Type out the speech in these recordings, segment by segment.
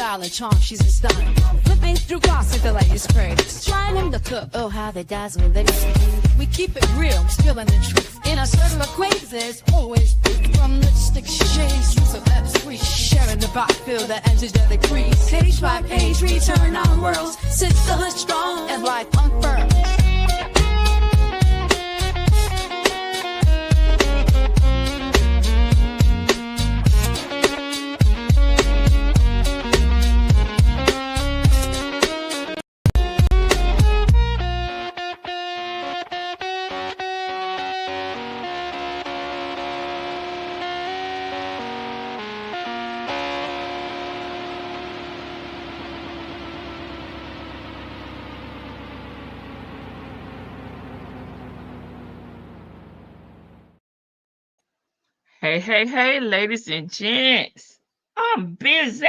style and charm, she's a stunner. Flipping through class at the latest craze. Trying them to cook, oh how they dazzle. We keep it real, spilling the truth. In a circle of acquaintances, always from lipstick shades to lips we sharing the vibe, feel the angelic breeze. Page by page, we turn our worlds. Sisterhood strong and life unfurled. Hey, hey, hey, ladies and gents. I'm busy.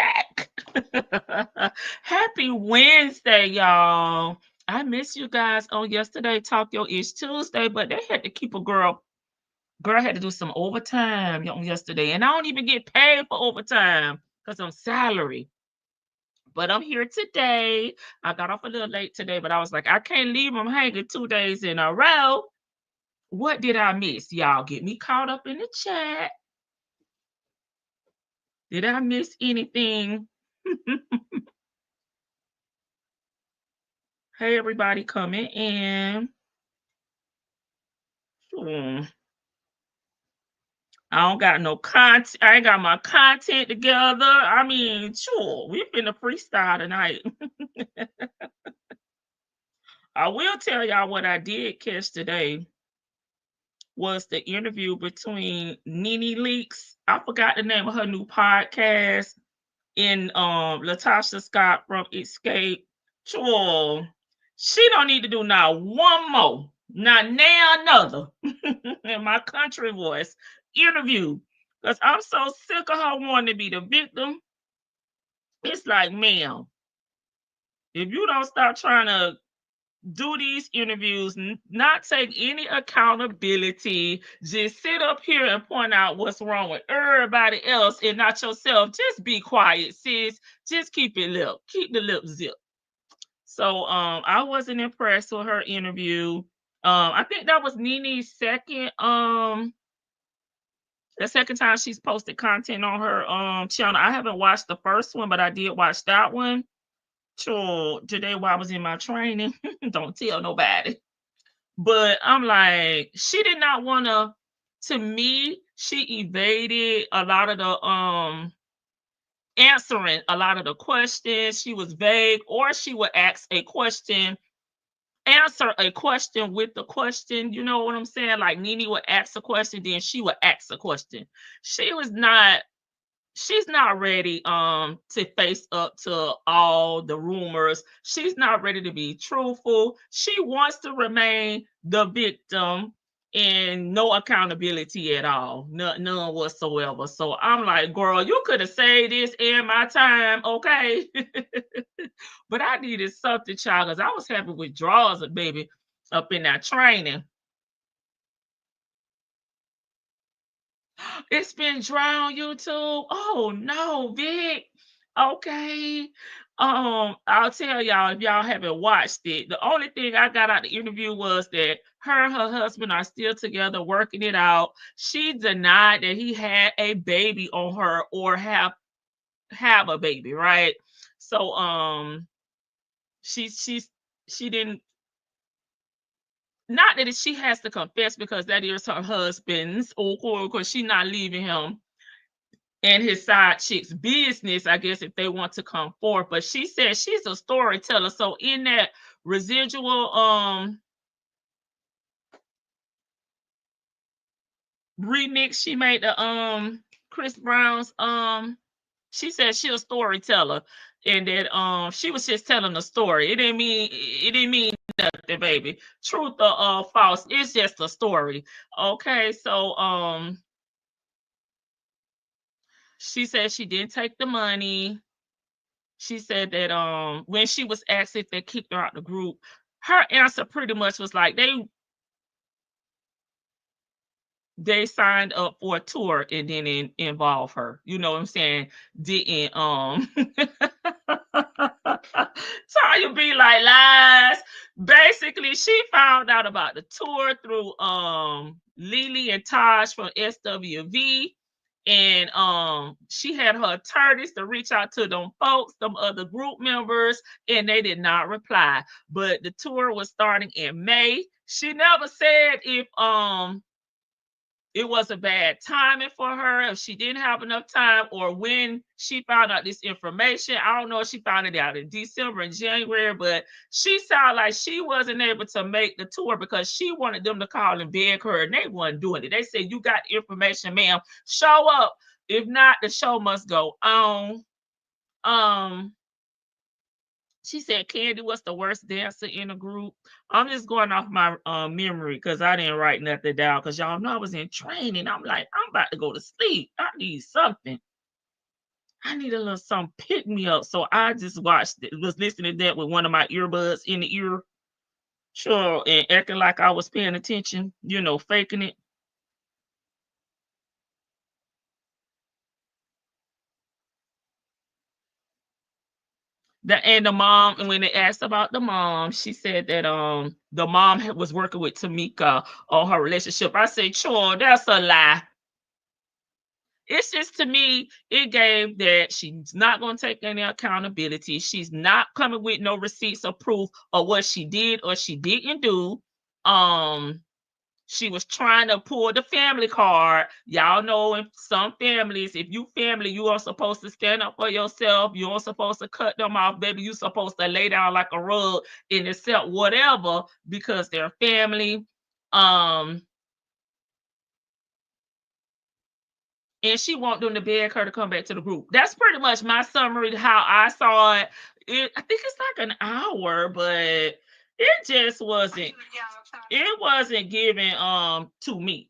Happy Wednesday, y'all. I miss you guys on yesterday, Talk Your Ish Tuesday, but they had to keep a girl. Girl had to do some overtime on yesterday, and I don't even get paid for overtime because I'm salary. But I'm here today. I got off a little late today, but I was like, I can't leave them hanging 2 days in a row. What did I miss? Y'all get me caught up in the chat. Did I miss anything? Hey, everybody coming in. I don't got no content. I ain't got my content together. I mean, sure, we finna freestyle tonight. I will tell y'all what I did catch today was the interview between Nene Leakes. I forgot the name of her new podcast, and Latasha Scott from Escape. Sure, she don't need to do now one more, not now another in my country voice interview, because I'm so sick of her wanting to be the victim. It's like, ma'am, if you don't stop trying to do these interviews, not take any accountability, just sit up here and point out what's wrong with everybody else and not yourself, just be quiet, sis. Just keep the lip zipped. So I wasn't impressed with her interview. I think that was Nene's the second time she's posted content on her channel. I haven't watched the first one, but I did watch that one. Sure, today while I was in my training. Don't tell nobody. But I'm like, she did not want to me, she evaded a lot of the answering a lot of the questions. She was vague, or she would ask a question, answer a question with the question. You know what I'm saying? Like Nene would ask a question, then she would ask a question. She's not ready to face up to all the rumors. She's not ready to be truthful. She wants to remain the victim and no accountability at all. None whatsoever. So I'm like, girl, you could have saved this in my time, okay? But I needed something, child, because I was having withdrawals, baby, up in that training. It's been dry on YouTube. Oh no, Vic. Okay. I'll tell y'all if y'all haven't watched it. The only thing I got out of the interview was that her and her husband are still together working it out. She denied that he had a baby on her or have a baby, right? So she didn't, not that she has to confess because that is her husband's, or because she's not leaving him and his side chick's business, I guess, if they want to come forth. But she said she's a storyteller. So in that residual remix she made the Chris Brown's she said she's a storyteller, and that she was just telling a story. It didn't mean nothing, baby. Truth or false, it's just a story. Okay, so she said she didn't take the money. She said that when she was asked if they kicked her out the group, her answer pretty much was like, they they signed up for a tour and didn't involve her. You know what I'm saying? Didn't Tanya be like lies. Basically, she found out about the tour through Lily and Taj from SWV. And she had her attorneys to reach out to them folks, them other group members, and they did not reply. But the tour was starting in May. She never said if it was a bad timing for her, if she didn't have enough time, or when she found out this information. I don't know if she found it out in December and January, but she sounded like she wasn't able to make the tour because she wanted them to call and beg her, and they weren't doing it. They said, "You got information, ma'am. Show up. If not, the show must go on." She said Candy was the worst dancer in the group. I'm just going off my memory because I didn't write nothing down because y'all know I was in training. I'm like, I'm about to go to sleep. I need something. I need a little something pick me up. So I just watched it, was listening to that with one of my earbuds in the ear. Sure, and acting like I was paying attention, you know, faking it. And the mom, and when they asked about the mom, she said that the mom was working with Tamika on her relationship. I said, sure, that's a lie. It's just, to me, it gave that she's not going to take any accountability. She's not coming with no receipts or proof of what she did or she didn't do. She was trying to pull the family card. Y'all know in some families, if you family, you are supposed to stand up for yourself. You are supposed to cut them off, baby. You're supposed to lay down like a rug and accept whatever because they're family. And she want them to beg her to come back to the group. That's pretty much my summary of how I saw it. I think it's like an hour, but it just wasn't. It wasn't given to me.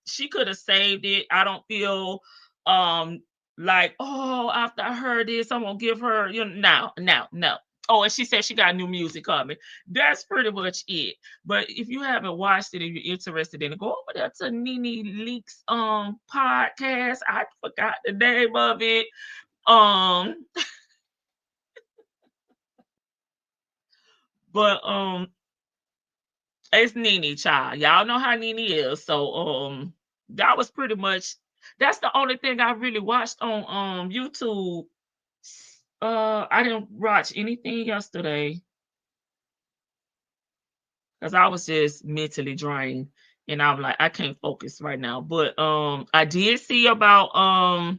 She could have saved it. I don't feel like, oh, after I heard this, I'm gonna give her, you know, no. Oh, and she said she got new music coming. That's pretty much it. But if you haven't watched it, if you're interested in it, go over there to Nene Leakes podcast. I forgot the name of it. But it's Nene, child. Y'all know how Nene is. So that was pretty much, that's the only thing I really watched on YouTube. I didn't watch anything yesterday because I was just mentally drained and I'm like, I can't focus right now. But I did see about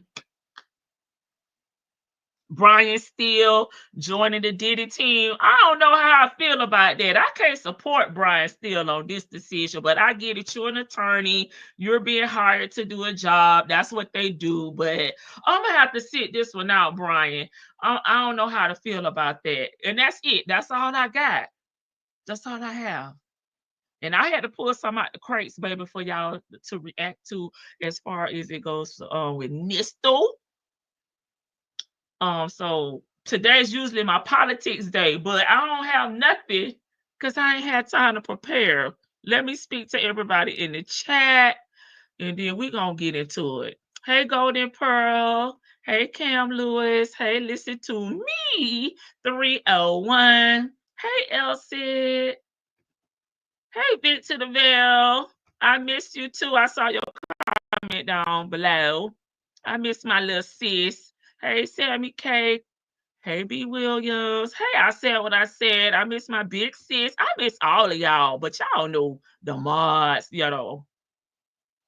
Brian Steele joining the Diddy team. I don't know how I feel about that. I can't support Brian Steele on this decision, but I get it. You're an attorney. You're being hired to do a job. That's what they do. But I'm going to have to sit this one out, Brian. I don't know how to feel about that. And that's it. That's all I got. That's all I have. And I had to pull some out the crates, baby, for y'all to react to as far as it goes with Nisto. So today's usually my politics day, but I don't have nothing because I ain't had time to prepare. Let me speak to everybody in the chat, and then we're gonna get into it. Hey, Golden Pearl. Hey, Cam Lewis. Hey, listen to me, 301. Hey, Elsie. Hey, Victor DeVille. I missed you too. I saw your comment down below. I miss my little sis. Hey, Sammy K. Hey, B. Williams. Hey, I said what I said. I miss my big sis. I miss all of y'all, but y'all know the mods, you know.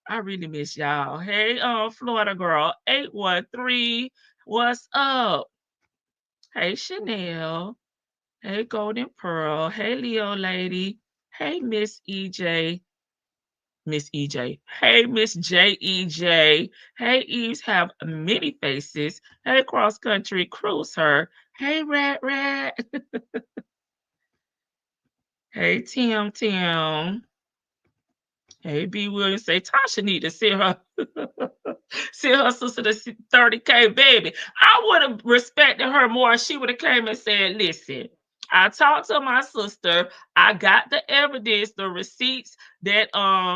I really miss y'all. Hey, Florida girl, 813. What's up? Hey, Chanel. Hey, Golden Pearl. Hey, Leo lady. Hey, Miss EJ. Miss EJ. Hey, Miss JEJ. Hey, Eves have many faces. Hey, Cross Country Cruiser. Hey, Rat. Hey, Tim. Hey, B. Williams say Tasha need to send her sister the 30K baby. I would have respected her more if she would have came and said, listen, I talked to my sister. I got the evidence, the receipts that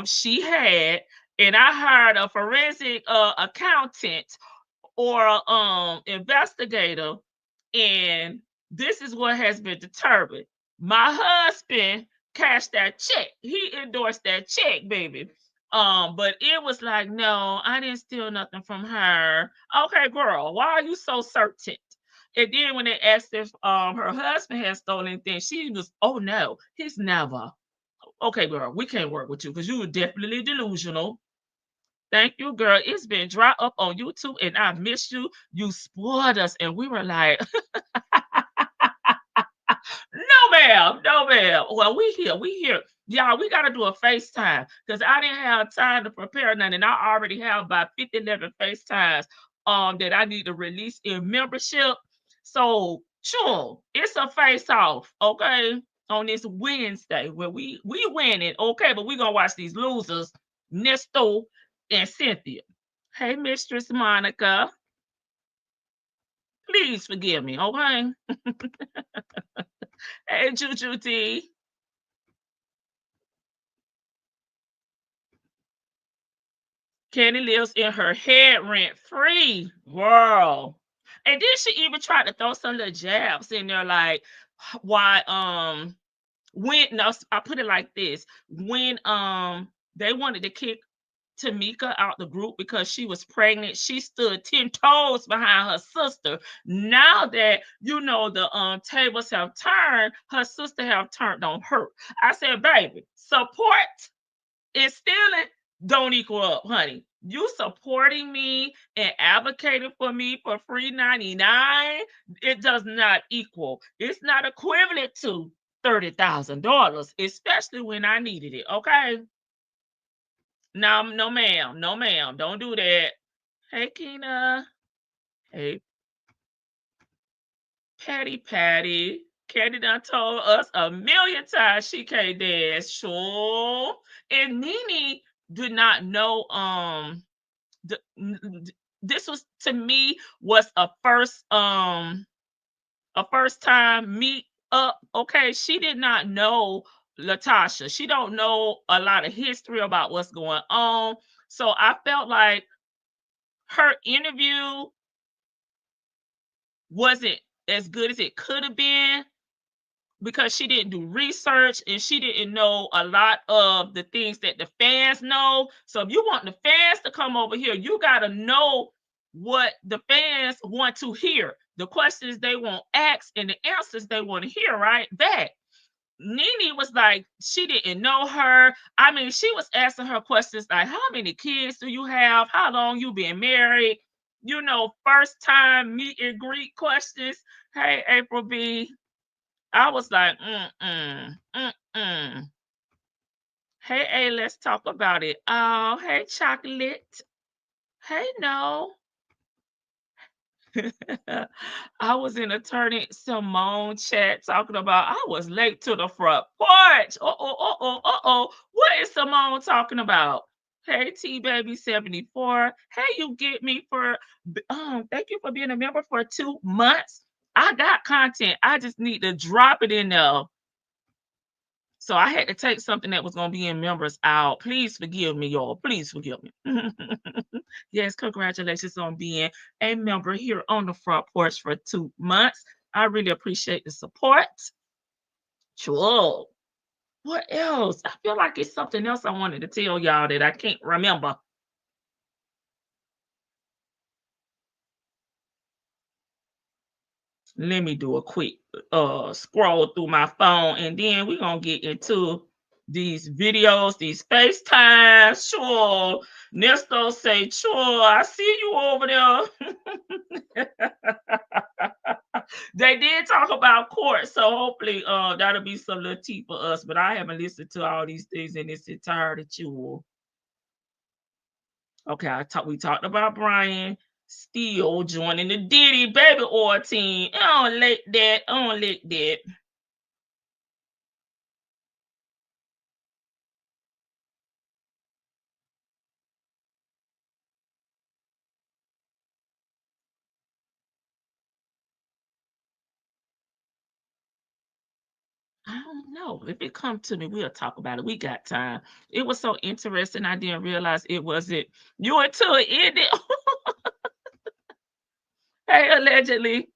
she had, and I hired a forensic accountant or investigator, and this is what has been determined. My husband cashed that check. He endorsed that check, baby. But it was like, no, I didn't steal nothing from her. Okay, girl, why are you so certain? And then when they asked if her husband had stolen anything, she was, oh no, he's never. Okay, girl, we can't work with you because you were definitely delusional. Thank you, girl. It's been dry up on YouTube, and I miss you. You spoiled us, and we were like, no, ma'am, no, ma'am. Well, we here. Y'all, we gotta do a FaceTime because I didn't have time to prepare nothing. I already have about 50, 11 FaceTimes that I need to release in membership. So sure, it's a face off, okay, on this Wednesday where we win it, okay, but we gonna watch these losers, Ernesto and Cynthia. Hey, Mistress Monica, please forgive me, okay? Hey, Juju T. Candy lives in her head rent free. Girl. And then she even tried to throw some little jabs in there, like why when no, I put it like this. When they wanted to kick Tamika out the group because she was pregnant, she stood 10 toes behind her sister. Now that the tables have turned, her sister have turned on her. I said, baby, support and stealing don't equal up, honey. You supporting me and advocating for me for free 99, it does not equal. It's not equivalent to $30,000, especially when I needed it. Okay. No, no, ma'am. No, ma'am. Don't do that. Hey, Keena. Hey, Patty. Candy done told us a million times she can't dance. Sure. And Nene did not know this was, to me, was a first time meet up. Okay, she did not know Latasha. She don't know a lot of history about what's going on. So I felt like her interview wasn't as good as it could have been because she didn't do research and she didn't know a lot of the things that the fans know. So if you want the fans to come over here, you got to know what the fans want to hear, the questions they want asked and the answers they want to hear right back. Nene was like, she didn't know her. I mean, she was asking her questions like, how many kids do you have? How long you been married? First time meet and greet questions. Hey, April B. I was like, mm-mm. Hey, let's talk about it. Oh, hey, chocolate. Hey, no. I was in attorney Simone chat talking about I was late to the front porch. What is Simone talking about? Hey, T Baby 74. Hey, you get me for thank you for being a member for 2 months. I got content. I just need to drop it in there. So I had to take something that was going to be in members out. Please forgive me, y'all. Please forgive me. Yes, congratulations on being a member here on the front porch for 2 months. I really appreciate the support. Sure. What else? I feel like it's something else I wanted to tell y'all that I can't remember. Let me do a quick scroll through my phone and then we're gonna get into these videos, these FaceTimes. Sure. Nesto say, sure, I see you over there. They did talk about court, so hopefully that'll be some little tea for us. But I haven't listened to all these things in its entirety. Too. Okay, we talked about Brian Steele joining the Diddy baby oil team. I don't like that. I don't like that. I don't know. If it come to me, we'll talk about it. We got time. It was so interesting. I didn't realize it wasn't you until it ended. Hey, allegedly,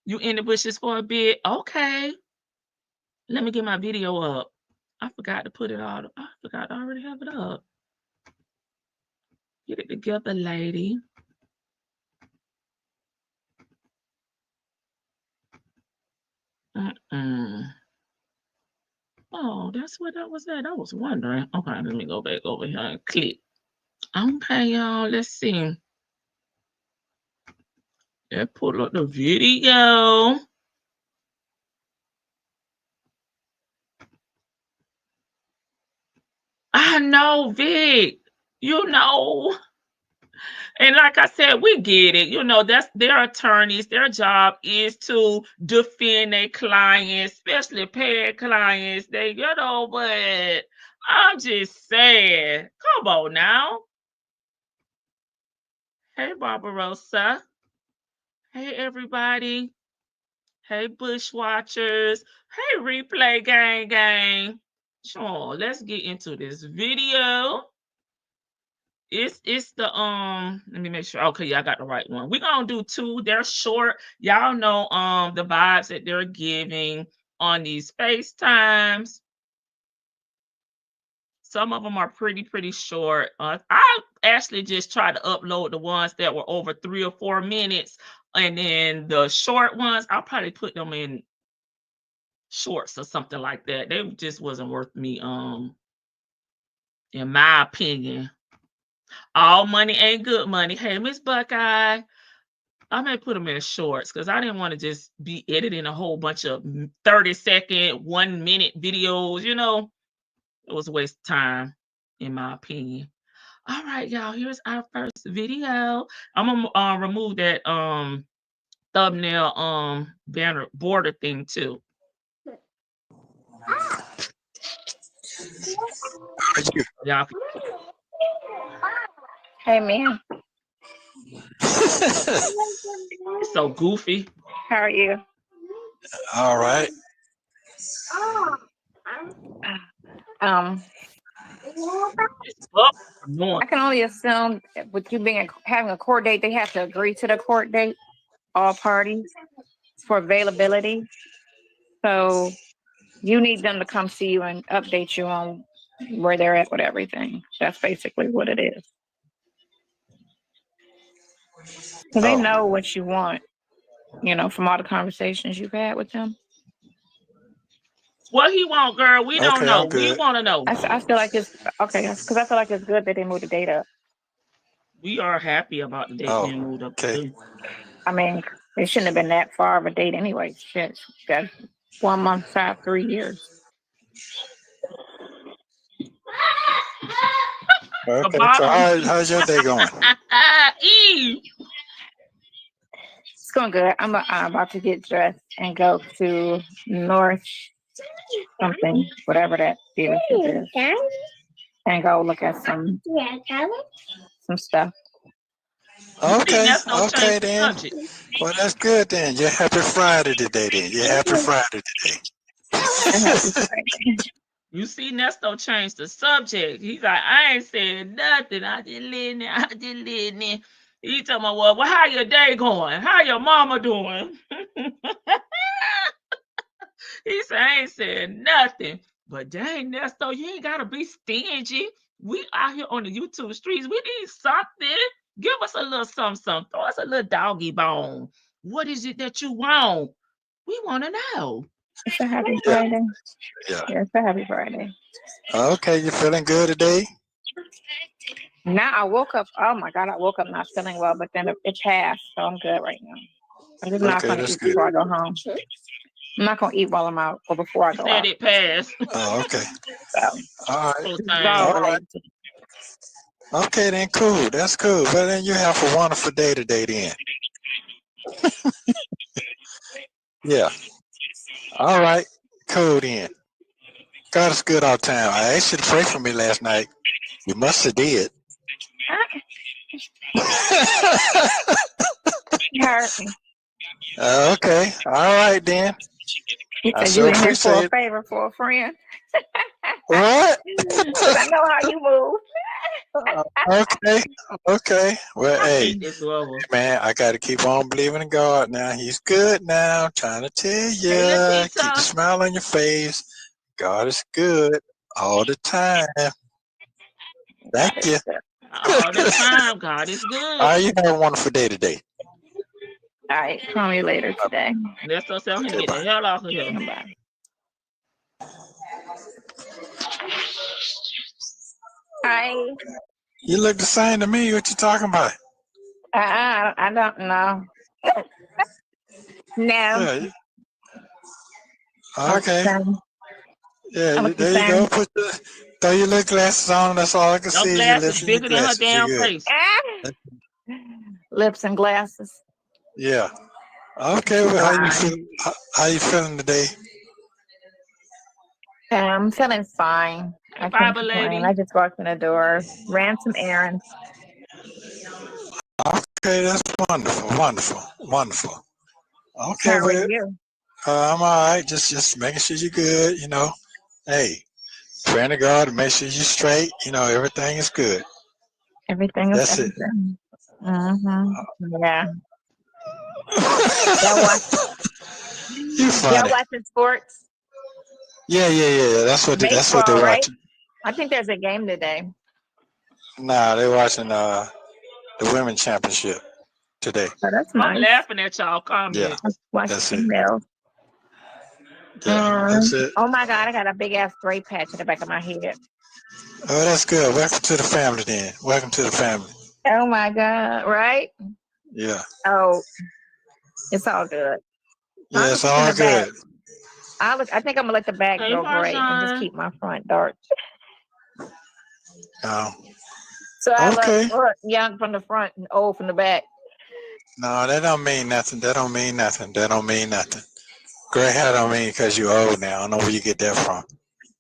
you in the bushes for a bit. Okay. Let me get my video up. I forgot to put it all. I forgot to already have it up. Get it together, lady. Oh, that's what that was at. I was wondering. Okay, let me go back over here and click. Okay, y'all. Let's see. Let's pull up the video. I know, Vic. You know. And like I said, we get it. You know, that's their attorneys. Their job is to defend their clients, especially paid clients. They, you know, but I'm just saying, come on now. Hey, Barbarossa. Hey, everybody. Hey, Bushwatchers. Hey, Replay Gang. Sure, let's get into this video. It's the let me make sure. Okay, yeah, I got the right one. We're gonna do two. They're short. Y'all know the vibes that they're giving on these FaceTimes. Some of them are pretty short. I actually just tried to upload the ones that were over 3 or 4 minutes, and then the short ones, I'll probably put them in shorts or something like that. They just wasn't worth me, in my opinion. All money ain't good money. Hey, Miss Buckeye. I may put them in shorts because I didn't want to just be editing a whole bunch of 30-second, 1-minute videos. You know, it was a waste of time, in my opinion. All right, y'all. Here's our first video. I'm gonna remove that thumbnail banner border thing too. Y'all. Hey, man. It's so goofy. How are you? All right. I can only assume that with you having a court date, they have to agree to the court date, all parties, for availability. So you need them to come see you and update you on where they're at with everything. That's basically what it is. So they know what you want, you know, from all the conversations you've had with them. What he want, girl? We don't know. We want to know. I feel like it's okay because I feel like it's good that they moved the date up. We are happy about the date being moved up. Okay. I mean, it shouldn't have been that far of a date anyway. Shit, that's 1 month, 3 years. Okay. So how's your day going? It's going good. I'm about to get dressed and go to North something, whatever that dealership is, and go look at some stuff. Okay. Okay then. Well, that's good then. You're happy Friday today then. You're happy Friday today. You see, Nesto changed the subject. He's like, I ain't saying nothing. I just listening. He talking about, well, how your day going? How your mama doing? He said, I ain't saying nothing. But dang, Nesto, you ain't got to be stingy. We out here on the YouTube streets. We need something. Give us a little something. Throw us a little doggy bone. What is it that you want? We want to know. It's a happy Friday. Yeah. It's a happy Friday. Okay, you feeling good today? Now I woke up. Oh my God, I woke up not feeling well, but then it passed, so I'm good right now. I'm just not going to eat before I go home. I'm not going to eat while I'm out or before I go out. It passed. Oh, okay. So, all right. All right. Okay, then cool. That's cool. Well, then you have a wonderful day today then. Yeah. All right. Cool then. God is good all the time. I asked you to pray for me last night. You must have did. You hurt me. Okay. All right then. He I said you sure in here for a appreciate it. favor for a friend. What? Because I know how you move. Okay. Okay. Well, I hey, think this level. man, I got to keep on believing in God now. He's good now. I'm trying to tell Hey, you. Keep the Latita. smile on your face. God is good all the time. Thank God you. is good. All the time. God is good. All right, you have a wonderful day today. All right, call me later today. Let's go tell him to Okay, get the bye. hell off of here. Bye. Hi. You look the same to me. What you talking about? I don't know. No. Yeah. Okay. I Yeah, look the there you go. same. Throw your little glasses on. That's all I can Those see is your glasses lips and your bigger than her glasses. You're damn good. face. Ah! Lips and glasses. Yeah. Okay. Well, how you feel? How you feeling today? I'm feeling fine. I can't Fiber complain. lady. I just walked in the door, ran some errands. Okay, that's wonderful, wonderful, wonderful. Okay, How are well, you? I'm all right. Just making sure you're good. You know, hey, praying to God to make sure you're straight. You know, everything is good. Everything is That's it. everything. Yeah. Y'all watch? You Y'all funny. watching sports? Yeah. That's what Baseball, they're right? watching. I think there's a game today. Nah, they're watching the women's championship today. Oh, that's I'm nice. laughing at y'all Yeah, comments. Watch that's it. females. Yeah, that's it. Oh my God, I got a big ass gray patch in the back of my head. Oh, that's good. Welcome to the family, then. Welcome to the family. Oh my God, right? Yeah, Oh, it's all good. yeah, it's all good. I think I'm gonna let the back Hey, go gray and just Marshawn. keep my front dark. Oh, So I okay. look young from the front and old from the back. No, that don't mean nothing. That don't mean nothing. That don't mean nothing. Gray hair don't mean because you old now. I don't know where you get that from.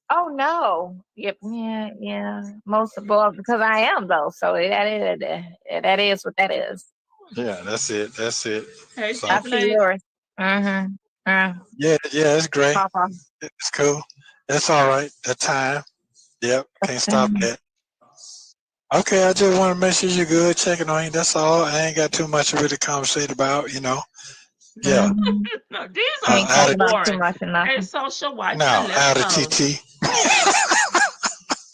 Oh no. Yep. Yeah. Most of all, because I am though. So that is what that is. Yeah, that's it. That's it. Hey, So, I see Stephanie. yours. yeah, it's gray. Papa. It's cool. That's all right. That time. Yep, can't stop that. Okay, I just want to make sure you're good, checking on you. That's all. I ain't got too much to really conversate about, you know. Yeah. No, these are Ain't so talking Out of about too boring. much or Hey, nothing. social white, now, let's out of go. TT.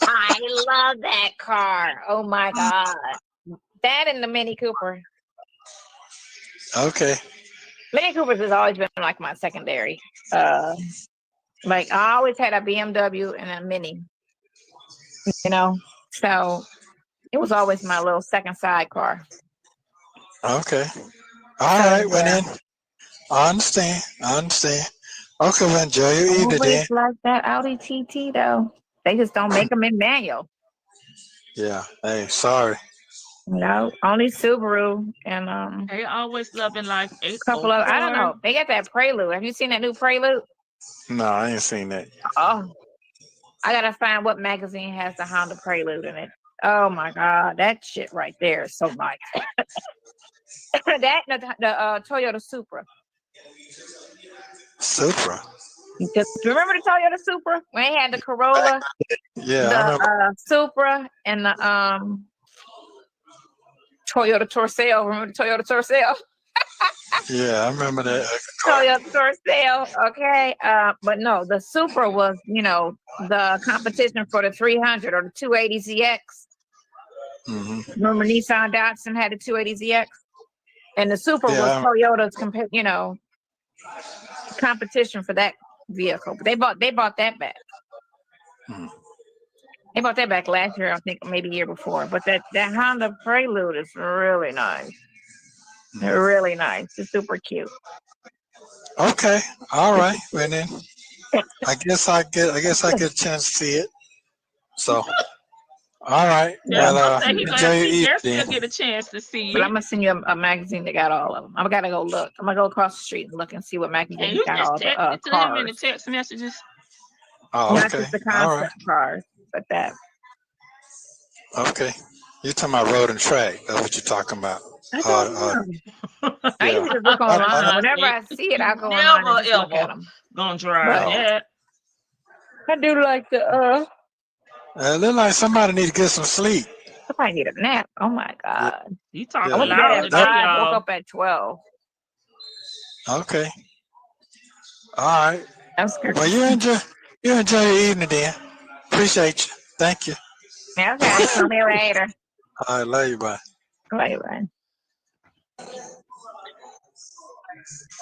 I love that car. Oh my God. That and the Mini Cooper. Okay. Mini Coopers has always been like my secondary. Like I always had a BMW and a Mini, you know. So it was always my little second sidecar. Okay. All So right. Well, yeah. then, I understand. Okay, well, enjoy your evening Always then. like that Audi TT though. They just don't make them in manual. Yeah. Hey, sorry. No, only Subaru and Hey, always loving life a couple of I don't 804. know. They got that Prelude. Have you seen that new Prelude? No, I ain't seen that. Oh, I gotta find what magazine has the Honda Prelude in it. Oh my God, that shit right there is so nice. That and the Toyota Supra. Supra. Just remember the Toyota Supra? When they had the Corolla, Yeah, I the remember. Supra, and the Toyota Tercel. Remember the Toyota Tercel? Yeah, I remember that Toyota Tercel. Okay, but no, the Supra was, the competition for the 300 or the 280ZX. Remember Nissan Datsun had the 280ZX, and the Supra was Yeah, Toyota's competition for that vehicle. But they bought that back. They bought that back last year, I think, maybe year before. But that Honda Prelude is really nice. Really nice. It's super cute. okay. All right. Well then, I guess I get a chance to see it. So, all right. Yeah. Well, Say he enjoy your evening. still get a chance to see But it. I'm gonna send you a magazine that got all of them. I gotta go look. I'm gonna go across the street and look and see what And magazine you got just all text the it to him in the cars. text messages. Oh, Not okay. just the All right. concept cars, but that. Okay. You're talking about road and track. That's what you're talking about. I don't know. I Yeah. usually just look online. Whenever I see it, I go online and just look at them. Gonna drive that. I do like the It look like somebody need to get some sleep. somebody need a nap. Oh my God. You talking I went to bed loud at today, 5, woke y'all. up at 12. Okay. All right. I'm scared. Well, you enjoy your evening then. Appreciate you. Thank you. Okay, call me later. I love you. Bye. Bye.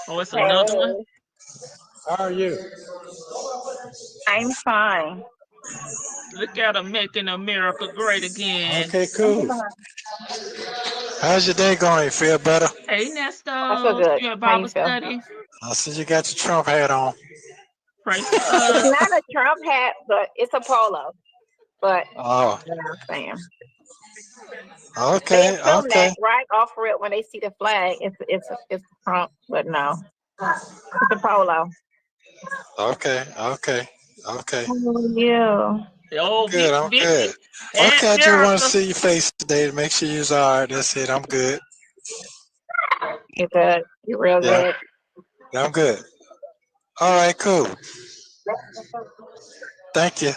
Oh, it's another one. How are you? I'm fine. Look at them making America great again. Okay, cool. How's your day going? You feel better? Hey, Ernesto. I feel good. You at How you Bible feel? study? I see you got your Trump hat on. Pray for It's us. not a Trump hat, but it's a polo. But Oh, you know what I'm saying. okay, They assume okay, that right off rip when they see the flag, it's Trump, but no, it's a polo. okay. Oh yeah. Oh, Good, I'm Vicky. good. Okay, I just want America. to see your face today to make sure you're all right. That's it. I'm good. You're good. You're real good. I'm good. All right, cool. Thank you.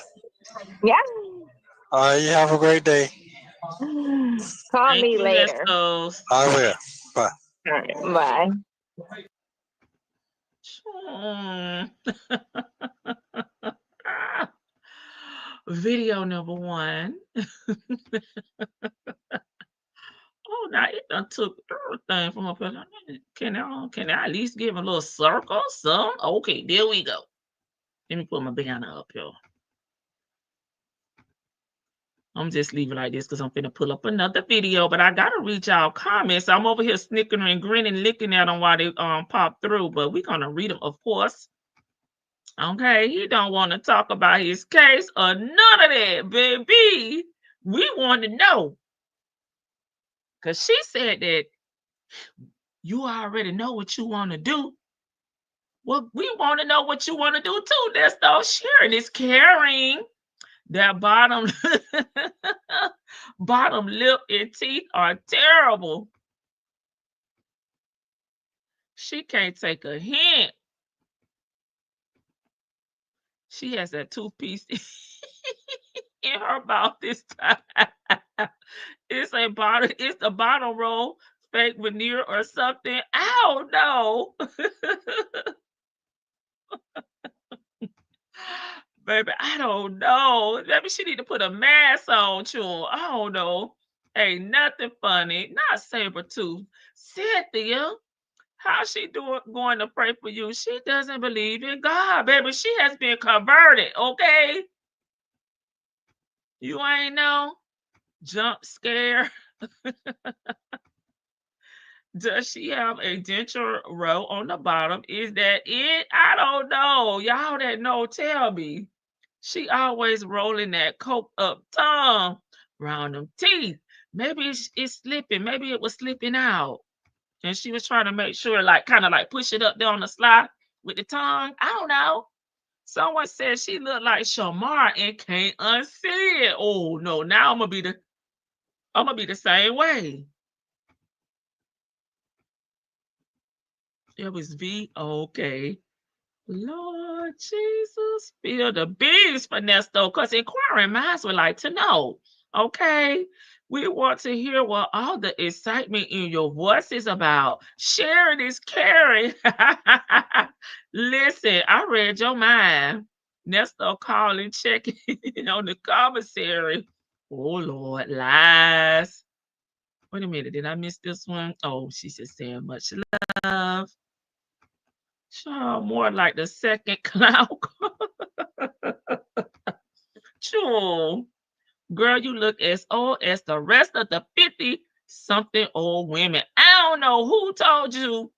Yeah. All right, you have a great day. Call Thank me you, later. Ernesto. I will. Bye. All right. Bye. Video number 1. Oh, now it done took everything from up here. Can I at least give a little circle? Some? Okay, there we go. Let me put my banner up here. I'm just leaving like this because I'm finna pull up another video, but I gotta read y'all comments. I'm over here snickering and grinning, looking at them while they pop through, but we're gonna read them, of course. Okay, he don't want to talk about his case or none of that, baby. We want to know. Because she said that you already know what you want to do. Well, we want to know what you want to do too. That's all sharing is caring. That bottom lip and teeth are terrible. She can't take a hint. She has that toothpiece in her mouth this time. It's the bottom row, fake veneer or something. I don't know. Baby, I don't know. Maybe she need to put a mask on, too. I don't know. Ain't nothing funny. Not Sabretooth. Cynthia, how's she going to pray for you? She doesn't believe in God, baby. She has been converted, okay? You ain't know? Jump scare. Does she have a denture row on the bottom? Is that it? I don't know. Y'all that know, tell me. She always rolling that coke up tongue around them teeth. Maybe it's slipping. Maybe it was slipping out. And she was trying to make sure, like, kind of like push it up there on the slide with the tongue. I don't know. Someone said she looked like Shamar and can't unsee it. Oh no, now I'm gonna be the same way. It was V. Okay. Lord Jesus, spill the beans for Ernesto, because inquiring minds would like to know. Okay. We want to hear what all the excitement in your voice is about. Sharing is caring. Listen, I read your mind. Ernesto calling, checking on the commissary. Oh Lord, lies. Wait a minute, did I miss this one? Oh, she said saying much love. Sure, more like the second clown. Sure. Girl, you look as old as the rest of the 50-something old women. I don't know who told you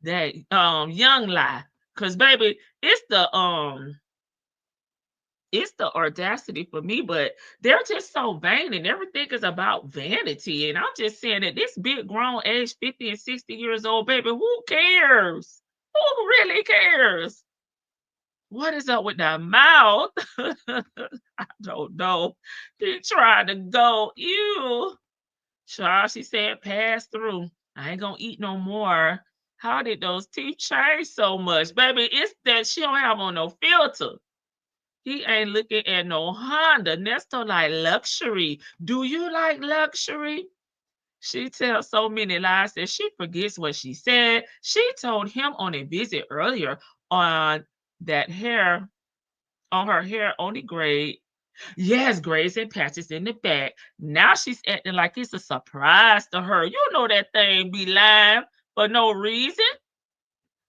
that young lie. Cause baby, it's the audacity for me, but they're just so vain and everything is about vanity. And I'm just saying that this big grown age, 50 and 60 years old, baby, who cares? Who really cares? What is up with that mouth? I don't know. He tried to go. Ew. Child, she said, pass through. I ain't gonna eat no more. How did those teeth change so much? Baby, it's that she don't have on no filter. He ain't looking at no Honda. Nesto like luxury. Do you like luxury? She tells so many lies that she forgets what she said. She told him on a visit earlier on that hair, on her hair only grade. Yes, grays and patches in the back. Now she's acting like it's a surprise to her. You know that thing be lying for no reason.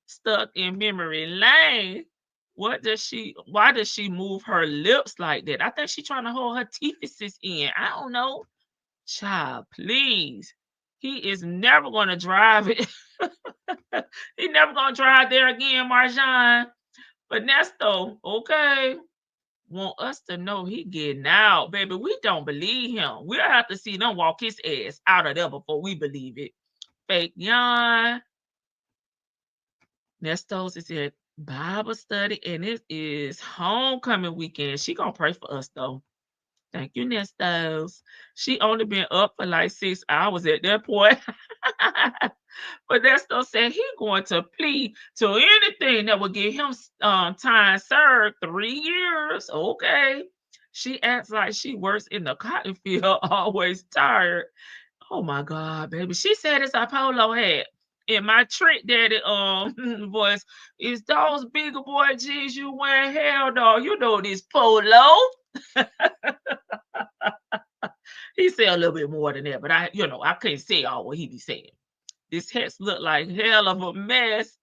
Stuck in memory lane. Why does she move her lips like that? I think she's trying to hold her teeth in. I don't know. Child, please. He is never gonna drive it. He never gonna drive there again, Marjan. But Nesto, okay, want us to know he getting out, baby. We don't believe him. We'll have to see them walk his ass out of there before we believe it. Fake yawn. Nestos is at Bible study, and it is homecoming weekend. She gonna pray for us though. Thank you, Nestos. She only been up for like 6 hours at that point. But Nesto said he going to plead to anything that would give him time served. 3 years. Okay. She acts like she works in the cotton field, always tired. Oh my God, baby. She said it's a polo hat. In my trick daddy voice, is those bigger boy jeans you wearing? Hell no, you know this polo. He said a little bit more than that, but I can't say all what he be saying. This hat look like hell of a mess.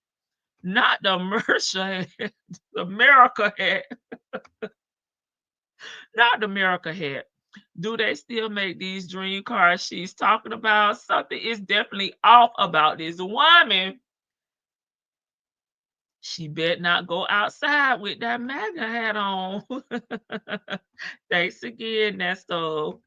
Not the Mercer hat, the America hat. Not the America hat. Do they still make these dream cars she's talking about? Something is definitely off about this woman. She better not go outside with that MAGA hat on. Thanks again, Nesto.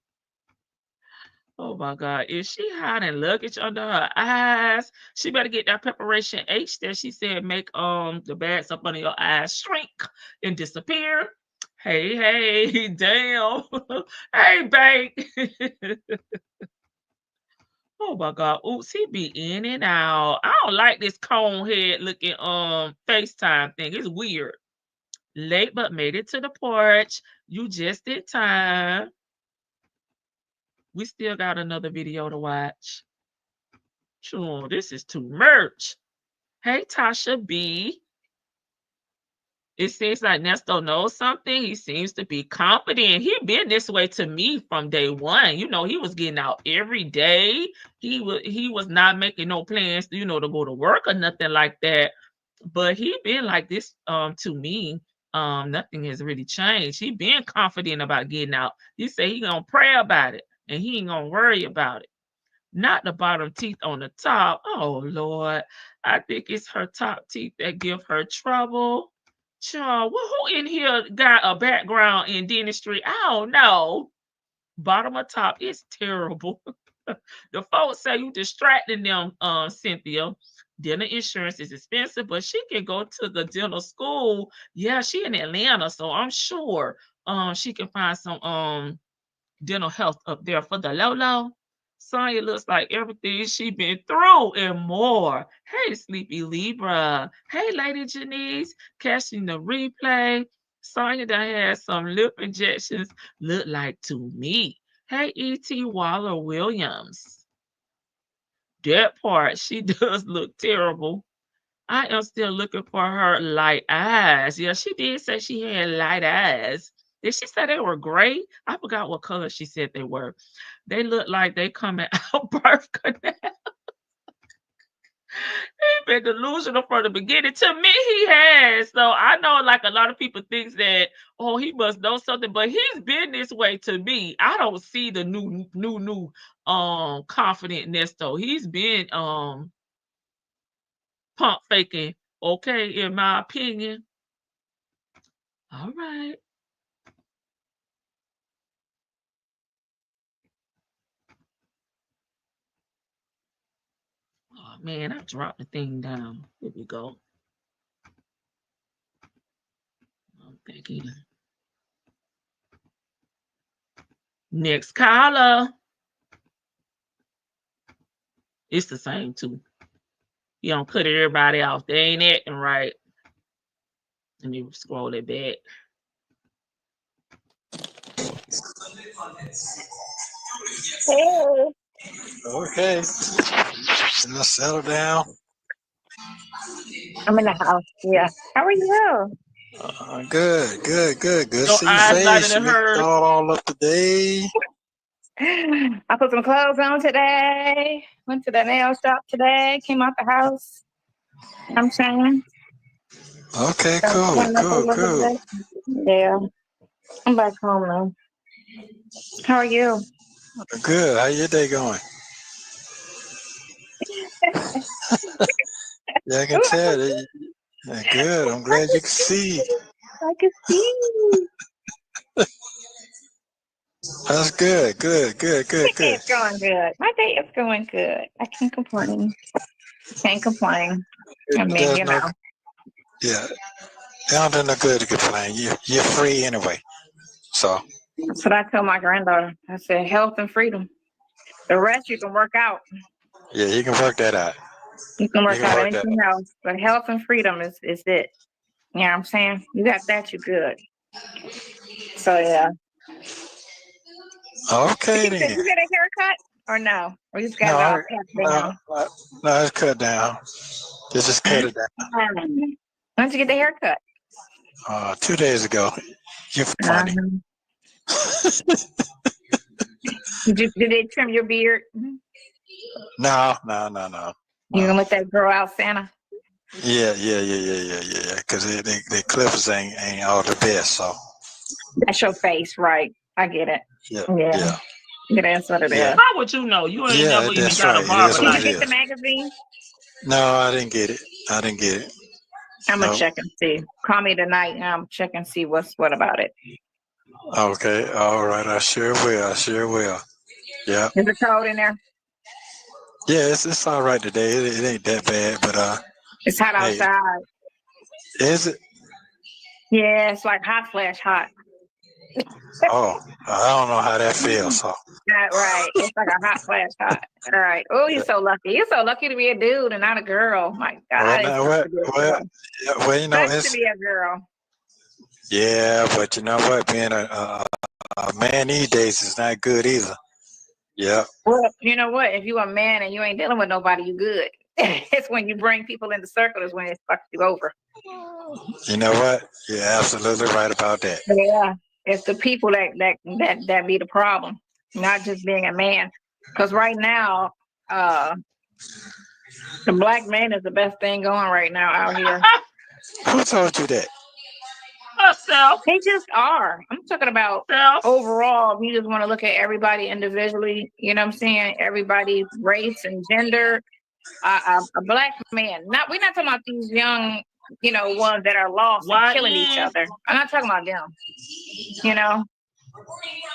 Oh my God. Is she hiding luggage under her eyes? She better get that preparation H that she said make the bags up under your eyes shrink and disappear. Hey, damn. Hey, babe. Oh my God. Oops, he be in and out. I don't like this cone head looking FaceTime thing. It's weird. Late but made it to the porch. You just did time. We still got another video to watch. Sure, this is too much. Hey, Tasha B. It seems like Nesto knows something. He seems to be confident. He been this way to me from day one. He was getting out every day. He was not making no plans, to go to work or nothing like that. But he been like this to me. Nothing has really changed. He been confident about getting out. He said he gonna pray about it and he ain't gonna worry about it. Not the bottom teeth on the top. Oh Lord, I think it's her top teeth that give her trouble. Child, who in here got a background in dentistry? I don't know. Bottom or top, it's terrible. The folks say you distracting them, Cynthia. Dental insurance is expensive, but she can go to the dental school. Yeah, she in Atlanta, so I'm sure she can find some dental health up there for the low. Sonya looks like everything she been through and more. Hey, Sleepy Libra. Hey, Lady Janice. Catching the replay. Sonya done had some lip injections, look like to me. Hey, E.T. Waller Williams. That part, she does look terrible. I am still looking for her light eyes. Yeah, she did say she had light eyes. Did she say they were gray? I forgot what color she said they were. They look like they coming out birth canal. He been delusional from the beginning. To me, he has. So I know, like a lot of people thinks that, oh, he must know something, but he's been this way to me. I don't see the new confident Nesto. He's been pump faking. Okay, in my opinion. All right. Oh man, I dropped the thing down. Here we go. Thank you. Next caller. It's the same too. You don't cut everybody off. They ain't acting right. Let me scroll it back. Hey. Okay. Let's settle down. I'm in the house. Yeah. How are you? Good. Your See your eyes lighter face. than You make hers. it all up to date. I put some clothes on today. Went to the nail shop today. Came out the house. I'm saying. Okay, So, cool. cleaned up a little bit. Yeah. I'm back home now. How are you? Good. How your day going? Yeah, I can tell. Good. I'm glad you can see. I can see. That's good. My day is going good. My day is going good. I can't complain. I mean, There's you no, know. yeah. It don't do no good to complain. You're free anyway. So. That's what I tell my granddaughter. I said, health and freedom. The rest you can work out. Yeah, you can work that out. You can work You can out work that anything else. But health and freedom is it. You know what I'm saying? You got that, you're good. So, yeah. Okay, Did then. you get a haircut or no? Or you just got it all packed down? No, it's cut down. Just cut it down. When did you get the haircut? 2 days ago. You're funny. Did they trim your beard? No. You gonna let that grow out, Santa? Yeah. Because the clippers ain't all the best. So. That's your face, right? I get it. Yeah. Yeah, that's what it is. How would you know? You ain't never even that's got right. a barber That's Did what you like get the magazine? No, I didn't get it. I'm gonna check and see. Call me tonight and I'm check and see what's what about it. Okay. All right. I sure will. Yeah. Is it cold in there? Yeah, it's all right today. It ain't that bad, but It's hot hey, outside. is it? Yeah, it's like hot flash hot. Oh, I don't know how that feels. So. Not right. It's like a hot flash hot. All right. Oh, you're so lucky. You're so lucky to be a dude and not a girl. My God. Well, you know, Sucks to be a girl. Yeah, but you know what? Being a man these days is not good either. Yeah. Well, you know what? If you're a man and you ain't dealing with nobody, you good. It's when you bring people in the circle is when it fucks you over. You know what? You're absolutely right about that. Yeah. It's the people that be the problem, not just being a man. Because right now, the black man is the best thing going right now out here. Who told you that? Herself. They just are. I'm talking about overall. You just want to look at everybody individually. You know what I'm saying? Everybody's race and gender. A black man. We're not talking about these young, ones that are lost and killing each other. I'm not talking about them.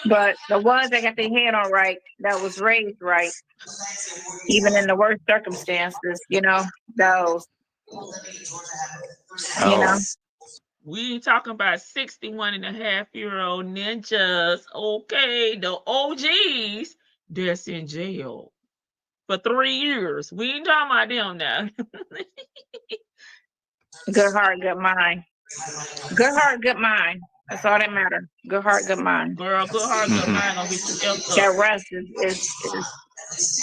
But the ones that got their head on right, that was raised right, even in the worst circumstances, those. We ain't talking about 61.5-year-old ninjas. Okay, the OGs that's in jail for 3 years. We ain't talking about them now. Good heart, good mind. Good heart, good mind. That's all that matters. Good heart, good mind. Girl, good heart, good mind gonna get you effed up. That rest is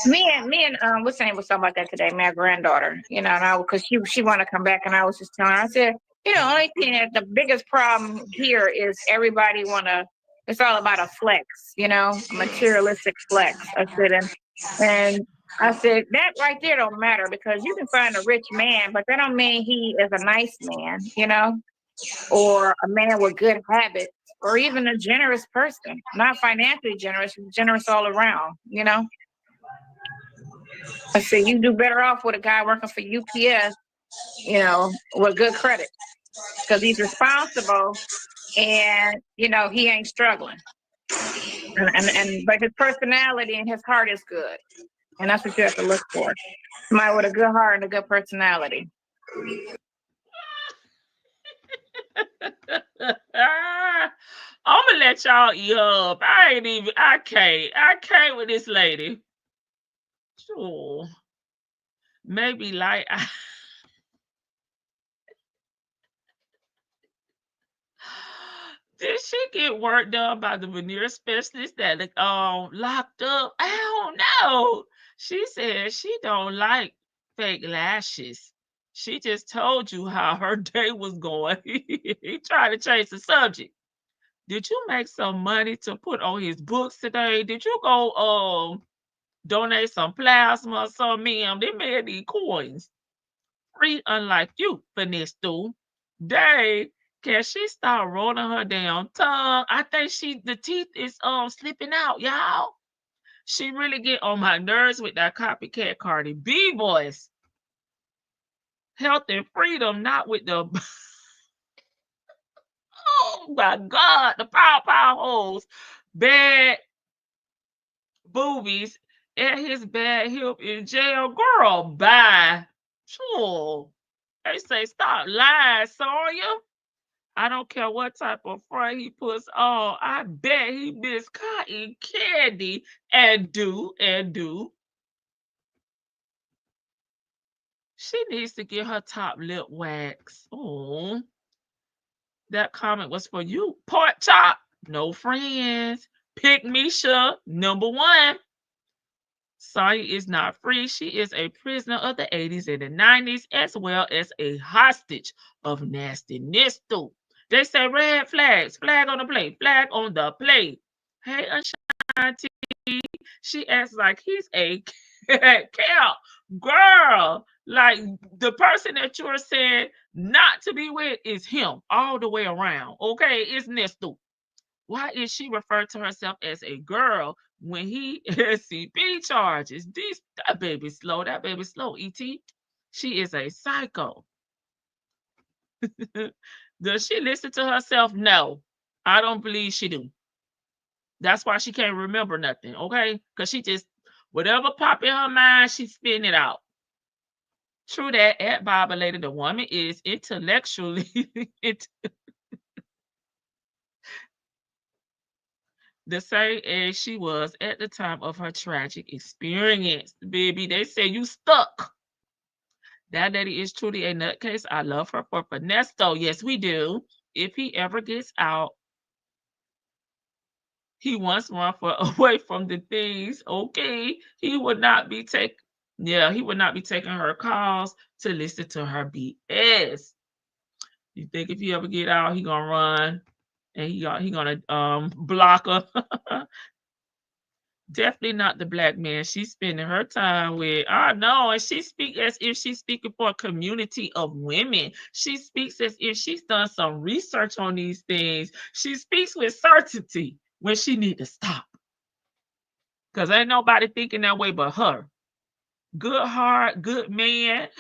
me and what's her name was talking about that today, my granddaughter, and because she wanted to come back and I was just telling her, I said, only thing that the biggest problem here is everybody it's all about a flex, a materialistic flex. I said, and I said, that right there don't matter because you can find a rich man, but that don't mean he is a nice man, or a man with good habits, or even a generous person, not financially generous all around, I said, you do better off with a guy working for UPS, with good credit because he's responsible and, he ain't struggling. But his personality and his heart is good. And that's what you have to look for. Somebody with a good heart and a good personality. let y'all eat up. I can't with this lady. Sure. Maybe like did she get work done by the veneer specialist that locked up? I don't know. She said she don't like fake lashes. She just told you how her day was going. He tried to change the subject. Did you make some money to put on his books today? Did you go donate some plasma or some ma'am? They made these coins. Free, unlike you, Ernesto. Dang, can she start rolling her damn tongue? I think the teeth is slipping out, y'all. She really get on my nerves with that copycat Cardi B voice. Health and freedom, not with the oh my God, the pow holes, bad boobies, and his bad hip in jail. Girl, bye. Sure. They say stop lying, Sonya. I don't care what type of front he puts on. I bet he miss cotton candy and do. She needs to get her top lip wax. Oh, that comment was for you. Pork chop, no friends. Pick Misha, #1. Sonya is not free. She is a prisoner of the 80s and the 90s, as well as a hostage of nastiness too. They say red flags, flag on the plate, flag on the plate. Hey, Ashanti, she acts like he's a cow. Girl, like the person that you're saying not to be with is him all the way around. Okay, it's Nesto. Why is she referred to herself as a girl when he SCP charges? That baby slow, E.T. She is a psycho. Does she listen to herself? No, I don't believe she do. That's why she can't remember nothing, okay? Because she just, whatever pop in her mind, she spitting it out. True that, at Bible Lady, the woman is intellectually the same as she was at the time of her tragic experience. Baby, they say you stuck. That lady is truly a nutcase. I love her for Ernesto. Yes, we do. If he ever gets out, he wants run for away from the things. Okay, he would not be taking. Yeah, he would not be taking her calls to listen to her BS. You think if he ever get out, he gonna run and he gonna block her? Definitely not the black man she's spending her time with. I know, and she speaks as if she's speaking for a community of women. She speaks as if she's done some research on these things. She speaks with certainty when she need to stop. Because ain't nobody thinking that way but her. Good heart, good man.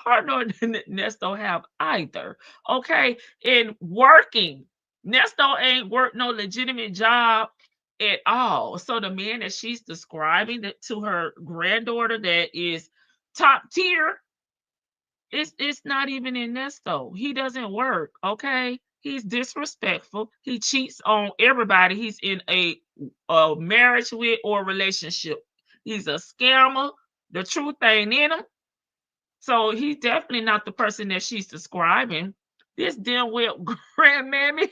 Her nor Nesto have either. Okay, in working, Nesto ain't worked no legitimate job at all. So the man that she's describing to her granddaughter that is top tier, it's not even in Nesto. He doesn't work. Okay, he's disrespectful. He cheats on everybody he's in a marriage with or relationship. He's a scammer. The truth ain't in him. So he's definitely not the person that she's describing. This damn well grandmammy,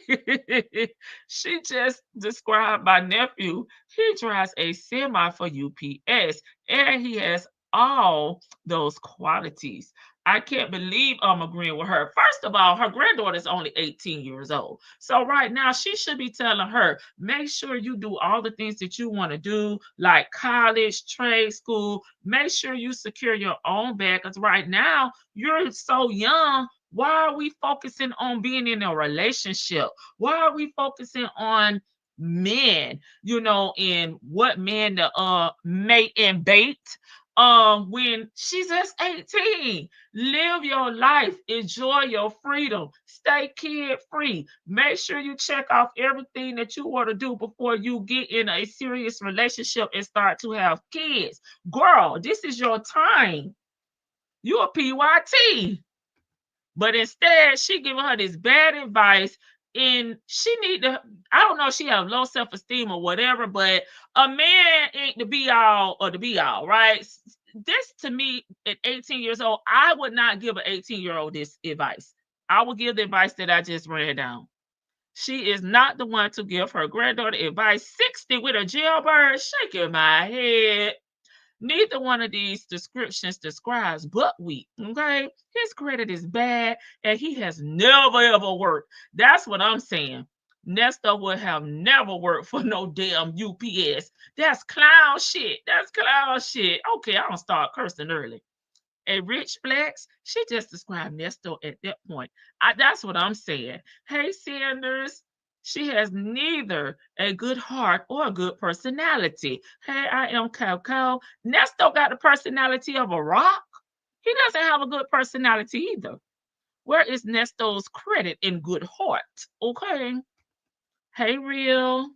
she just described my nephew. He drives a semi for UPS, and he has all those qualities. I can't believe I'm agreeing with her. First of all, her granddaughter is only 18 years old. So right now, she should be telling her, make sure you do all the things that you want to do, like college, trade school. Make sure you secure your own bag. Because right now, you're so young. Why are we focusing on being in a relationship? Why are we focusing on men, and what man to mate and bait? When she's just 18, live your life, enjoy your freedom, stay kid free. Make sure you check off everything that you want to do before you get in a serious relationship and start to have kids. Girl, this is your time. You're a PYT. But instead, she giving her this bad advice and she need to, I don't know if she have low self-esteem or whatever, but a man ain't the be all or the be all, right? This to me at 18 years old, I would not give an 18-year-old this advice. I would give the advice that I just ran down. She is not the one to give her granddaughter advice. 60 with a jailbird, shaking my head. Neither one of these descriptions describes buckwheat. Okay, his credit is bad, and he has never ever worked. That's what I'm saying. Nesta would have never worked for no damn UPS. That's clown shit. That's clown shit. Okay, I'm gonna start cursing early. A rich flex, she just described Nesta at that point. That's what I'm saying. Hey, Sanders, she has neither a good heart or a good personality. Hey, I am Coco. Nesta got the personality of a rock. He doesn't have a good personality either. Where is Nesta's credit and good heart? Okay. Hey, Real.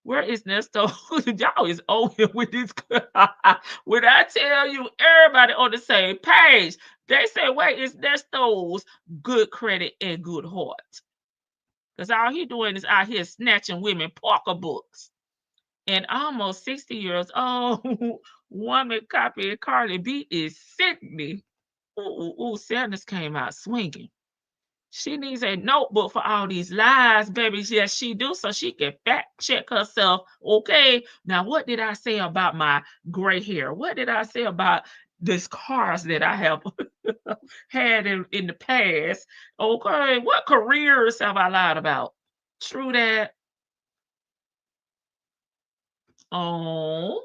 Where is Nesta? Y'all is over with this. When I tell you everybody on the same page, they say, wait, is Nesta's good credit and good heart? Because all he doing is out here snatching women pocketbooks. And almost 60 years old, woman copying Cardi B is Sydney. Ooh, Sanders came out swinging. She needs a notebook for all these lies, baby. Yes, she do, so she can fact check herself. Okay, now what did I say about my gray hair? What did I say about these cars that I have had in the past? Okay, what careers have I lied about? True that. Oh,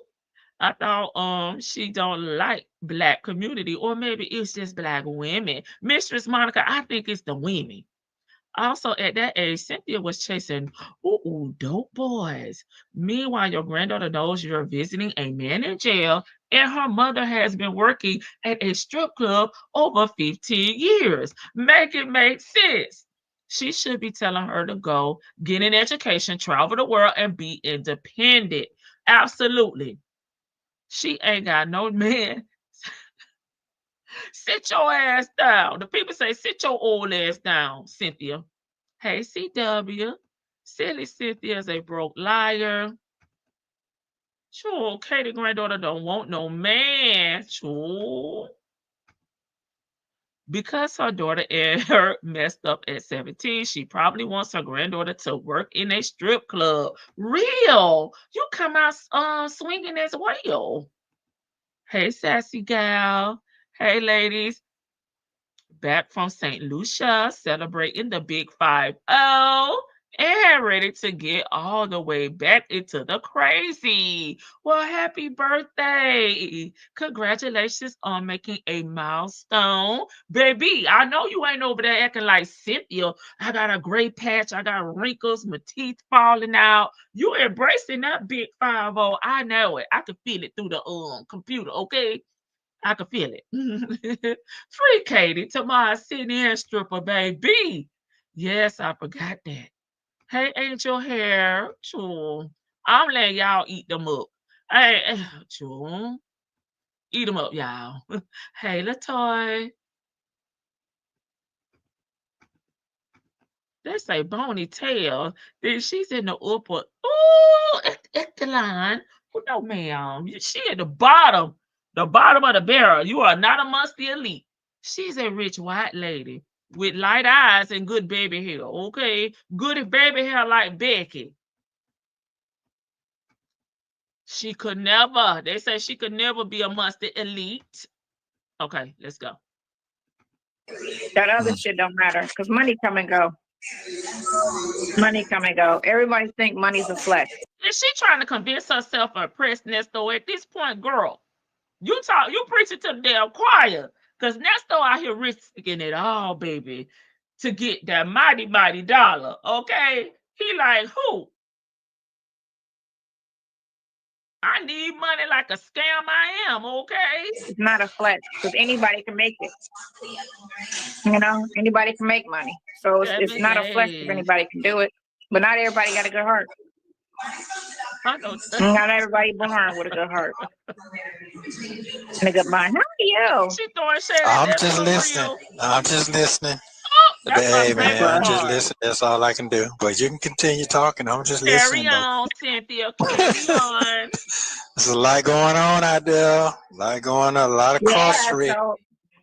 I thought she don't like Black community, or maybe it's just Black women. Mistress Monica, I think it's the women. Also, at that age, Cynthia was chasing dope boys. Meanwhile, your granddaughter knows you're visiting a man in jail, and her mother has been working at a strip club over 15 years. Make it make sense. She should be telling her to go get an education, travel the world, and be independent. Absolutely. She ain't got no man. Sit your ass down. The people say, sit your old ass down, Cynthia. Hey, CW. Silly Cynthia is a broke liar. Sure, Katie granddaughter don't want no man. Sure. Because her daughter and her messed up at 17, she probably wants her granddaughter to work in a strip club. Real. You come out swinging as well. Hey, sassy gal. Hey, ladies. Back from St. Lucia, celebrating the big 5-0 and ready to get all the way back into the crazy. Well, happy birthday. Congratulations on making a milestone. Baby, I know you ain't over there acting like Cynthia. I got a gray patch. I got wrinkles. My teeth falling out. You embracing that big 5-0. I know it. I can feel it through the computer, okay? I can feel it. Free Katie, tomorrow sitting in stripper, baby. Yes, I forgot that. Hey, Angel Hair. Sure. I'm letting y'all eat them up. Hey, sure. Eat them up, y'all. Hey, Latoy. They say bony tail. Then she's in the upper. Ooh, at the line. Oh, no, ma'am. She at the bottom. The bottom of the barrel. You are not amongst the elite. She's a rich white lady with light eyes and good baby hair. Okay. Good baby hair like Becky. She could never. They say she could never be amongst the elite. Okay, let's go. That other shit don't matter because money come and go. Money come and go. Everybody think money's a flex. Is she trying to convince herself or press Nesto at this point, girl? You preaching to the damn choir. Because Nesto out here risking it all, baby, to get that mighty, mighty dollar. Okay? He like, who? I need money like a scam I am, okay? It's not a flex because anybody can make it. You know, anybody can make money. So it's not a flex if anybody can do it. But not everybody got a good heart. Not everybody born with a good heart. And a good mind. How are you? She throwing shade. I'm just listening. I'm just listening. That's my Hey man, favorite I just part. listen. That's all I can do. But you can continue talking. I'm just Carry listening though. on, Cynthia. Carry on. There's a lot going on out there. A lot going on. A lot of Yeah, cross-tricks. so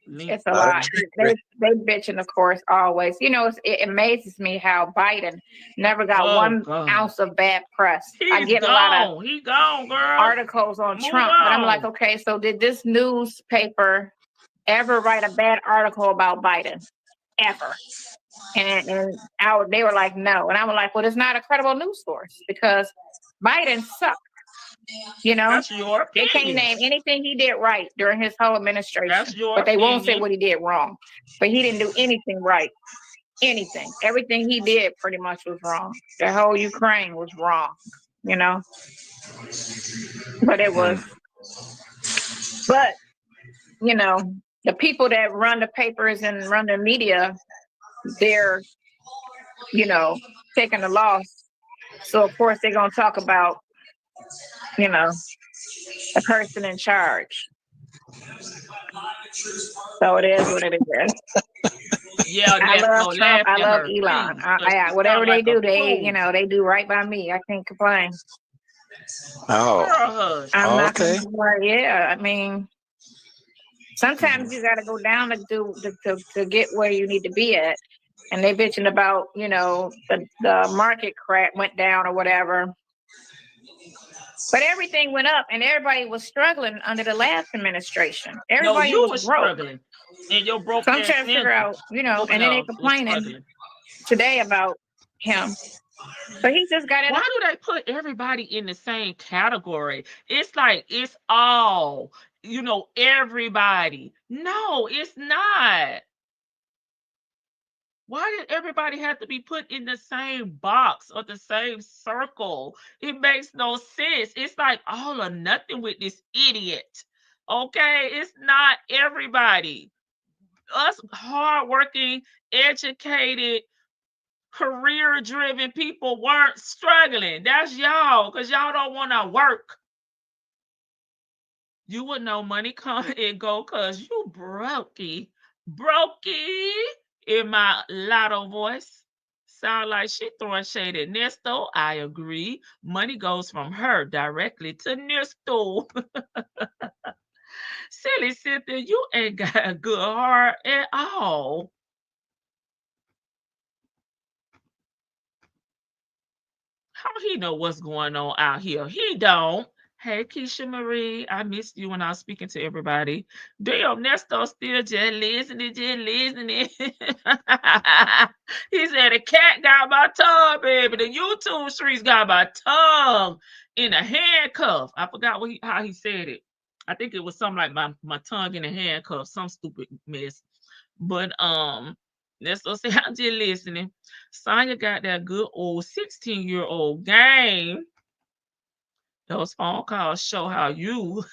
Link. it's a A lot of lot. trickery. They bitching, of course, always. You know, it amazes me how Biden never got Oh one God. ounce of bad press. I He's get a lot of gone. He gone, girl. articles on Move Trump, but I'm like, on. okay, so did this newspaper ever write a bad article about Biden? Ever? They were like, no. And I was like, well, it's not a credible news source because Biden sucked. You know, That's your they can't opinion. name anything he did right during his whole administration, That's your but they won't say opinion. what he did wrong. But he didn't do anything right. Anything. Everything he did pretty much was wrong. The whole Ukraine was wrong, you know. But it was, but you know, the people that run the papers and run the media, they're, you know, taking the loss. So of course they're gonna talk about, you know, the person in charge. So it is what it is. Yeah, I Ness, love don't Trump. laugh I at love her, Elon. please. 'Cause she Whatever sound they like a do, fool. they do right by me. I can't complain. Oh, Girl, hush. I'm not gonna okay. complain. Yeah, I mean, sometimes you got to go down to get where you need to be at. And they bitching about, you know, the market crack went down or whatever. But everything went up, and everybody was struggling under the last administration. No, Everybody you was was broke. struggling. And your broke So I'm ass trying to figure Cynthia out, you know, over and then they there was complaining struggling. today about him. So he just got it Why up. do they put everybody in the same category? It's like it's all, everybody. No, it's not. Why did everybody have to be put in the same box or the same circle? It makes no sense. It's like all or nothing with this idiot. Okay, it's not everybody. Us hardworking, educated, career-driven people weren't struggling. That's y'all, because y'all don't want to work. You would know money come and go because you brokey. Brokey in my lotto voice. Sound like she throwing shade at Nesto. I agree. Money goes from her directly to Nesto. Silly Cynthia, you ain't got a good heart at all. How he know what's going on out here? He don't. Hey, Keisha Marie, I missed you when I was speaking to everybody. Damn, Nestor still just listening, just listening. He said the cat got my tongue, baby. The YouTube streets got my tongue in a handcuff. I forgot how he said it. I think it was something like my tongue in a handcuff, some stupid mess. But Nestor said I'm just listening. Sonya got that good old 16-year-old game. Those phone calls show how you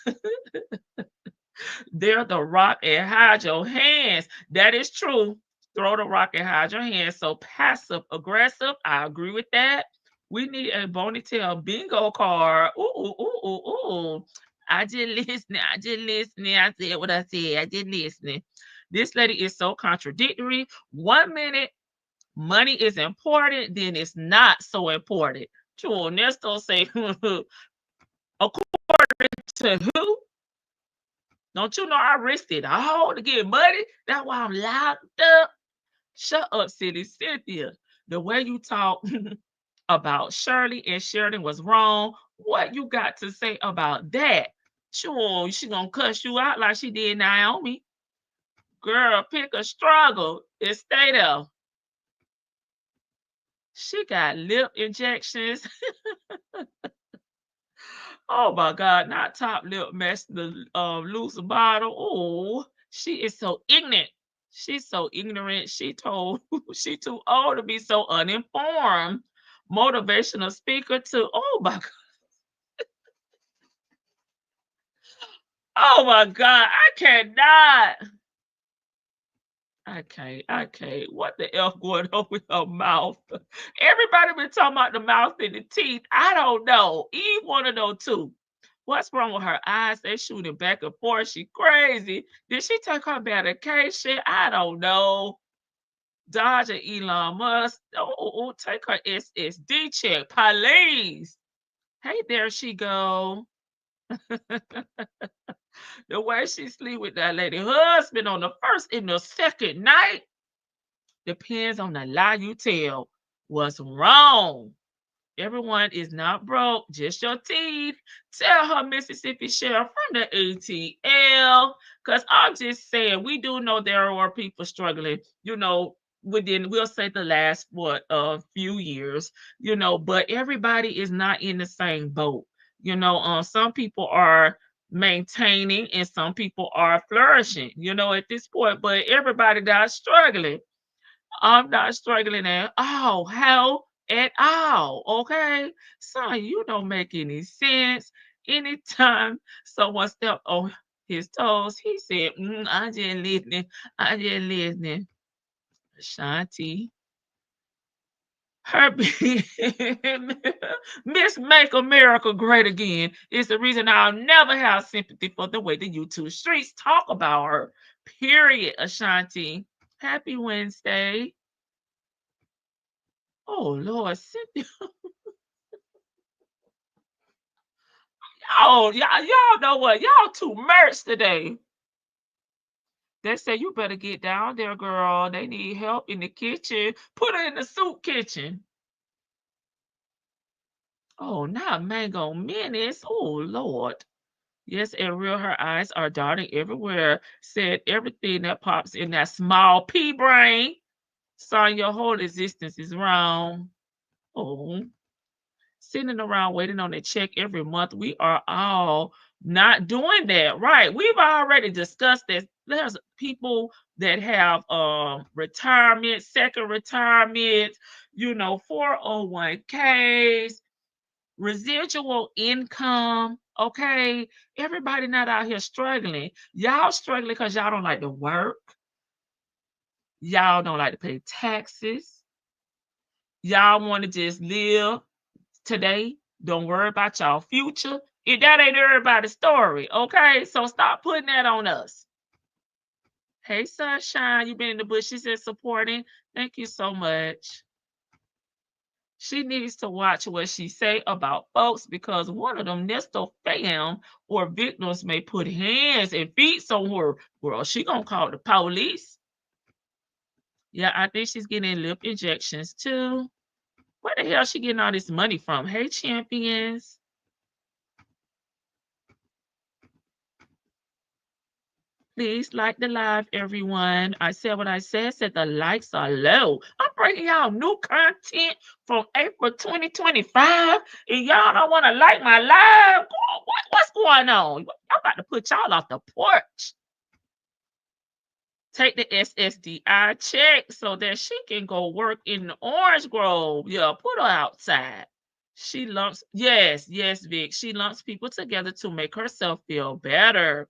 they're the rock and hide your hands. That is true. Throw the rock and hide your hands. So passive aggressive. I agree with that. We need a Bonitail bingo card. Ooh, ooh, ooh, ooh. I just listening. I just listening. I said what I said. I just listening. This lady is so contradictory. 1 minute money is important, then it's not so important. True. Ernesto say, according to who? Don't you know I risked it all to get money? That's why I'm locked up. Shut up, silly Cynthia. The way you talk about Shirley and Sheridan was wrong. What you got to say about that? Sure, she gonna cuss you out like she did Naomi. Girl, pick a struggle and stay there. She got lip injections. Oh my God, not top lip match the loose bottle. Oh, she is so ignorant. She's so ignorant. She told she too old to be so uninformed. Motivational speaker too. Oh my God. Oh my God. I cannot. I can't. What the F going on with her mouth? Everybody been talking about the mouth and the teeth. I don't know. Eve want to know too. What's wrong with her eyes? They shooting back and forth. She crazy. Did she take her medication? I don't know. Dodger Elon Musk. Take her SSD check, please. Hey, there she go. The way she sleep with that lady husband on the first and the second night depends on the lie you tell. What's wrong? Everyone is not broke, just your teeth. Tell her Mississippi Sheriff from the ATL. Because I'm just saying, we do know there are people struggling, within, we'll say the last, few years, but everybody is not in the same boat. Some people are maintaining and some people are flourishing, at this point, but everybody not struggling. I'm not struggling at all. Hell, at all. Okay. Son, you don't make any sense. Anytime someone stepped on his toes, he said, I just listening. I just listening. Shanti. Her Miss Make America Great Again is the reason I'll never have sympathy for the way the YouTube streets talk about her. Period, Ashanti. Happy Wednesday. Oh Lord, Cynthia. Y'all know what? Y'all too merch today. They say you better get down there, girl. They need help in the kitchen. Put her in the soup kitchen. Oh, not mango menace. Oh Lord. Yes, Ariel, her eyes are darting everywhere. Said everything that pops in that small pea brain. Son, your whole existence is wrong. Oh. Sitting around waiting on a check every month. We are all not doing that. Right. We've already discussed this. There's people that have retirement, second retirement, 401ks, residual income. Okay. Everybody not out here struggling. Y'all struggling because y'all don't like to work. Y'all don't like to pay taxes. Y'all want to just live today. Don't worry about y'all future. If that ain't everybody's story, okay? So stop putting that on us. Hey, Sunshine, you been in the bushes and supporting. Thank you so much. She needs to watch what she say about folks because one of them Nesto fam or victims may put hands and feet on her. Well, she gonna call the police. Yeah, I think she's getting lip injections too. Where the hell is she getting all this money from? Hey, champions. Please like the live, everyone. I said what I said the likes are low. I'm bringing y'all new content from April 2025, and y'all don't want to like my live. What's going on? I'm about to put y'all off the porch. Take the SSDI check so that she can go work in the Orange Grove. Yeah, put her outside. She lumps, yes, Vic. She lumps people together to make herself feel better.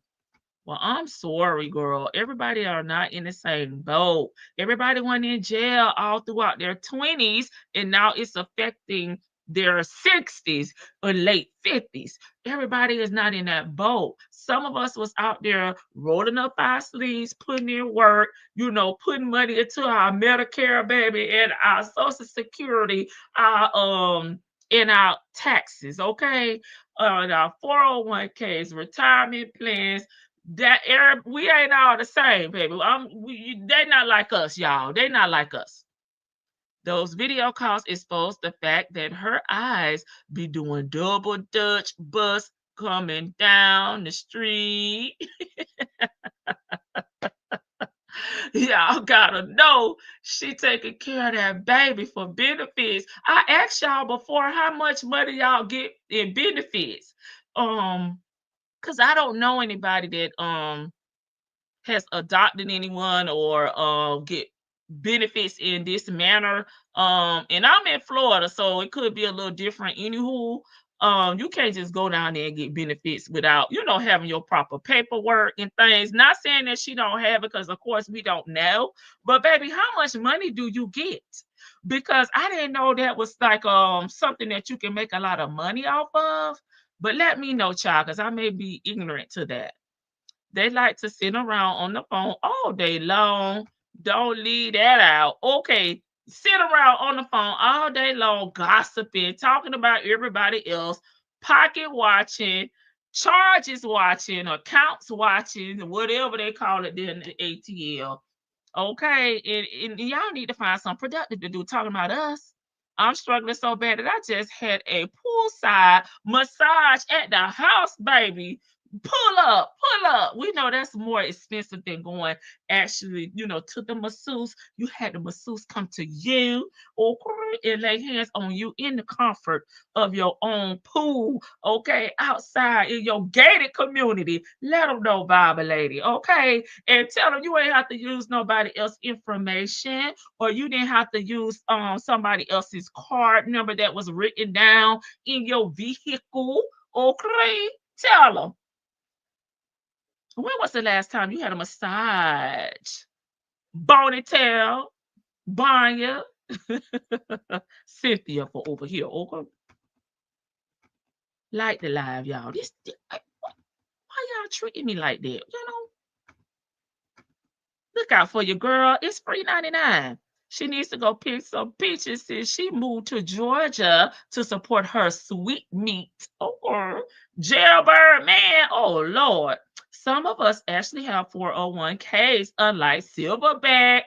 Well, I'm sorry, girl. Everybody are not in the same boat. Everybody went in jail all throughout their 20s, and now it's affecting their 60s or late 50s. Everybody is not in that boat. Some of us was out there rolling up our sleeves, putting in work, putting money into our Medicare, baby, and our Social Security, and our taxes, okay? And our 401ks, retirement plans. That we ain't all the same, baby. They not like us, y'all. They not like us. Those video calls expose the fact that her eyes be doing double Dutch bus coming down the street. Y'all gotta know she taking care of that baby for benefits. I asked y'all before how much money y'all get in benefits. Because I don't know anybody that has adopted anyone or get benefits in this manner. And I'm in Florida, so it could be a little different. Anywho, you can't just go down there and get benefits without, having your proper paperwork and things. Not saying that she don't have it, because of course we don't know. But baby, how much money do you get? Because I didn't know that was like something that you can make a lot of money off of. But let me know, child, because I may be ignorant to that. They like to sit around on the phone all day long, Don't leave that out. Okay. Sit around on the phone all day long, gossiping, talking about everybody else, pocket watching, charges watching, accounts watching, whatever they call it in the ATL. Okay. And y'all need to find something productive to do talking about us. I'm struggling so bad that I just had a poolside massage at the house, baby. Pull up, pull up. We know that's more expensive than going actually, to the masseuse. You had the masseuse come to you, okay, and lay hands on you in the comfort of your own pool, okay, outside in your gated community. Let them know, Bible lady, okay, and tell them you ain't have to use nobody else's information, or you didn't have to use somebody else's card number that was written down in your vehicle, okay. Tell them. When was the last time you had a massage? Ponytail, Banya, Cynthia for over here. Okay, like the live, y'all. Why y'all treating me like that? Look out for your girl. It's $3.99. She needs to go pick some peaches since she moved to Georgia to support her sweet meat. Oh, jailbird man. Oh Lord. Some of us actually have 401ks, unlike Silverback.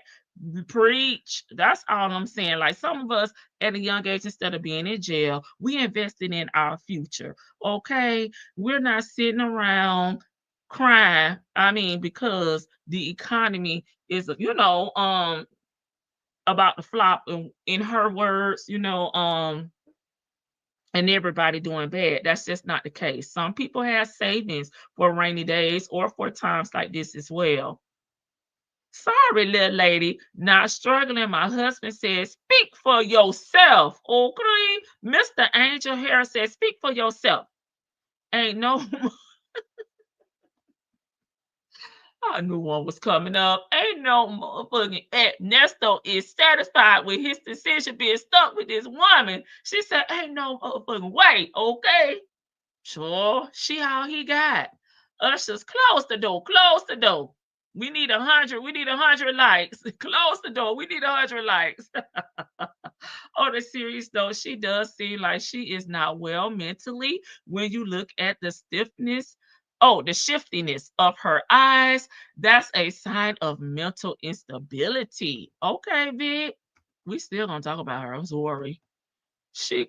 Preach. That's all I'm saying. Like some of us at a young age, instead of being in jail, we invested in our future. Okay. We're not sitting around crying. I mean, because the economy is, about to flop in her words, and everybody doing bad. That's just not the case. Some people have savings for rainy days or for times like this as well. Sorry, little lady, not struggling. My husband says, speak for yourself. Okay. Mr. Angel Harris says, speak for yourself. Ain't no I knew one was coming up. Ain't no motherfucking Ernesto is satisfied with his decision being stuck with this woman. She said, ain't no motherfucking way, okay? Sure, she all he got. Ushers, close the door, close the door. We need 100. We need 100 likes. Close the door. We need 100 likes. On a serious note, she does seem like she is not well mentally when you look at the stiffness. Oh, the shiftiness of her eyes. That's a sign of mental instability. Okay, Vic. We still gonna talk about her. I'm sorry. She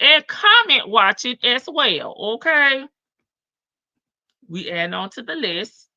and comment watching as well. Okay. We add on to the list.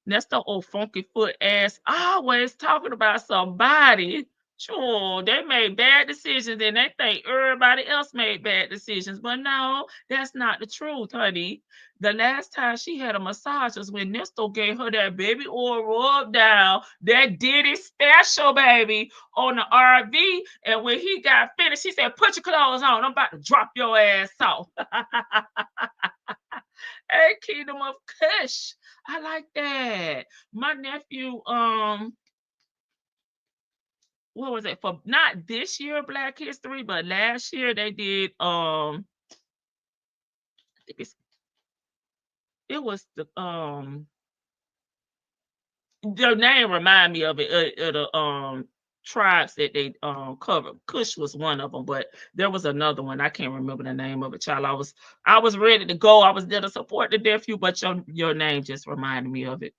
That's the old funky foot ass always talking about somebody. Sure, they made bad decisions and they think everybody else made bad decisions. But no, that's not the truth, honey. The last time she had a massage was when Nesto gave her that baby oil rub down, that Diddy special, baby, on the RV. And when he got finished, he said, put your clothes on. I'm about to drop your ass off. Hey, Kingdom of Kush. I like that. My nephew, what was it for? Not this year, Black History, but last year they did. I think it was the name remind me of it. The tribes that they covered. Kush was one of them, but there was another one. I can't remember the name of it. Child, I was ready to go. I was there to support the nephew, but your name just reminded me of it.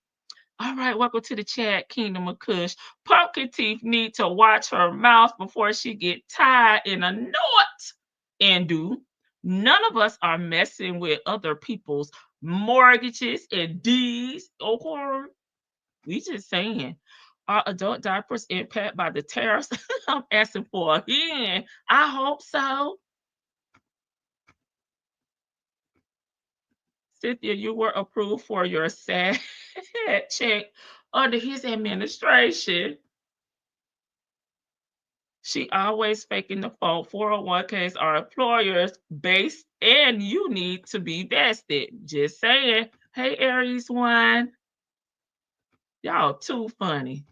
All right, welcome to the chat, Kingdom of Kush. Pumpkin Teeth need to watch her mouth before she get tied in a knot. And do none of us are messing with other people's mortgages and deeds. Okay, we just saying. Are adult diapers impacted by the tariffs? I'm asking for a hand. I hope so. Cynthia, you were approved for your SAD check under his administration. She always faking the phone. 401ks are employers based, and you need to be vested. Just saying. Hey, Aries one. Y'all too funny.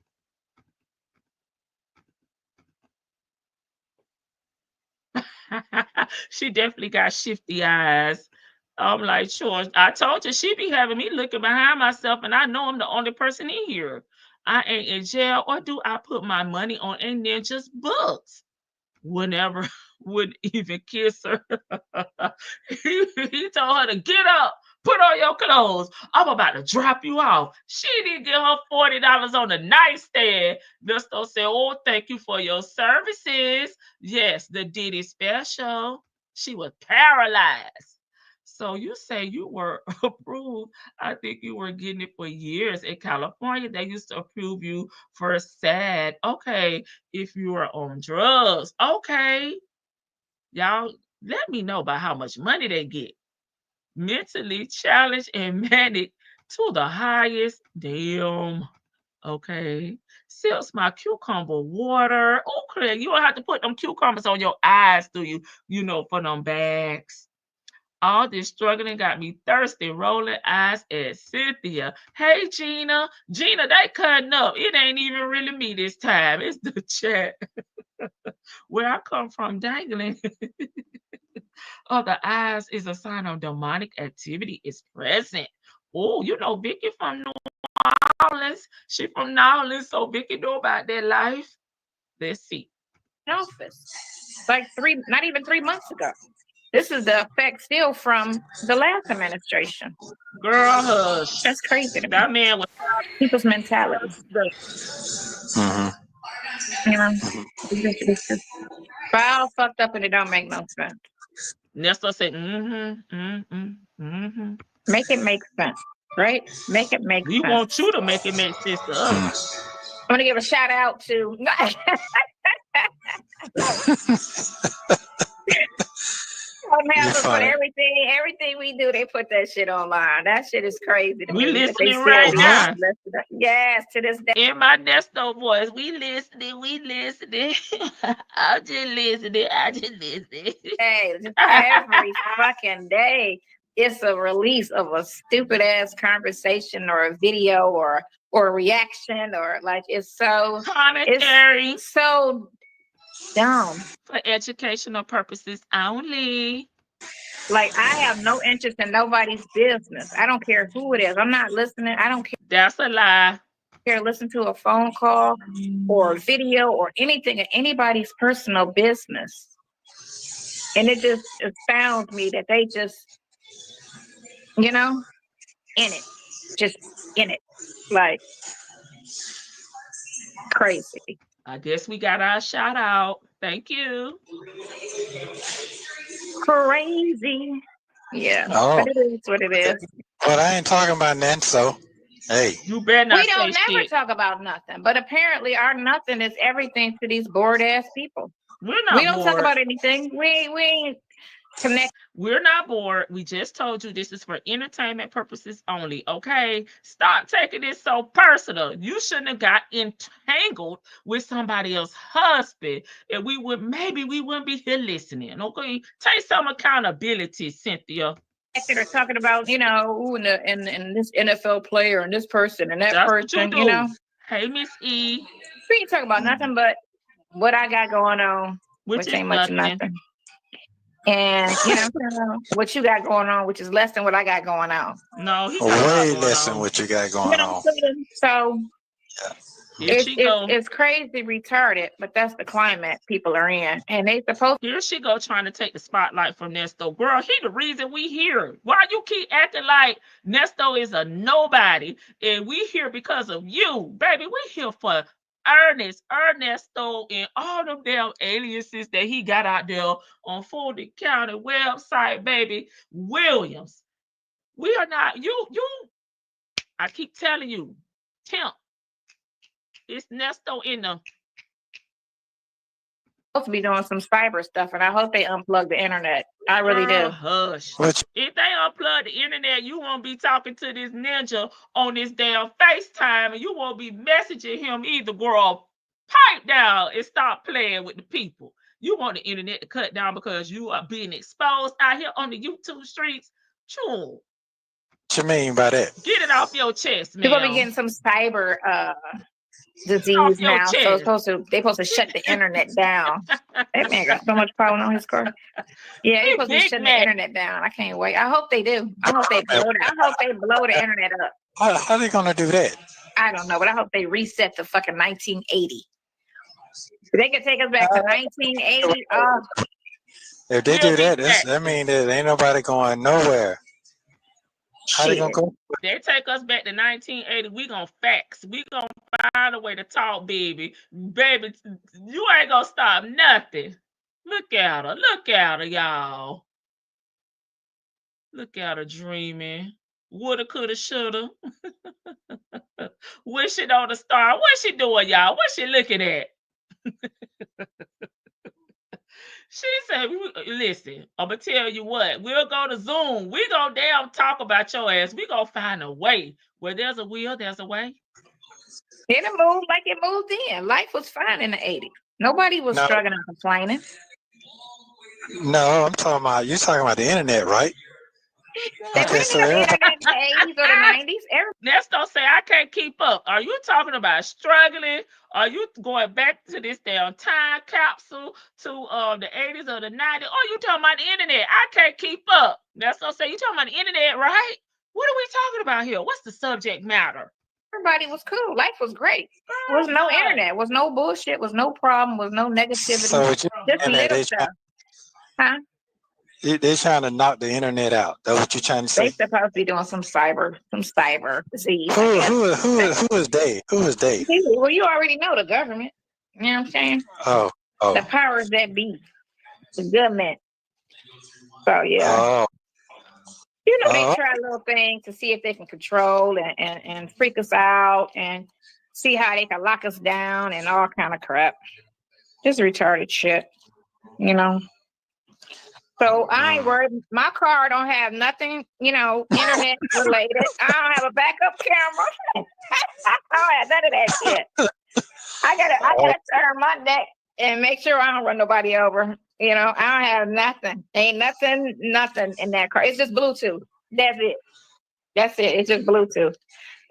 She definitely got shifty eyes. I'm like, sure. I told you she be having me looking behind myself, and I know I'm the only person in here. I ain't in jail, or do I put my money on and then just books? Whenever wouldn't even kiss her. he told her to get up, put on your clothes. I'm about to drop you off. She didn't get her $40 on the nightstand. Ernesto said, oh, thank you for your services. Yes, the Diddy special. She was paralyzed. So you say you were approved. I think you were getting it for years. In California, they used to approve you for SAD. Okay, if you were on drugs. Okay. Y'all, let me know about how much money they get. Mentally challenged and manic to the highest. Damn. Okay. Sips my cucumber water. Okay, you don't have to put them cucumbers on your eyes, do you? You know, for them bags. All this struggling got me thirsty, rolling eyes at Cynthia. Hey, Gina. Gina, they cutting up. It ain't even really me this time. It's the chat. Where I come from, dangling of the eyes is a sign of demonic activity is present. Oh, you know, Vicky from New Orleans. She from New Orleans, so Vicky know about that life. Let's see. Office, like not even 3 months ago. This is the effect still from the last administration. Girl, hush. That's crazy. That man was People's mentality. Mm-hmm. Yeah. But all fucked up and it don't make no sense. Nestor said, Make it make sense, right? Make it make we sense. want you to make it make sense to us. I'm gonna give a shout out to put everything we do, they put that shit online. That shit is crazy to me. We listening right now. Yes, to this day. In my Nesto voice, we listening. I'm just listening. Hey, just every fucking day, it's a release of a stupid ass conversation or a video or a reaction or like it's so commentary. It's so dumb. For educational purposes only. Like I have no interest in nobody's business. I don't care who it is. I'm not listening. I don't care. That's a lie. Listen to a phone call or a video or anything in anybody's personal business. And it just astounds me that they just, you know, just in it, like crazy. I guess we got our shout out. Thank you. Crazy. Yeah. Oh. But it is what it is. But I ain't talking about nothing, so hey. You better not. We don't never talk about nothing, but apparently our nothing is everything to these bored ass people. We don't talk about anything. We ain't connect. We're not bored. We just told you this is for entertainment purposes only. Okay, stop taking this so personal. You shouldn't have got entangled with somebody else's husband, and we wouldn't be here listening. Okay, take some accountability, Cynthia. They're talking about, you know, and this NFL player and this person and that person, you know. Hey, Miss E. We ain't talking about nothing but what I got going on, which ain't much of nothing. And you know what you got going on, which is less than what I got going on. No, he's way less than what you got going on. So yeah. It's crazy retarded, but that's the climate people are in. And they supposed here she go trying to take the spotlight from Nesto. Girl, he the reason we here. Why you keep acting like Nesto is a nobody and we here because of you? Baby, we here for Ernest, Ernesto, and all them damn aliases that he got out there on Fulton County website, baby. Williams. We are not, you, I keep telling you, Temp. It's Nesto in the supposed to be doing some cyber stuff, and I hope they unplug the internet. I really do. Hush. If they unplug the internet, you won't be talking to this ninja on this damn FaceTime, and you won't be messaging him either, girl. Pipe down and stop playing with the people. You want the internet to cut down because you are being exposed out here on the YouTube streets. Choo. What you mean by that? Get it off your chest, man. You're gonna be getting some cyber disease your now. So it's chest. they supposed to shut the internet down. That man got so much power on his car. Yeah, they He supposed to be big shutting the man. internet down. I can't wait. I hope they do. I hope they blow the internet up. How they gonna do that? I don't know, but I hope they reset the fucking 1980. They can take us back to 1980. If they We'll do be that, back. that means that ain't nobody going nowhere. How they gonna Shit. go? They take us back to 1980. We gonna fax. We gonna find a way to talk, baby. Baby, you ain't gonna stop nothing. Look at her. Look at her, y'all. Look at her dreaming. Woulda, coulda, shoulda. Wishing on a star. What's she doing, y'all? What's she looking at? She said, listen, I'm going to tell you what. We'll go to Zoom. We gonna damn talk about your ass. We gonna find a way. Where there's a will, there's a way. It moved like it moved in. Life was fine in the 80s. Nobody was struggling and complaining. No, I'm talking about, you're talking about the internet, right? They Okay, wouldn't so have the everybody, internet in the 80s or the 90s. Nesto say, I can't keep up. Are you talking about struggling? Are you going back to this damn time capsule to the 80s or the 90s? Or you talking about the internet? I can't keep up. Nesto say, you talking about the internet, right? What are we talking about here? What's the subject matter? Everybody was cool. Life was great. There was no internet. Was no bullshit. Was no problem. Was no negativity. so with you, Just internet, little stuff. Huh? They're trying to knock the internet out. That's what you're trying to They say. supposed to be doing some cyber disease. Who is they? Who is they? Well, you already know the government. You know what I'm saying? Oh. The powers that be, the government. So yeah. Oh. You know, they try little things to see if they can control and freak us out and see how they can lock us down and all kind of crap. Just retarded shit, you know. So I ain't worried. My car don't have nothing, you know, internet related. I don't have a backup camera. I don't have none of that shit. I gotta turn my neck and make sure I don't run nobody over. You know, I don't have nothing. Ain't nothing in that car. It's just Bluetooth. That's it. It's just Bluetooth.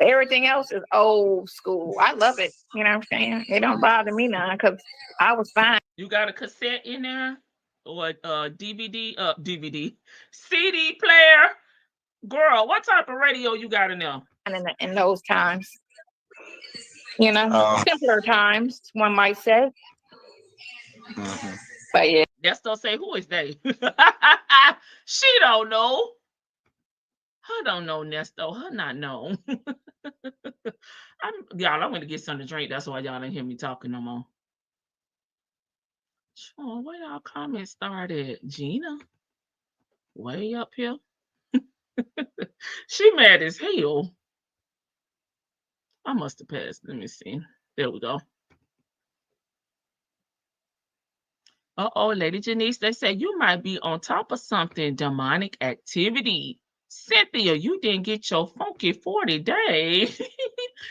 Everything else is old school. I love it. You know what I'm saying? It don't bother me none because I was fine. You got a cassette in there? Or DVD, CD player? Girl, what type of radio you got in there? In those times. You know, simpler times, one might say. Mm-hmm. But yeah. That's don't say who is they. She don't know. Her don't know, Nesto. Her not know. Y'all, I went to get something to drink. That's why y'all didn't hear me talking no more. Sure, where y'all comments started? Gina? Way up here. She mad as hell. I must have passed. Let me see. There we go. Uh-oh, Lady Janice, they said you might be on top of something. Demonic activity. Cynthia, you didn't get your funky 40 days.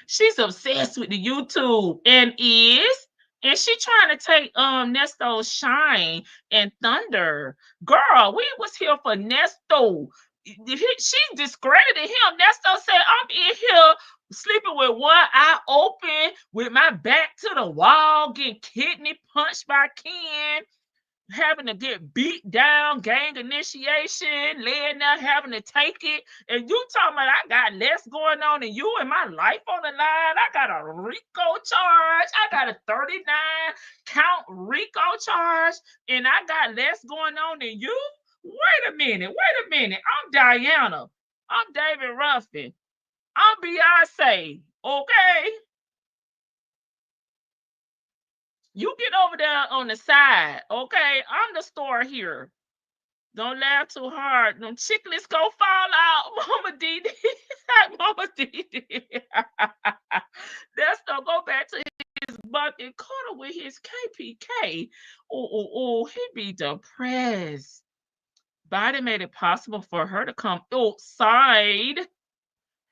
She's obsessed with the YouTube and she trying to take Nesto's shine and thunder. Girl, we was here for Nesto. She discredited him. Nesto said, I'm in here sleeping with one eye open, with my back to the wall, getting kidney punched by Ken, having to get beat down, gang initiation, laying there, having to take it. And you talking about I got less going on than you and my life on the line. I got a RICO charge. I got a 39 count RICO charge, and I got less going on than you. Wait a minute. I'm Diana. I'm David Ruffin. I'm Beyonce. Okay? You get over there on the side, okay? I'm the star here. Don't laugh too hard. Them chicklets go fall out, Mama Dee. Mama Dee. That's gonna go back to his bucket corner with his KPK. Oh, he be depressed. Biden made it possible for her to come outside.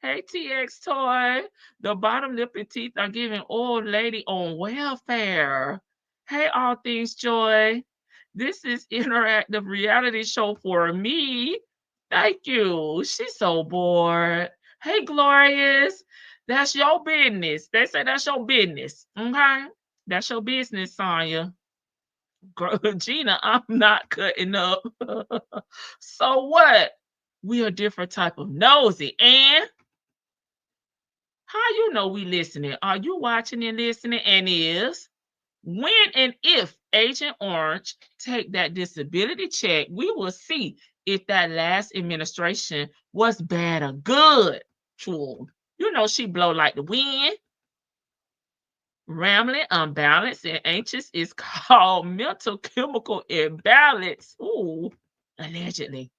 Hey, TX Toy. The bottom lip and teeth are giving old lady on welfare. Hey, All Things Joy. This is interactive reality show for me. Thank you. She's so bored. Hey, Glorious. That's your business. They say that's your business. Okay? That's your business, Sonya. Girl, Gina, I'm not cutting up. So what? We a different type of nosy. And how you know we listening? Are you watching and listening? And is when and if Agent Orange take that disability check, we will see if that last administration was bad or good. True. You know she blow like the wind. Rambling, unbalanced, and anxious is called mental chemical imbalance. Ooh, allegedly.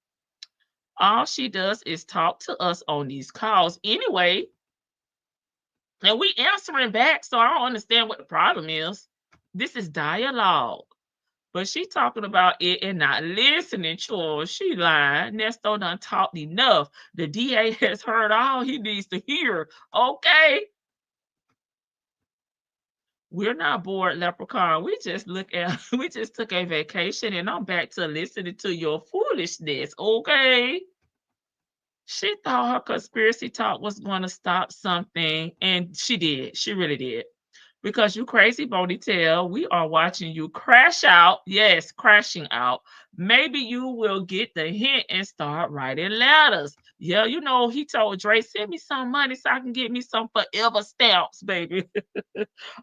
All she does is talk to us on these calls anyway, and we answering back, so I don't understand what the problem is. This is dialogue. But she talking about it and not listening to her. She lying. Nesto done talked enough. The DA has heard all he needs to hear. Okay. We're not bored, Leprechaun. We just we just took a vacation and I'm back to listening to your foolishness, okay? She thought her conspiracy talk was going to stop something, and she did. She really did. Because you crazy ponytail, we are watching you crash out. Yes, crashing out. Maybe you will get the hint and start writing letters. Yeah, you know, he told Dre, send me some money so I can get me some forever stamps, baby.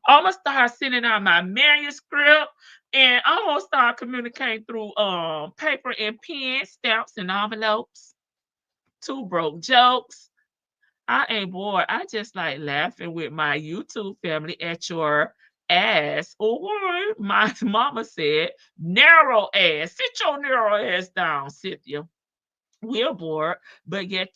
I'm gonna start sending out my manuscript and I'm gonna start communicating through paper and pen, stamps and envelopes. Two broke jokes. I ain't bored. I just like laughing with my YouTube family at your ass. Or my mama said, narrow ass. Sit your narrow ass down, Cynthia. We're bored, but yet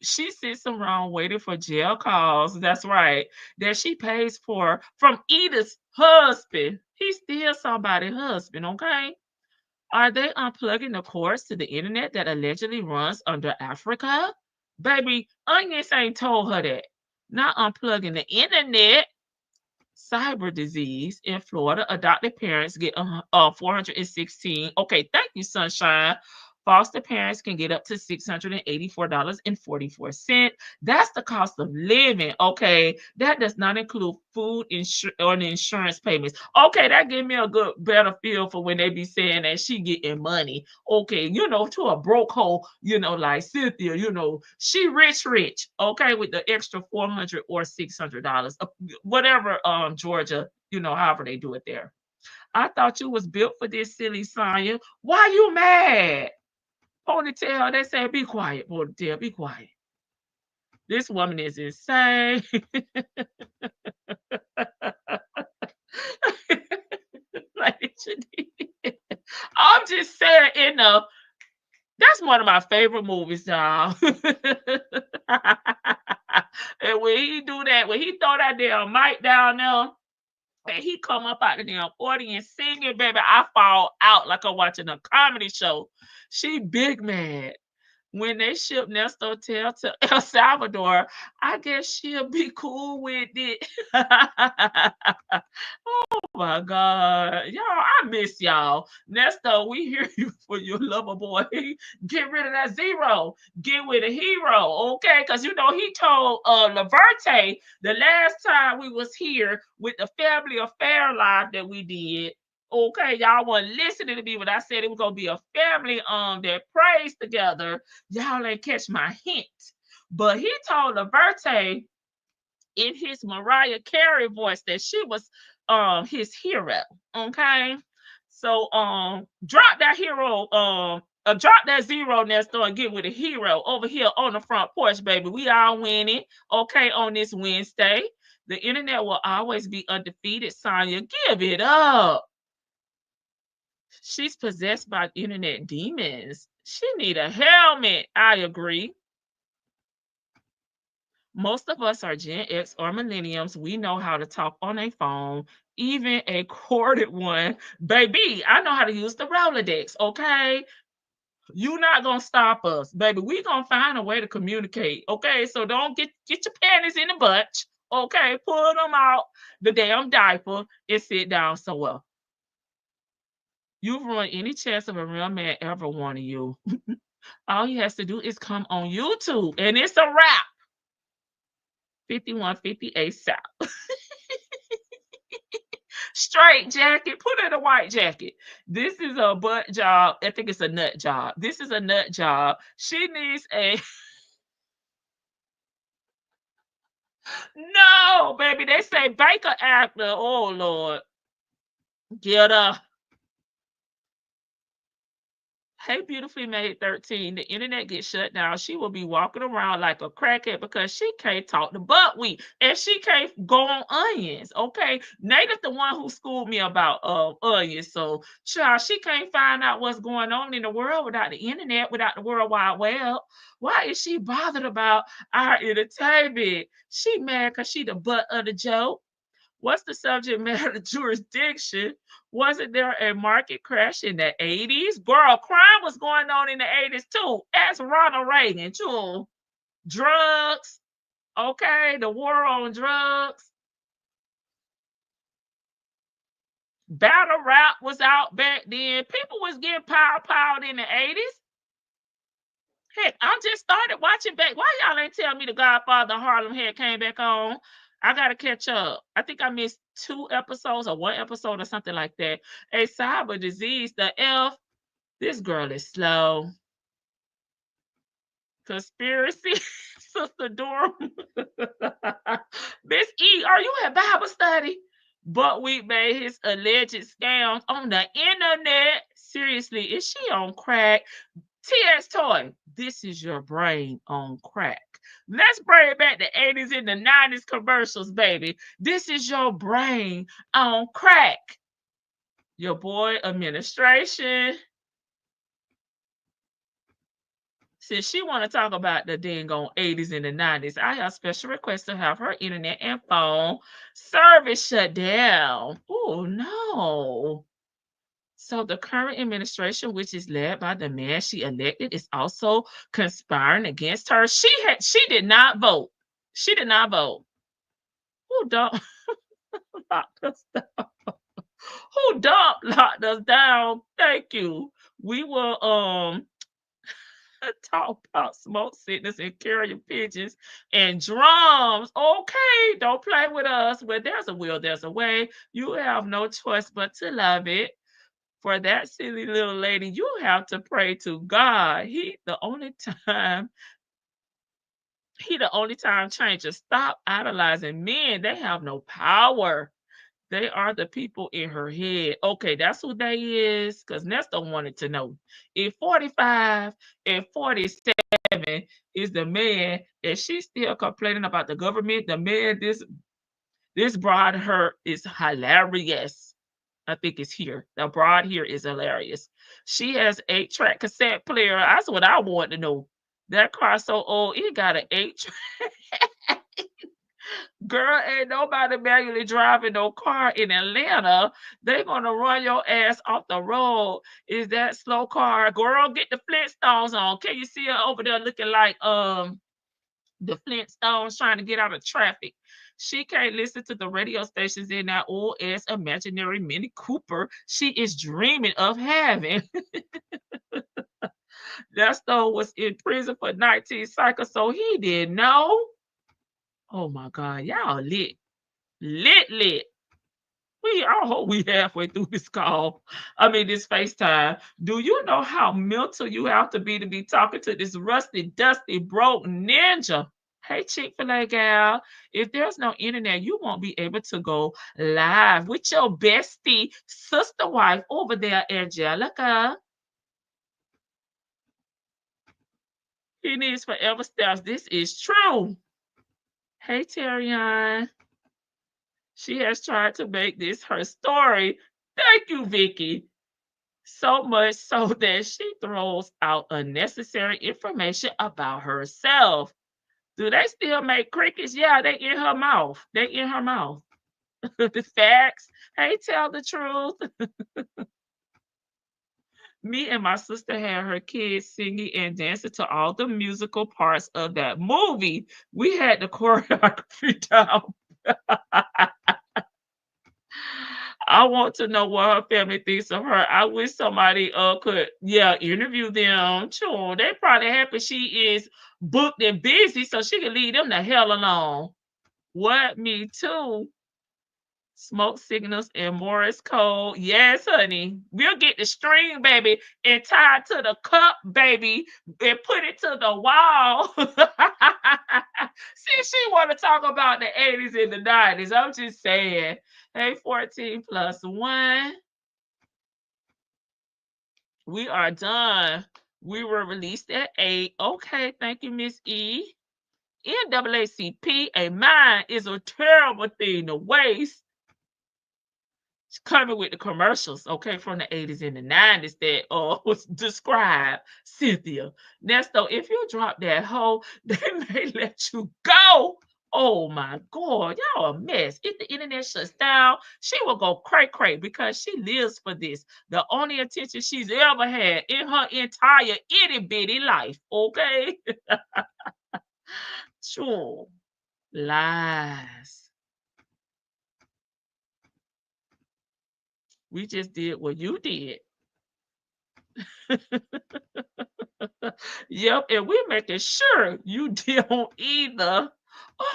she sits around waiting for jail calls. That's right. That she pays for from Edith's husband. He's still somebody's husband, okay? Are they unplugging the cords to the internet that allegedly runs under Africa? Baby, Onions ain't told her that. Not unplugging the internet. Cyber disease in Florida. Adopted parents get 416. Okay, thank you, Sunshine. Foster parents can get up to $684.44. That's the cost of living. Okay, that does not include food or insurance payments. Okay, that give me a good, better feel for when they be saying that she getting money. Okay, you know, to a broke hole, you know, like Cynthia, you know, she rich. Okay, with the extra $400 or $600, whatever. Georgia, you know, however they do it there. I thought you was built for this, silly Sonya. Why you mad? Ponytail, they say, be quiet, Ponytail, be quiet. This woman is insane. Like, I'm just saying, that's one of my favorite movies, y'all. And when he do that, when he throw that damn mic down there, and he come up out the damn audience singing, baby, I fall out like I'm watching a comedy show. She big mad. When they ship Nesto Hotel to El Salvador, I guess she'll be cool with it. Oh my God. Y'all, I miss y'all. Nesto, we hear you for your lover boy. Get rid of that zero. Get with a hero, okay? Because, you know, he told Laverte the last time we was here with the family affair live that we did. Okay, y'all weren't listening to me when I said it was gonna be a family that prays together. Y'all ain't catch my hint. But he told Laverte in his Mariah Carey voice that she was his hero. Okay. So drop that hero, drop that zero Nesto and get with a hero over here on the front porch, baby. We all winning, okay, on this Wednesday. The internet will always be undefeated, Sonya. Give it up. She's possessed by internet demons. She need a helmet. I agree. Most of us are Gen X or millenniums. We know how to talk on a phone, even a corded one. Baby, I know how to use the Rolodex, okay? You're not going to stop us. Baby, we going to find a way to communicate, okay? So don't get your panties in a bunch, okay? Pull them out the damn diaper and sit down somewhere. You've ruined any chance of a real man ever wanting you. All he has to do is come on YouTube, and it's a wrap. 5158 South. Straight jacket. Put in a white jacket. This is a butt job. I think it's a nut job. This is a nut job. She needs a no, baby. They say Baker actor. Oh Lord. Get her. Hey, beautifully made 13. The internet gets shut down. She will be walking around like a crackhead because she can't talk to buckwheat and she can't go on onions. Okay, Native the one who schooled me about onions. So, child, she can't find out what's going on in the world without the internet, without the World Wide Web. Why is she bothered about our entertainment? She mad because she the butt of the joke. What's the subject matter jurisdiction? Wasn't there a market crash in the 80s? Girl, crime was going on in the 80s too. Ask Ronald Reagan too. Drugs, okay, the war on drugs. Battle rap was out back then. People was getting piled in the 80s. Heck, I just started watching back. Why y'all ain't tell me the Godfather Harlem had came back on? I gotta catch up. I think I missed 2 episodes or 1 episode or something like that. A cyber disease, the F. This girl is slow. Conspiracy, Sister Durham. Miss E, are you at Bible study? But we made his alleged scams on the internet. Seriously, is she on crack? T.S. Toy, this is your brain on crack. Let's bring back the 80s and the 90s commercials, baby. This is your brain on crack. Your boy administration. Since she want to talk about the dang on 80s and the 90s, I have special requests to have her internet and phone service shut down. Oh, no. So the current administration, which is led by the man she elected, is also conspiring against her. She did not vote. She did not vote. Who dumped locked us down? Who dumped locked us down? Thank you. We will talk about smoke sickness and carrier pigeons and drums. Okay, don't play with us. Where there's a will, there's a way. You have no choice but to love it. For that silly little lady, you have to pray to God. He the only time changes. Stop idolizing men. They have no power. They are the people in her head. Okay, that's who they is. Because Nesta wanted to know. If 45 and 47 is the man, and she's still complaining about the government, the man, this broad her is hilarious. I think it's here. The broad here is hilarious. She has 8-track cassette player. That's what I want to know. That car so old, it got an 8-track. Girl, ain't nobody manually driving no car in Atlanta. They gonna run your ass off the road. Is that slow car? Girl, get the Flintstones on. Can you see her over there looking like the Flintstones trying to get out of traffic? She can't listen to the radio stations in that old ass imaginary Mini Cooper she is dreaming of having. That stone was in prison for 19 cycles, so he didn't know. Oh my God, y'all lit. Lit. I hope we halfway through this call. This FaceTime. Do you know how mental you have to be talking to this rusty, dusty, broke ninja? Hey, Chick-fil-A gal, if there's no internet, you won't be able to go live with your bestie sister wife over there, Angelica. He needs forever steps. This is true. Hey, Terrion. She has tried to make this her story. Thank you, Vicky. So much so that she throws out unnecessary information about herself. Do they still make crickets? Yeah, they in her mouth. The facts. Hey, tell the truth. Me and my sister had her kids singing and dancing to all the musical parts of that movie. We had the choreography down. I want to know what her family thinks of her. I wish somebody could interview them. Sure, they probably happy she is booked and busy so she can leave them the hell alone. What? Me too. Smoke signals and Morse code. Yes, honey. We'll get the string, baby, and tie it to the cup, baby, and put it to the wall. See, she want to talk about the 80s and the 90s. I'm just saying. Hey, 14 plus 1. We are done. We were released at 8. Okay, thank you, Miss E. NAACP, a mind is a terrible thing to waste. Coming with the commercials, okay, from the 80s and the 90s that was described, Cynthia. Nesto, if you drop that hoe, they may let you go. Oh my God, y'all a mess. If the internet shuts down, she will go cray because she lives for this. The only attention she's ever had in her entire itty bitty life, okay? Sure. Lies. We just did what you did. Yep, and we're making sure you don't either.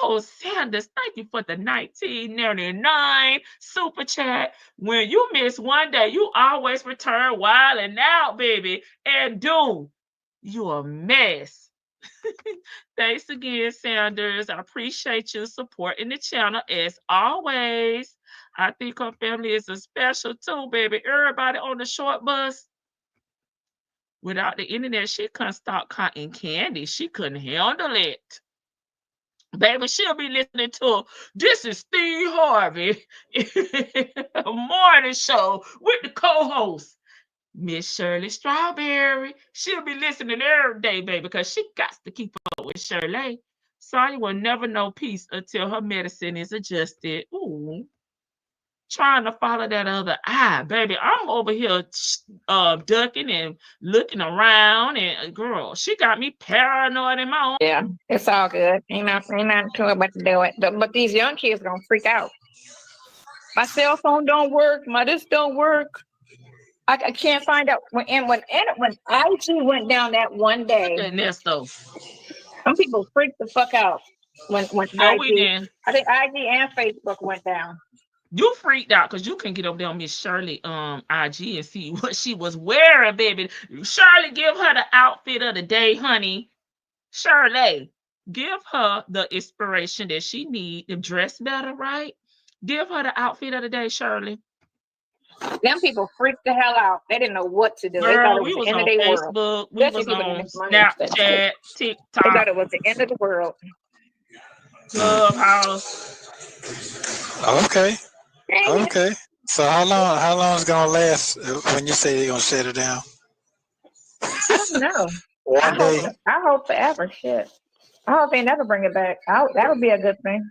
Oh, Sanders, thank you for the 1999 super chat. When you miss one day, you always return wild and out, baby. And dude, you a mess. Thanks again, Sanders. I appreciate you supporting the channel as always. I think her family is a special too, baby. Everybody on the short bus. Without the internet, she couldn't stop cotton candy. She couldn't handle it. Baby, she'll be listening to this is Steve Harvey Morning Show with the co-host, Miss Shirley Strawberry. She'll be listening every day, baby, because she got to keep up with Shirley. Sonya will never know peace until her medicine is adjusted. Ooh. Trying to follow that other eye, baby. I'm over here ducking and looking around, and girl, she got me paranoid in my own. Yeah, it's all good. Ain't nothing to it but to do it. But these young kids are gonna freak out. My cell phone don't work. My this don't work. I can't find out when IG went down that one day. Ernesto. Some people freaked the fuck out when No, IG. we didn't. I think IG and Facebook went down. You freaked out because you can get over there on Miss Shirley IG and see what she was wearing, baby. Shirley, give her the outfit of the day, honey. Shirley, give her the inspiration that she needs to dress better, right? Give her the outfit of the day, Shirley. Them people freaked the hell out. They didn't know what to do. Girl, they thought it we was was the end on of their Facebook. world. We Especially was people on that make money. Snapchat, TikTok. They thought it was the end of the world. Clubhouse. Okay. Okay. So how long is it gonna last when you say they're gonna shut it down? I don't know. One day. I hope forever. Shit. I hope they never bring it back. That would be a good thing.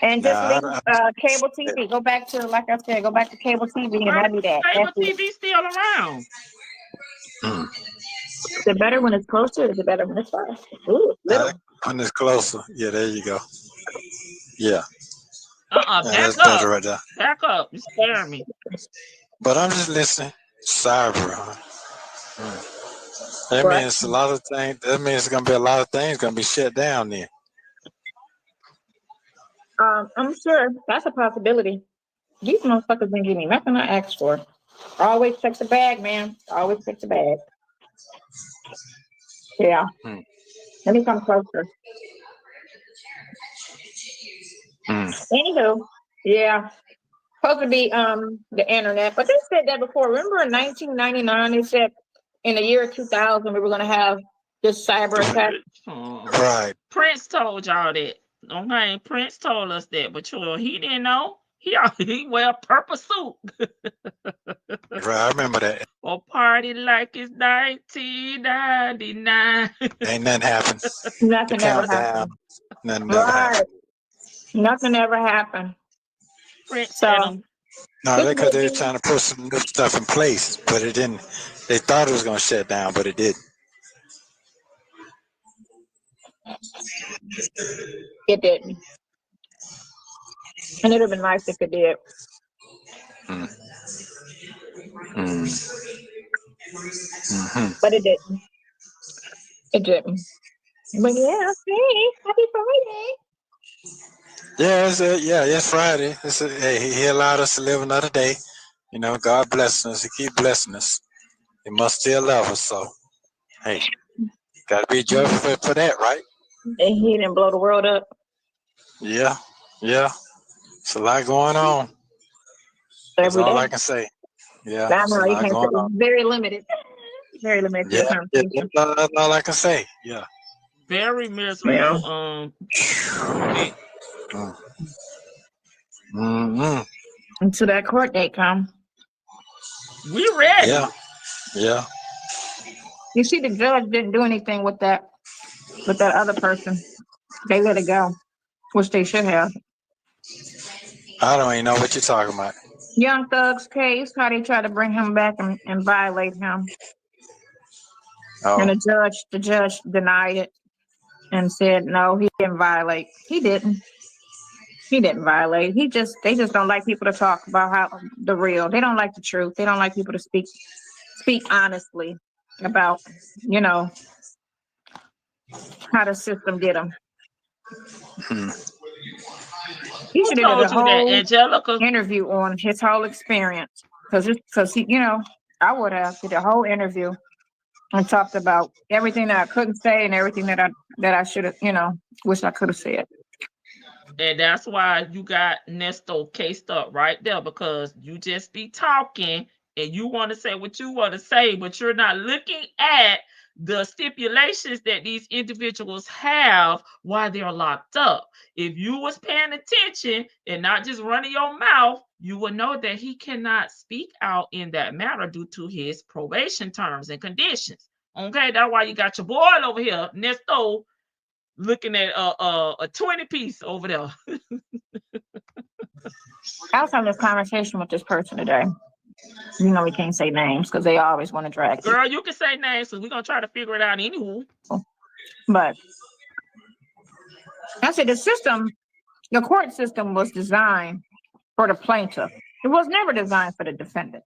And just leave cable TV. Go back to, like I said, go back to cable TV, and that'd be that. Cable TV still around. Is it better when it's closer? Is it better when it's far? Ooh, little. When it's closer. Yeah, there you go. Yeah. Back up. Better right there. Back up. You scaring me. But I'm just listening. Sorry, bro. That means a lot of things. That means it's gonna be a lot of things gonna be shut down then. I'm sure that's a possibility. These motherfuckers didn't give me nothing I asked for. Always check the bag, man. Always check the bag. Yeah. Let me come closer. Anywho, yeah. Supposed to be the internet, but they said that before. Remember in 1999, they said in the year 2000 we were going to have this cyber attack. Right. Prince told y'all that. Okay, Prince told us that, but he didn't know. He wear a purple suit. Right, I remember that. Or party like it's 1999. Ain't nothing happened. Nothing ever happened. Nothing ever happened. Nothing ever happened. Prince no, because they were trying to put some new stuff in place, but it didn't. They thought it was going to shut down, but it didn't. It didn't. And it would have been nice if it did. But it didn't. It didn't. But yeah, hey, happy Friday. Yeah, it's Friday. Hey, he allowed us to live another day. You know, God bless us. He keep blessing us. He must still love us. So, hey, gotta be joyful for that, right? And he didn't blow the world up. Yeah, yeah. It's a lot going on. That's Every all day. I can say. Yeah, I it's a know you lot can't say going on. very limited. Very limited to Yeah, the yeah, conversation. that's all I can say. Yeah. Very Yeah. miserable. Week. Mm-hmm. Until that court date come. We ready. Yeah, yeah. You see, the judge didn't do anything with that other person. They let it go, which they should have. I don't even know what you're talking about. Young Thug's case, how they tried to bring him back and violate him. And Oh, the judge denied it and said no, he didn't violate. He didn't. He didn't violate. They just don't like people to talk about how the real. They don't like the truth. They don't like people to speak honestly about, you know, how the system did them. hmm. He Who should have did a told you that, whole Angelica? interview on his whole experience. Because he, I would have did a whole interview and talked about everything that I couldn't say and everything that I should have, wish I could have said. And that's why you got Nesto cased up right there, because you just be talking and you want to say what you want to say, but you're not looking at the stipulations that these individuals have while they're locked up. If you was paying attention and not just running your mouth, you would know that he cannot speak out in that matter due to his probation terms and conditions. Okay, that's why you got your boy over here, Nesto, looking at a 20 piece over there. I was having this conversation with this person today. We can't say names because they always want to drag people. Girl, you can say names because we're gonna try to figure it out anywho. But I said the court system was designed for the plaintiff. It was never designed for the defendant,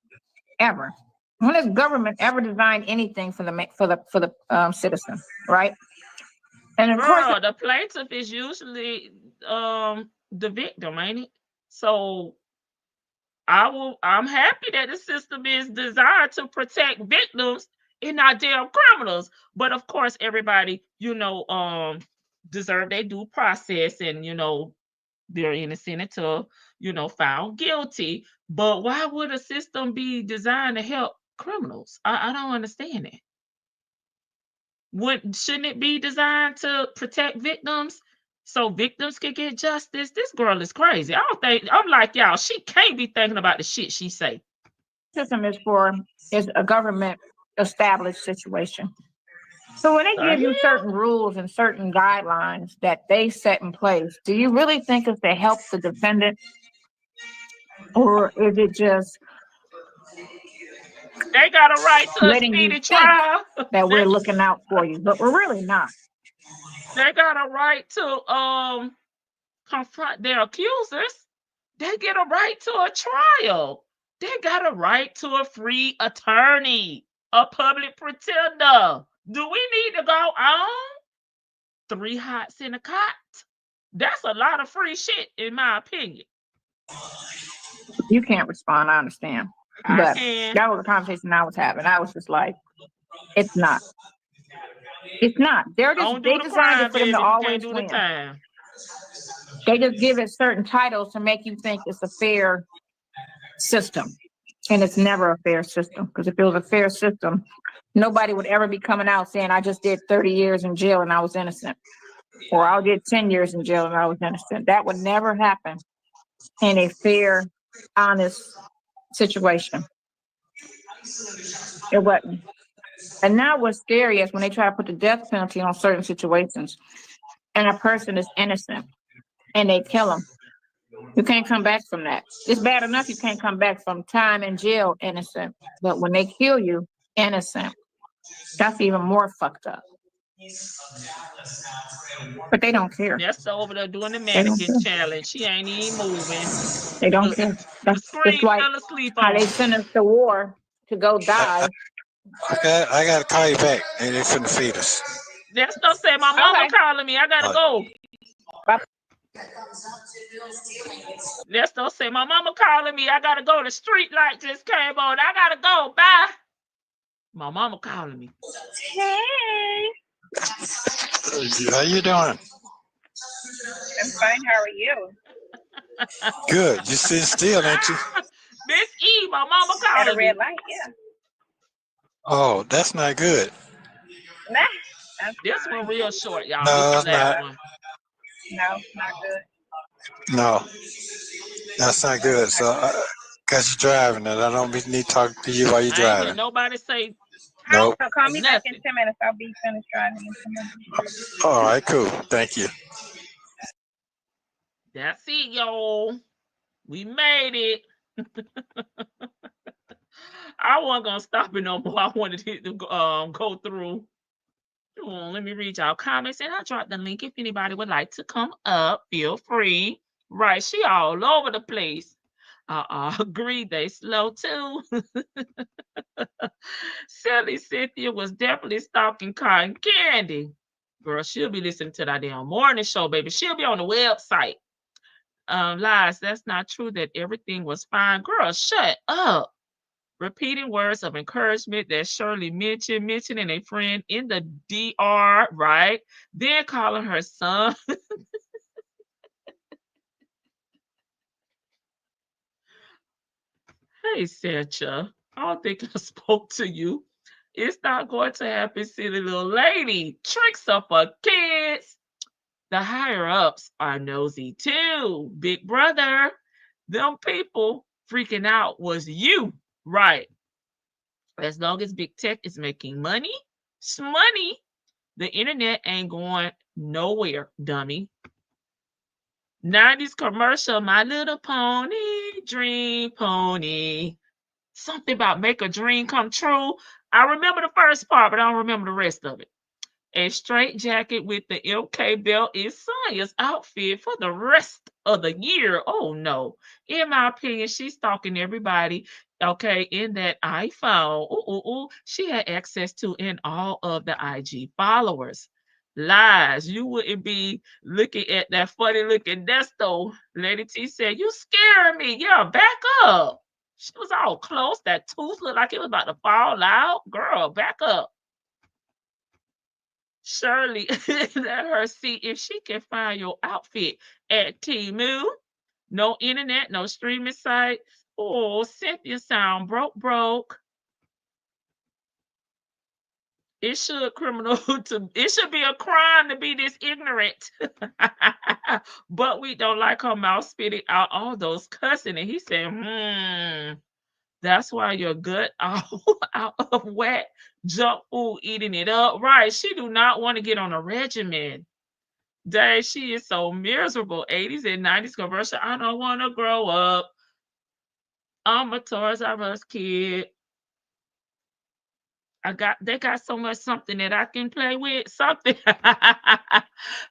ever. When has government ever designed anything for the citizen, right? And of course, Girl, the plaintiff is usually the victim, ain't it? So I'm happy that the system is designed to protect victims and not damn criminals. But of course, everybody, deserve their due process, and they're innocent until found guilty. But why would a system be designed to help criminals? I don't understand it. Shouldn't it be designed to protect victims so victims can get justice? This girl is crazy. I'm like, y'all, she can't be thinking about the shit she say. system is a government established situation. So when they give you certain rules and certain guidelines that they set in place, do you really think it's to help the defendant, or is it just They got a right to a letting you speedy think trial. that we're looking out for you, but we're really not? They got a right to confront their accusers. They get a right to a trial. They got a right to a free attorney, a public pretender. Do we need to go on 3 hots in a cot? That's a lot of free shit, in my opinion. You can't respond, I understand. But that was a conversation I was having. I was just like, it's not. It's not. They designed it for them to always win. They just give it certain titles to make you think it's a fair system. And it's never a fair system, because if it was a fair system, nobody would ever be coming out saying, I just did 30 years in jail and I was innocent. Or I did 10 years in jail and I was innocent. That would never happen in a fair, honest situation. It wasn't. And now what's scary is when they try to put the death penalty on certain situations and a person is innocent and they kill them. You can't come back from that. It's bad enough you can't come back from time in jail innocent, but when they kill you innocent, that's even more fucked up. But they don't care. That's over there doing the mannequin challenge. She ain't even moving. They don't care. That's just like how they send us to war to go die. I gotta call you back. And they finna feed us. That's don't say my mama calling me. I gotta go. Bye. Ernesto say, my mama calling me. I gotta go. The street light just came on. I gotta go. Bye. My mama calling me. Hey, How you doing? I'm fine. How are you? Good. You sitting still, ain't you? Miss E, my mama At a calling me. red light, yeah. Oh, that's not good. Nah, that's This fine. one real short, y'all. No, This it's the last not. one. No, not good. No, that's not good. So, cause you're driving, and I don't need to talk to you while you're I ain't hear driving. nobody say Nope. So call me back in nothing. 10 minutes. I'll be finished driving in 10 minutes. All right, cool. Thank you. That's it, y'all. We made it. I wasn't gonna stop it no more. I wanted it to go through. Let me read y'all comments, and I dropped the link if anybody would like to come up. Feel free. Right, she all over the place. Agree, they slow too. Cynthia was definitely stalking Cotton Candy. Girl, she'll be listening to that damn morning show, baby. She'll be on the website. Lies, that's not true that everything was fine. Girl, shut up. Repeating words of encouragement that Shirley mentioning a friend in the DR, right? Then calling her son. Hey, Sancha, I don't think I spoke to you. It's not going to happen, silly little lady. Tricks up for kids. The higher ups are nosy too. Big brother, them people freaking out was you, right? As long as big tech is making money, the internet ain't going nowhere, dummy. 90s commercial, My Little Pony, Dream Pony. Something about make a dream come true. I remember the first part, but I don't remember the rest of it. A straight jacket with the MK belt is Sonya's outfit for the rest of the year. Oh no. In my opinion, she's stalking everybody. Okay, in that iPhone. She had access to in all of the IG followers. Lies. You wouldn't be looking at that funny looking Nesto. Lady T said, you scaring me. Yeah, back up. She was all close. That tooth looked like it was about to fall out. Girl, back up. Shirley, let her see if she can find your outfit at Temu. No internet, no streaming site. Oh, Cynthia sound broke. It should it should be a crime to be this ignorant. But we don't like her mouth spitting out all those cussing. And he said, that's why your gut out of whack, junk food eating it up. Right. She do not want to get on a regimen. Dang, she is so miserable. 80s and 90s commercial. I don't want to grow up. I'm a Toys R Us kid. They got so much something that I can play with. Something.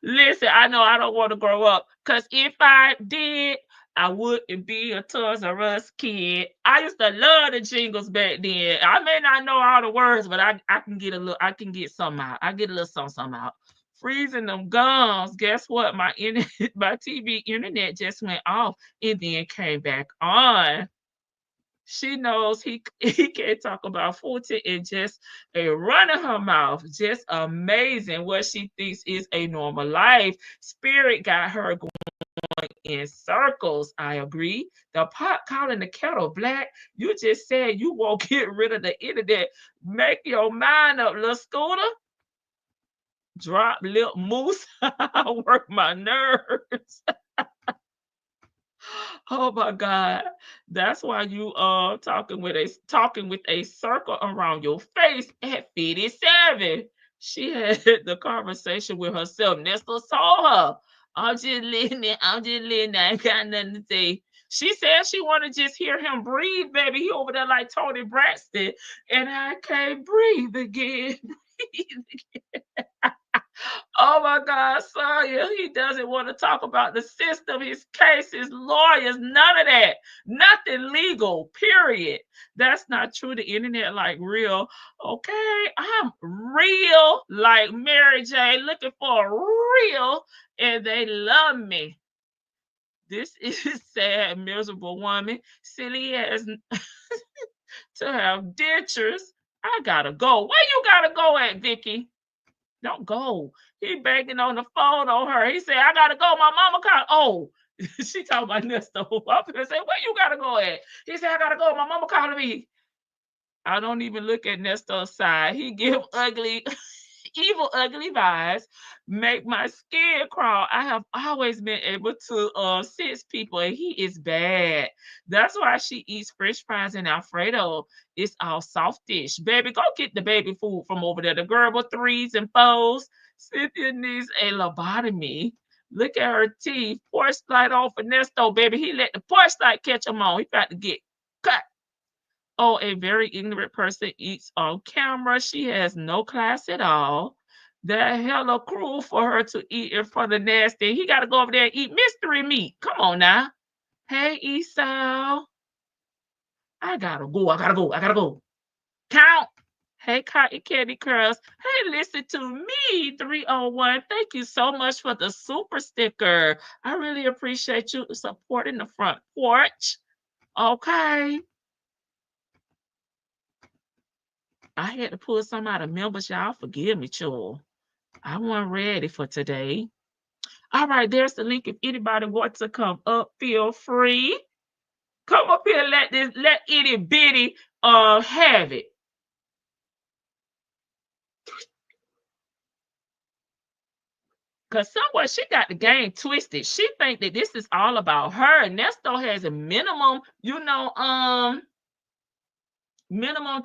Listen, I know I don't want to grow up. Because if I did, I wouldn't be a Toys R Us kid. I used to love the jingles back then. I may not know all the words, but I can get some out. I get a little some out. Freezing them gums. Guess what? My TV internet just went off and then came back on. She knows he can't talk about footing and just a run in her mouth. Just amazing what she thinks is a normal life. Spirit got her going in circles. I agree. The pot calling the kettle black. You just said you won't get rid of the internet. Make your mind up, little scooter. Drop lip moose. Work my nerves. Oh my God. That's why you talking with a circle around your face at 57. She had the conversation with herself. Nestor told her, I'm just listening. I ain't got nothing to say. She said she want to just hear him breathe, baby. He over there like Tony Braxton. And I can't breathe again. Oh my God, Sonya, he doesn't want to talk about the system, his case, his lawyers, none of that. Nothing legal, period. That's not true. The internet like real. Okay, I'm real like Mary J looking for real and they love me. This is sad, miserable woman. Silly as to have dentures. I gotta go. Where you gotta go at, Vicky? Don't go. He banging on the phone on her. He said, I gotta go. My mama called. Oh, she talking about Ernesto. I'm gonna say, where you gotta go at? He said, I gotta go. My mama calling me. I don't even look at Nesto's side. He give ugly, evil, ugly vibes, make my skin crawl. I have always been able to sense people, and he is bad. That's why she eats French fries and Alfredo. It's all softish. Baby, go get the baby food from over there. The girl with threes and fours. Cynthia needs a lobotomy. Look at her teeth. Porch light on for Nesto, baby. He let the porch light catch him on. He about to get cut. Oh, a very ignorant person eats on camera. She has no class at all. That hella cruel for her to eat in front of Nasty. He got to go over there and eat mystery meat. Come on now. Hey, Esau. I gotta go. I gotta go. I gotta go. Count. Hey, Cotton Candy Curls. Hey, listen to me, 301. Thank you so much for the super sticker. I really appreciate you supporting the front porch. Okay. I had to pull some out of members. Y'all forgive me, chore. I wasn't ready for today. All right, there's the link. If anybody wants to come up, feel free. Come up here and let itty bitty have it. Cause somewhere she got the game twisted. She think that this is all about her. Nesto has a minimum, minimum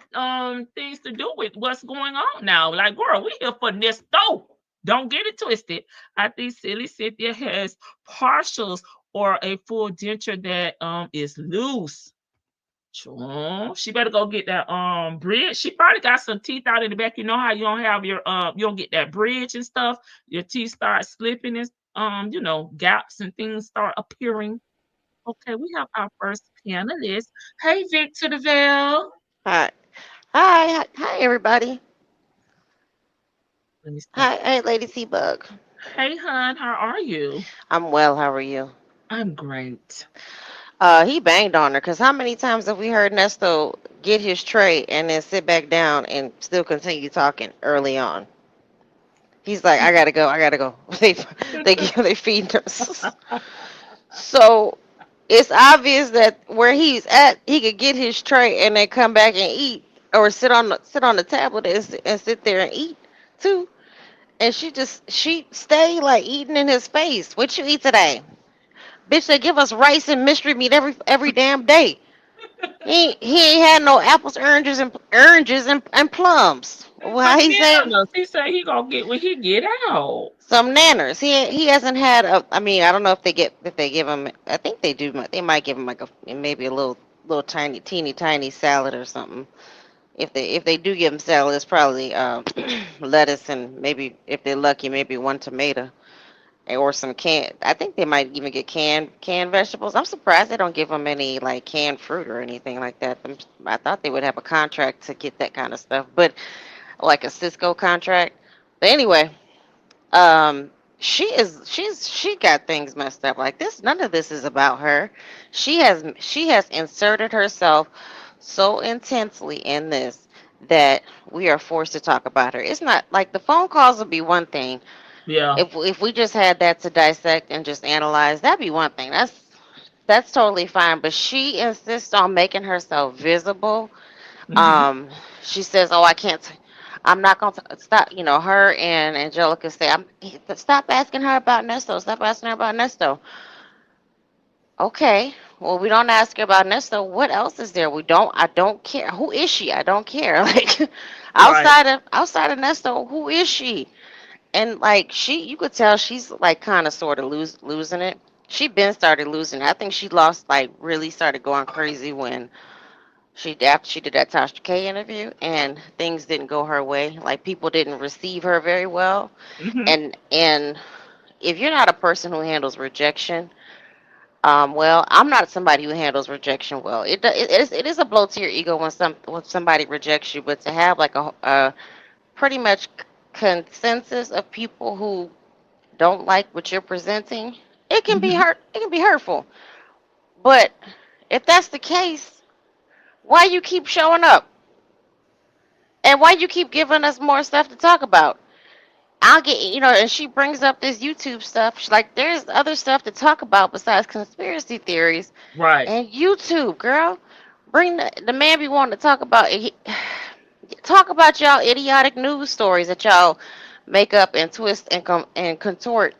things to do with what's going on now. Like, girl, we here for Nesto. Don't get it twisted. I think silly Cynthia has partials or a full denture that is loose. Sure. She better go get that bridge. She probably got some teeth out in the back. You know how you don't have your you don't get that bridge and stuff. Your teeth start slipping and gaps and things start appearing. Okay, we have our first panelist. Hey, Victor DeVille. Hi. Hi, everybody. Let me stop. Hi, Lady Seabug. Hey, hon, how are you? I'm well. How are you? I'm great. He banged on her because how many times have we heard Nesto get his tray and then sit back down and still continue talking early on? He's like, I gotta go. I gotta go. They feed us. So it's obvious that where he's at, he could get his tray and then come back and eat, or sit on the tablet and sit there and eat too. And she stay like eating in his face. What you eat today? Bitch, they give us rice and mystery meat every damn day. He ain't had no apples, oranges and plums. Well, how Some he say nanas. He said he gonna get when he get out. some nanners. He hasn't had a. I mean, I don't know if they give him. I think they do. They might give him like maybe a little tiny teeny tiny salad or something. If they do give him salad, it's probably lettuce and maybe if they're lucky, maybe one tomato or some canned. I think they might even get canned vegetables. I'm surprised they don't give them any like canned fruit or anything like that. I thought they would have a contract to get that kind of stuff, but like a Cisco contract. But anyway, um, she got things messed up like this. None of this is about her. She has inserted herself so intensely in this that we are forced to talk about her. It's not like the phone calls would be one thing. Yeah. If we just had that to dissect and just analyze, that'd be one thing. That's totally fine. But she insists on making herself visible. Um, she says, "Oh, I can't. I'm not going to stop." Her and Angelica say, Stop asking her about Nesto. Stop asking her about Nesto." Okay. Well, we don't ask her about Nesto. What else is there? We don't. I don't care. Who is she? I don't care. Like Right. outside of Nesto, who is she? And like you could tell she's like kind of sort of losing it. She been started losing it. I think she lost like really started going crazy when after she did that Tasha K interview and things didn't go her way. Like people didn't receive her very well. Hmm. And if you're not a person who handles rejection, well, I'm not somebody who handles rejection well. It is a blow to your ego when somebody rejects you, but to have like a pretty much consensus of people who don't like what you're presenting, it can be hurt. It can be hurtful. But if that's the case, why you keep showing up? And why you keep giving us more stuff to talk about? I'll get, and she brings up this YouTube stuff. She's like, there's other stuff to talk about besides conspiracy theories. Right. And YouTube, girl, bring the man be wanting to talk about. Talk about y'all idiotic news stories that y'all make up and twist and contort.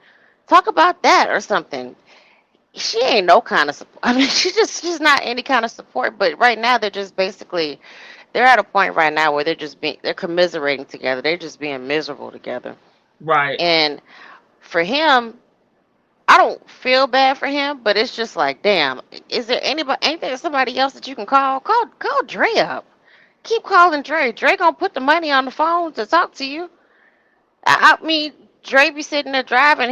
Talk about that or something. She ain't no kind of support. I mean, she's not any kind of support. But right now, they're at a point right now where they're commiserating together. They're just being miserable together. Right. And for him, I don't feel bad for him, but it's just like, damn, is there anybody? Ain't there somebody else that you can call? Call Dre up. Keep calling Dre. Dre gonna put the money on the phone to talk to you. I mean, Dre be sitting there driving.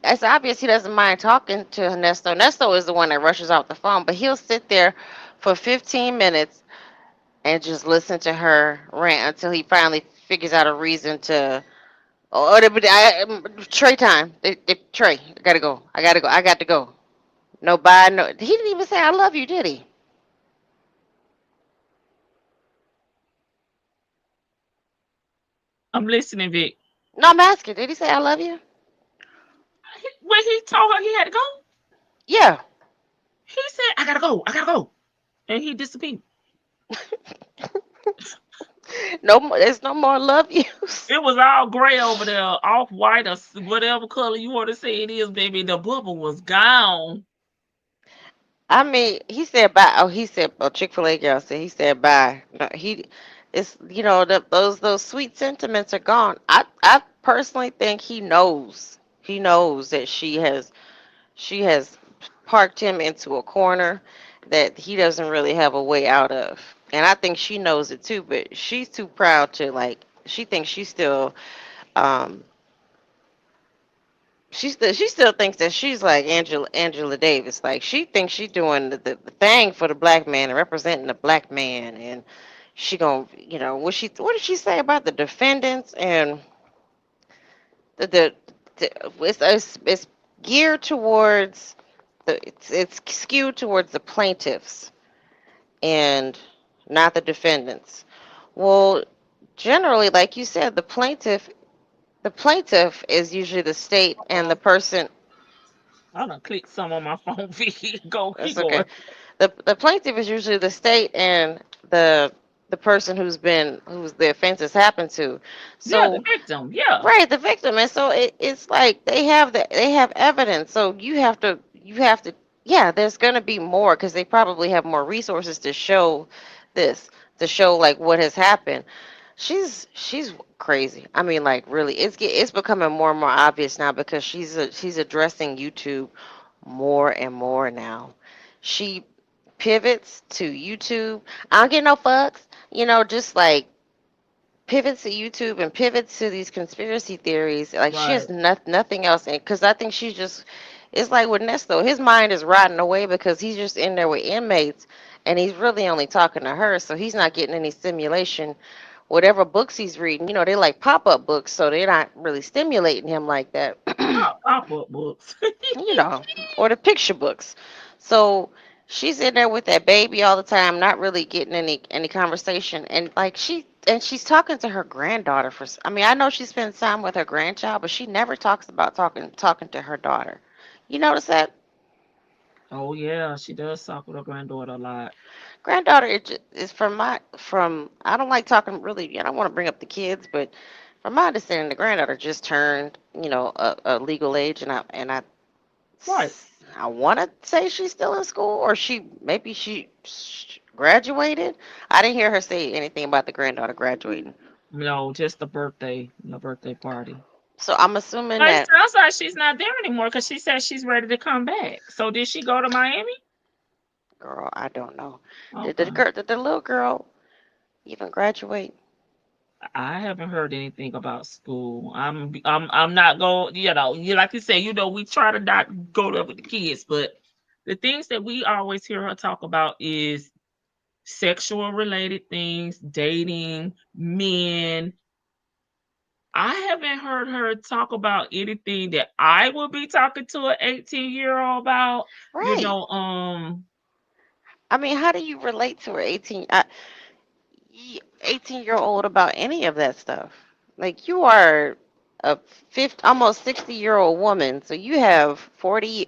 It's obvious he doesn't mind talking to Ernesto. Ernesto is the one that rushes off the phone, but he'll sit there for 15 minutes and just listen to her rant until he finally figures out a reason to. Oh, Trey time. Trey, I gotta go. I gotta go. I got to go. No, bye. No, he didn't even say I love you, did he? I'm listening, Vic. No, I'm asking. Did he say I love you? When he told her he had to go, Yeah. he said, I gotta go. I gotta go. And he disappeared. No more. There's no more love yous. It was all gray over there, off white or whatever color you want to say it is, baby. The bubble was gone. I mean, he said bye. Oh, he said. Oh, Chick-fil-A girl said he said bye. No, it's those sweet sentiments are gone. I personally think he knows. He knows that she has parked him into a corner that he doesn't really have a way out of. And I think she knows it too, but she's too proud to she thinks she's still um she still thinks that she's like Angela Davis. Like she thinks she's doing the thing for the black man and representing the black man, and she gonna what did she say about the defendants and the it's geared towards it's skewed towards the plaintiffs and not the defendants. Well, generally, like you said, the plaintiff is usually the state and the person. I done clicked some on my phone. Vic. Go, keep That's okay. going. The plaintiff is usually the state and the person who's the offense has happened to. Yeah, the So victim. Yeah. right, the victim, and so it's like they have evidence. So you have to yeah. There's gonna be more because they probably have more resources this to show like what has happened. She's crazy. I mean, like really, it's becoming more and more obvious now because she's addressing YouTube more and more now. She pivots to YouTube. I don't get no fucks. Just like pivots to YouTube and pivots to these conspiracy theories. Like she Right. has nothing else. Because I think it's like with Nesto, his mind is rotting away because he's just in there with inmates and he's really only talking to her. So he's not getting any stimulation. Whatever books he's reading, they like pop up books. So they're not really stimulating him like that. Pop-up books. you know, or the picture books. So she's in there with that baby all the time, not really getting any conversation. And like she's talking to her granddaughter I mean, I know she spends time with her grandchild, but she never talks about talking to her daughter. You notice that? Oh yeah, she does talk with her granddaughter a lot. Granddaughter is from I don't like talking really. I don't want to bring up the kids, but from my understanding, the granddaughter just turned, a legal age, Right. I want to say she's still in school, or maybe she graduated. I didn't hear her say anything about the granddaughter graduating. No, just the birthday party. So I'm assuming But it that sounds like she's not there anymore because she said she's ready to come back. So did she go to Miami? girl, I don't know. Okay. Did the little girl even graduate? I haven't heard anything about school. I'm not going, like you say, we try to not go there with the kids, but the things that we always hear her talk about is sexual related things, dating, men, I haven't heard her talk about anything that I would be talking to an 18-year-old about. You Right. know, I mean, how do you relate to her 18-year-old about any of that stuff? Like, you are a 50, almost 60-year-old woman, so you have 40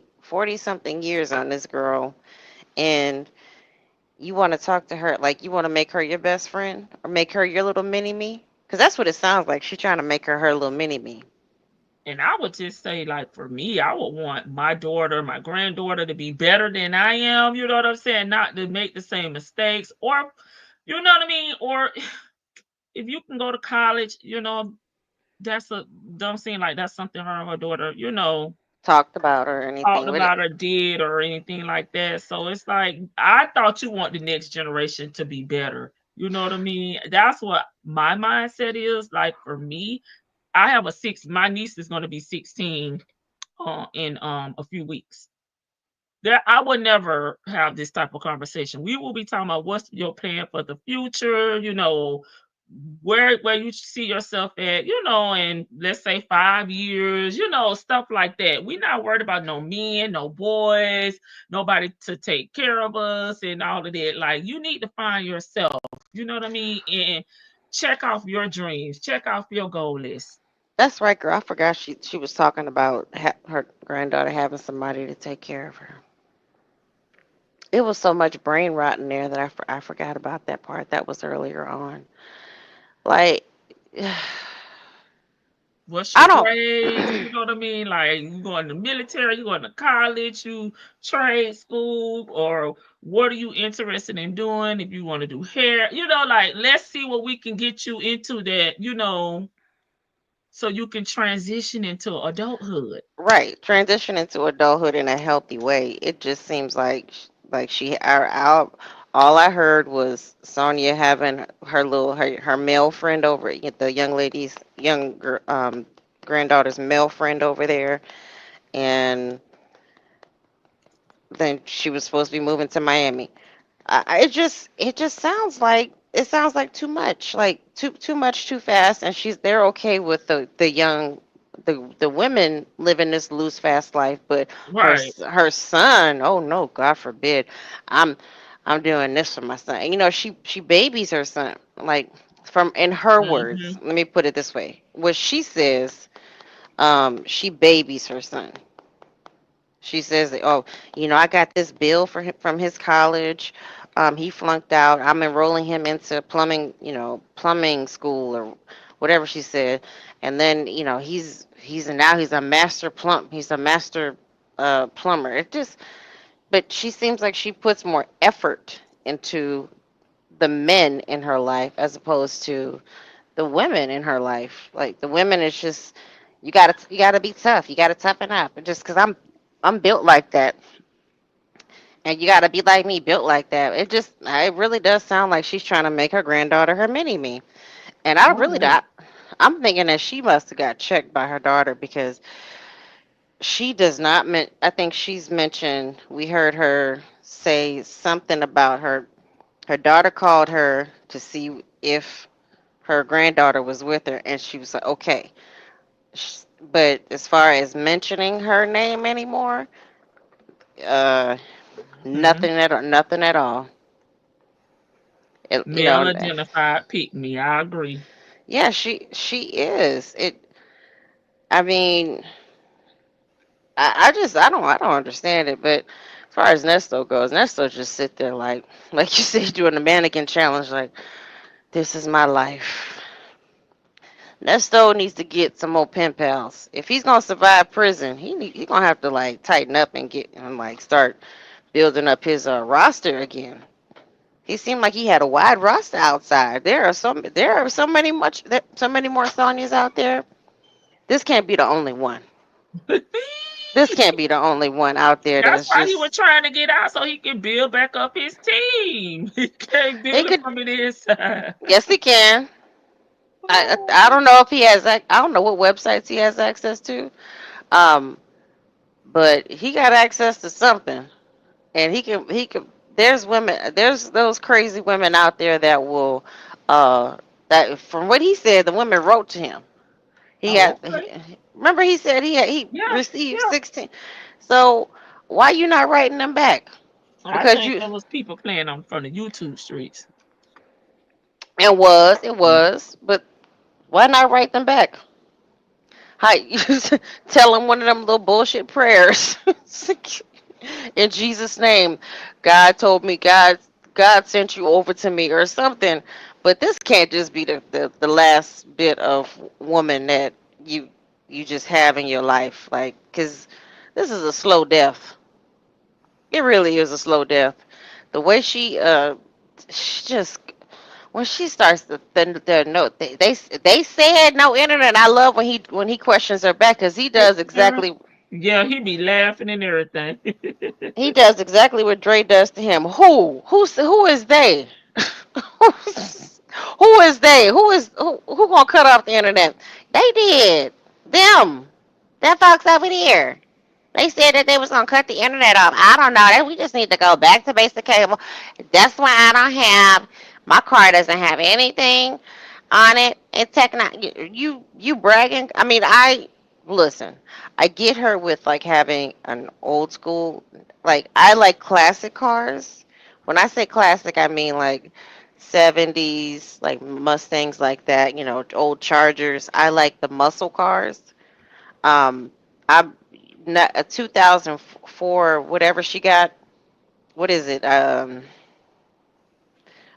something years on this girl, and you want to talk to her, like, you want to make her your best friend or make her your little mini me? Because that's what it sounds like. She's trying to make her little mini me. and I would just say, like, for me, I would want my daughter, my granddaughter to be better than I am. You know what I'm saying? Not to make the same mistakes, or, you know what I mean? Or if you can go to college, that's a don't seem like that's something her and her daughter, Talked about or talked anything with it. about or did or anything like that. So it's like I thought you want the next generation to be better. You know what I mean? That's what my mindset is. Like for me, I have my niece is gonna be 16 in a few weeks. There I would never have this type of conversation. We will be talking about what's your plan for the future, where you see yourself at, in let's say 5 years, stuff like that. We're not worried about no men, no boys, nobody to take care of us and all of that. Like you need to find yourself, you know what I mean? And check off your dreams, check off your goal list. That's right, girl. I forgot she was talking about her granddaughter having somebody to take care of her. It was so much brain rot in there that I forgot about that part. That was earlier on. Like, What's your I don't. grades? You know what I mean? Like you going to military, you going to college, you trade school, or what are you interested in doing? If you want to do hair, like let's see what we can get you into that, so you can transition into adulthood. Right, transition into adulthood in a healthy way. It just seems like all I heard was Sonya having her male friend over, the young lady's younger granddaughter's male friend over there, and then she was supposed to be moving to Miami. It just sounds like too much, like too much too fast, and they're okay with the women living this loose fast life, but Right. her son, oh no, God forbid, I'm I'm doing this for my son. She babies her son, like, from, in her words. Hmm. Let me put it this way: what she says, she babies her son. She says, that, "Oh, I got this bill for him from his college. He flunked out. I'm enrolling him into plumbing school or whatever she said. And then, he's a master plumber. But she seems like she puts more effort into the men in her life as opposed to the women in her life. Like, the women is just, you gotta be tough. You gotta toughen up. Just because I'm built like that, and you gotta be like me, built like that. It really does sound like she's trying to make her granddaughter her mini me. And I really Oh, not. I'm thinking that she must have got checked by her daughter, because she does not. I think she's mentioned. We heard her say something about her daughter called her to see if her granddaughter was with her, and she was like, okay. But as far as mentioning her name anymore, uh, hmm. nothing at all. It, you Male know, identified pick me. I agree. yeah, she is. I mean, I don't understand it. But as far as Nesto goes, Nesto just sit there like you said, doing the mannequin challenge. Like, this is my life. Nesto needs to get some more pen pals. If he's gonna survive prison, he gonna have to, like, tighten up and get and, like, start building up his roster again. He seemed like he had a wide roster outside. There are so many more Sonyas out there. This can't be the only one. This can't be the only one out there That's that's why he was just. trying to get out so he can build back up his team. He can't He build it could. from the inside. Yes, he can. I don't know if he has. I don't know what websites he has access to. Um, but he got access to something, and he can. He can. There's women. There's those crazy women out there that will. That, from what he said, the women wrote to him. He Oh, got. okay. Remember, he said he Yeah, received yeah. 16. So why you not writing them back? I Because think you there was people playing on from the YouTube streets. it was, but why not write them back? Hi, tell him one of them little bullshit prayers. In Jesus' name, God told me, God sent you over to me or something. But this can't just be the last bit of woman that you you just have in your life. Like, because this is a slow death. It really is a slow death. The way she just when she starts the note, they said no internet. I love when he questions her back because Hey, Sarah. Yeah, he be laughing and everything. he does exactly what Dre does to him. Who is they? Who is they? Who gonna cut off the internet? They did. Them. That folks over there. They said that they was gonna cut the internet off. I don't know. We just need to go back to basic cable. That's why I don't have my car doesn't have anything on it. It's techno. You bragging? I mean, I listen. I get her with like having an old school. Like I like classic cars. When I say classic, I mean like 70s, like Mustangs, like that. Old Chargers. I like the muscle cars. Um, I not a 2004 whatever she got. What is it?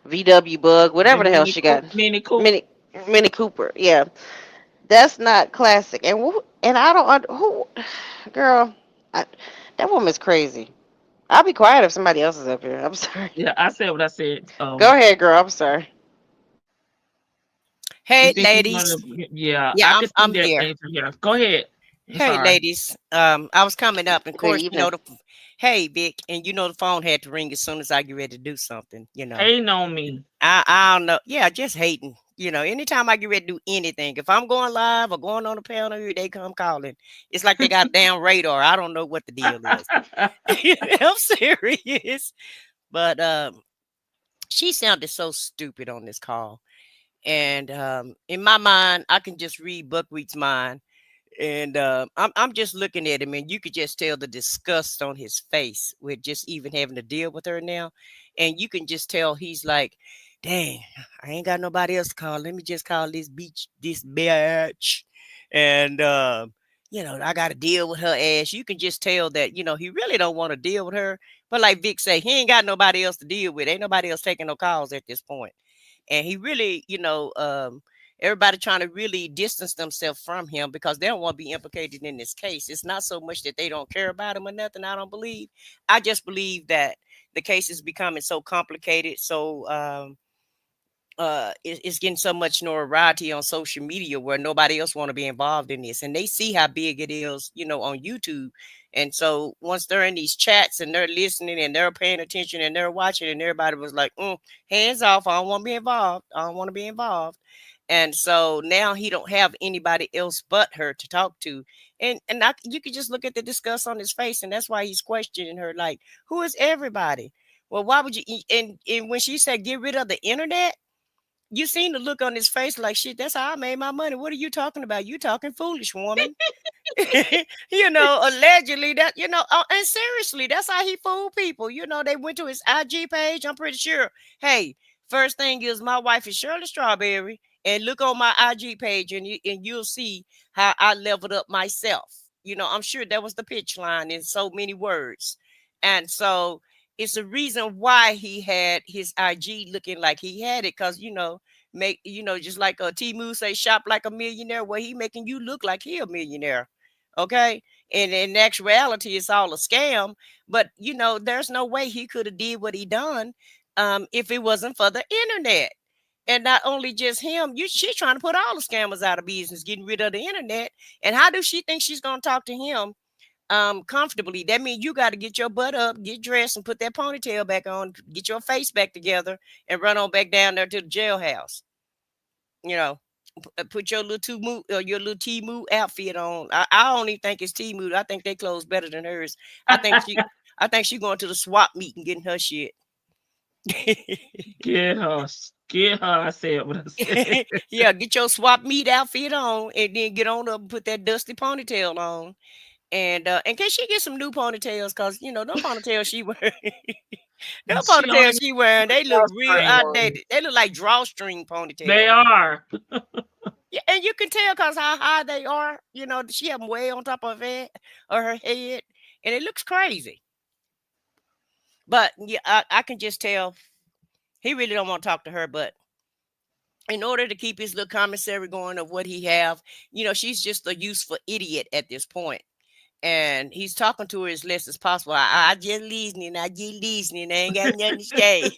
VW Bug, The whatever the hell she got. Mini Cooper. Mini Mini Cooper. Yeah, that's not classic. And I don't who girl. I, that woman's crazy. I'll be quiet if somebody else is up here. I'm sorry. Yeah, I said what I said. Go ahead, girl. I'm sorry. You Hey, think he's ladies. gonna? Yeah, Yeah, I I'm could see I'm that here. thing from here. Go ahead. I'm Hey, sorry. ladies. I was coming up, and of Good course, evening. hey, Vic, and the phone had to ring as soon as I get ready to do something. Hating on me. I don't know. Yeah, just hating. Anytime I get ready to do anything, if I'm going live or going on a panel, here they come calling. It's like they got a damn radar. I don't know what the deal is. I'm serious. But she sounded so stupid on this call. And in my mind, I can just read Buckwheat's mind. And I'm just looking at him, and you could just tell the disgust on his face with just even having to deal with her now. And you can just tell he's like, dang, I ain't got nobody else to call. Let me just call this bitch. And, I got to deal with her ass. You can just tell that, he really don't want to deal with her. But like Vic say, he ain't got nobody else to deal with. Ain't nobody else taking no calls at this point. And he really, everybody trying to really distance themselves from him because they don't want to be implicated in this case. It's not so much that they don't care about him or nothing. I don't believe. I just believe that the case is becoming so complicated. So it's getting so much notoriety on social media where nobody else want to be involved in this, and they see how big it is, on YouTube. And so once they're in these chats and they're listening and they're paying attention and they're watching, and everybody was like, hands off, I don't want to be involved, I don't want to be involved. And so now he don't have anybody else but her to talk to. And you could just look at the disgust on his face, and that's why he's questioning her, like, who is everybody? Well, why would you? And when she said get rid of the internet, you seen the look on his face like, shit, that's how I made my money. What are you talking about? You talking foolish, woman. Allegedly that, and seriously, that's how he fooled people. They went to his IG page. I'm pretty sure. Hey, first thing is my wife is Shirley Strawberry, and look on my IG page, and you'll see how I leveled up myself. I'm sure that was the pitch line in so many words. And so it's a reason why he had his IG looking like he had it, because just like a Timu say, shop like a millionaire. Well, he making you look like he a millionaire. Okay. And in actuality, it's all a scam. But there's no way he could have did what he done if it wasn't for the internet. And not only just him, she's trying to put all the scammers out of business, getting rid of the internet. And how does she think she's gonna talk to him comfortably? That means you got to get your butt up, get dressed, and put that ponytail back on, get your face back together, and run on back down there to the jailhouse. You know, put your little Timu outfit on. I don't even think it's Timu. I think they clothes better than hers. I think she going to the swap meet and getting her shit. Get her Get her. I said what I said. Yeah, get your swap meet outfit on, and then get on up and put that dusty ponytail on. And can she get some new ponytails? Cause them ponytails she wearing, them She don't ponytails even she wearing, they look real string on. outdated. They look like drawstring They ponytails. are. Yeah, and you can tell cause how high they are. She have them way on top of her head, and it looks crazy. But yeah, I can just tell he really don't want to talk to her. But in order to keep his little commissary going of what he have, she's just a useful idiot at this point. And he's talking to her as less as possible. I just listening. I just listening. I ain't got nothing to say.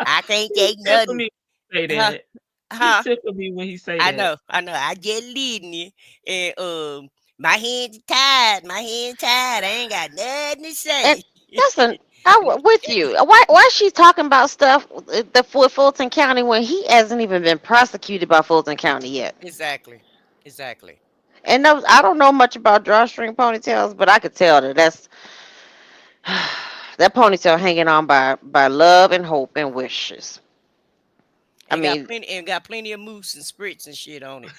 I can't He take tickle nothing. me when he say Huh? that. He Huh? tickle me when he say I that. know. I know. I just leading you. And my hands tied. My hands tied. I ain't got nothing to And say. listen, with you. Why is she talking about stuff the for Fulton County when he hasn't even been prosecuted by Fulton County yet? Exactly. Exactly. And I don't know much about drawstring ponytails, but I could tell that ponytail hanging on by love and hope and wishes. I And got mean, plenty of mousse and spritz and shit on it.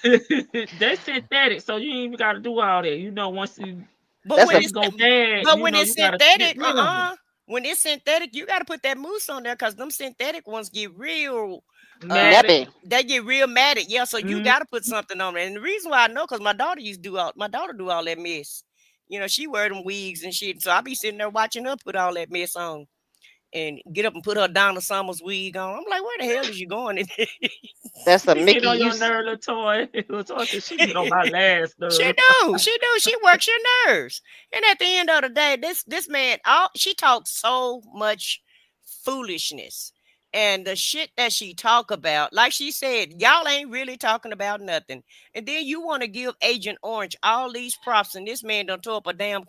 They synthetic, so you ain't even got to do all that. But that's when a once it's it go bad, but when you it's gotta get synthetic, rid of them. when it's synthetic, you got to put that mousse on there because them synthetic ones get real. Mad. nappy. They get real mad at, yeah. So you Mm, got to put something on it. And the reason why I know because my daughter do all that mess. She wear them wigs and shit. So I be sitting there watching her put all that mess on and get up and put her Donna Summers wig on. I'm like, where the hell is you going? That's a she get Mickey on your use. nerve, little toy. Little toy said she get on my last She nerve. do. She do. She works your nerves. And at the end of the day, this man, she talks so much foolishness. And the shit that she talk about, like she said, y'all ain't really talking about nothing. And then you want to give Agent Orange all these props, and this man done tore up a damn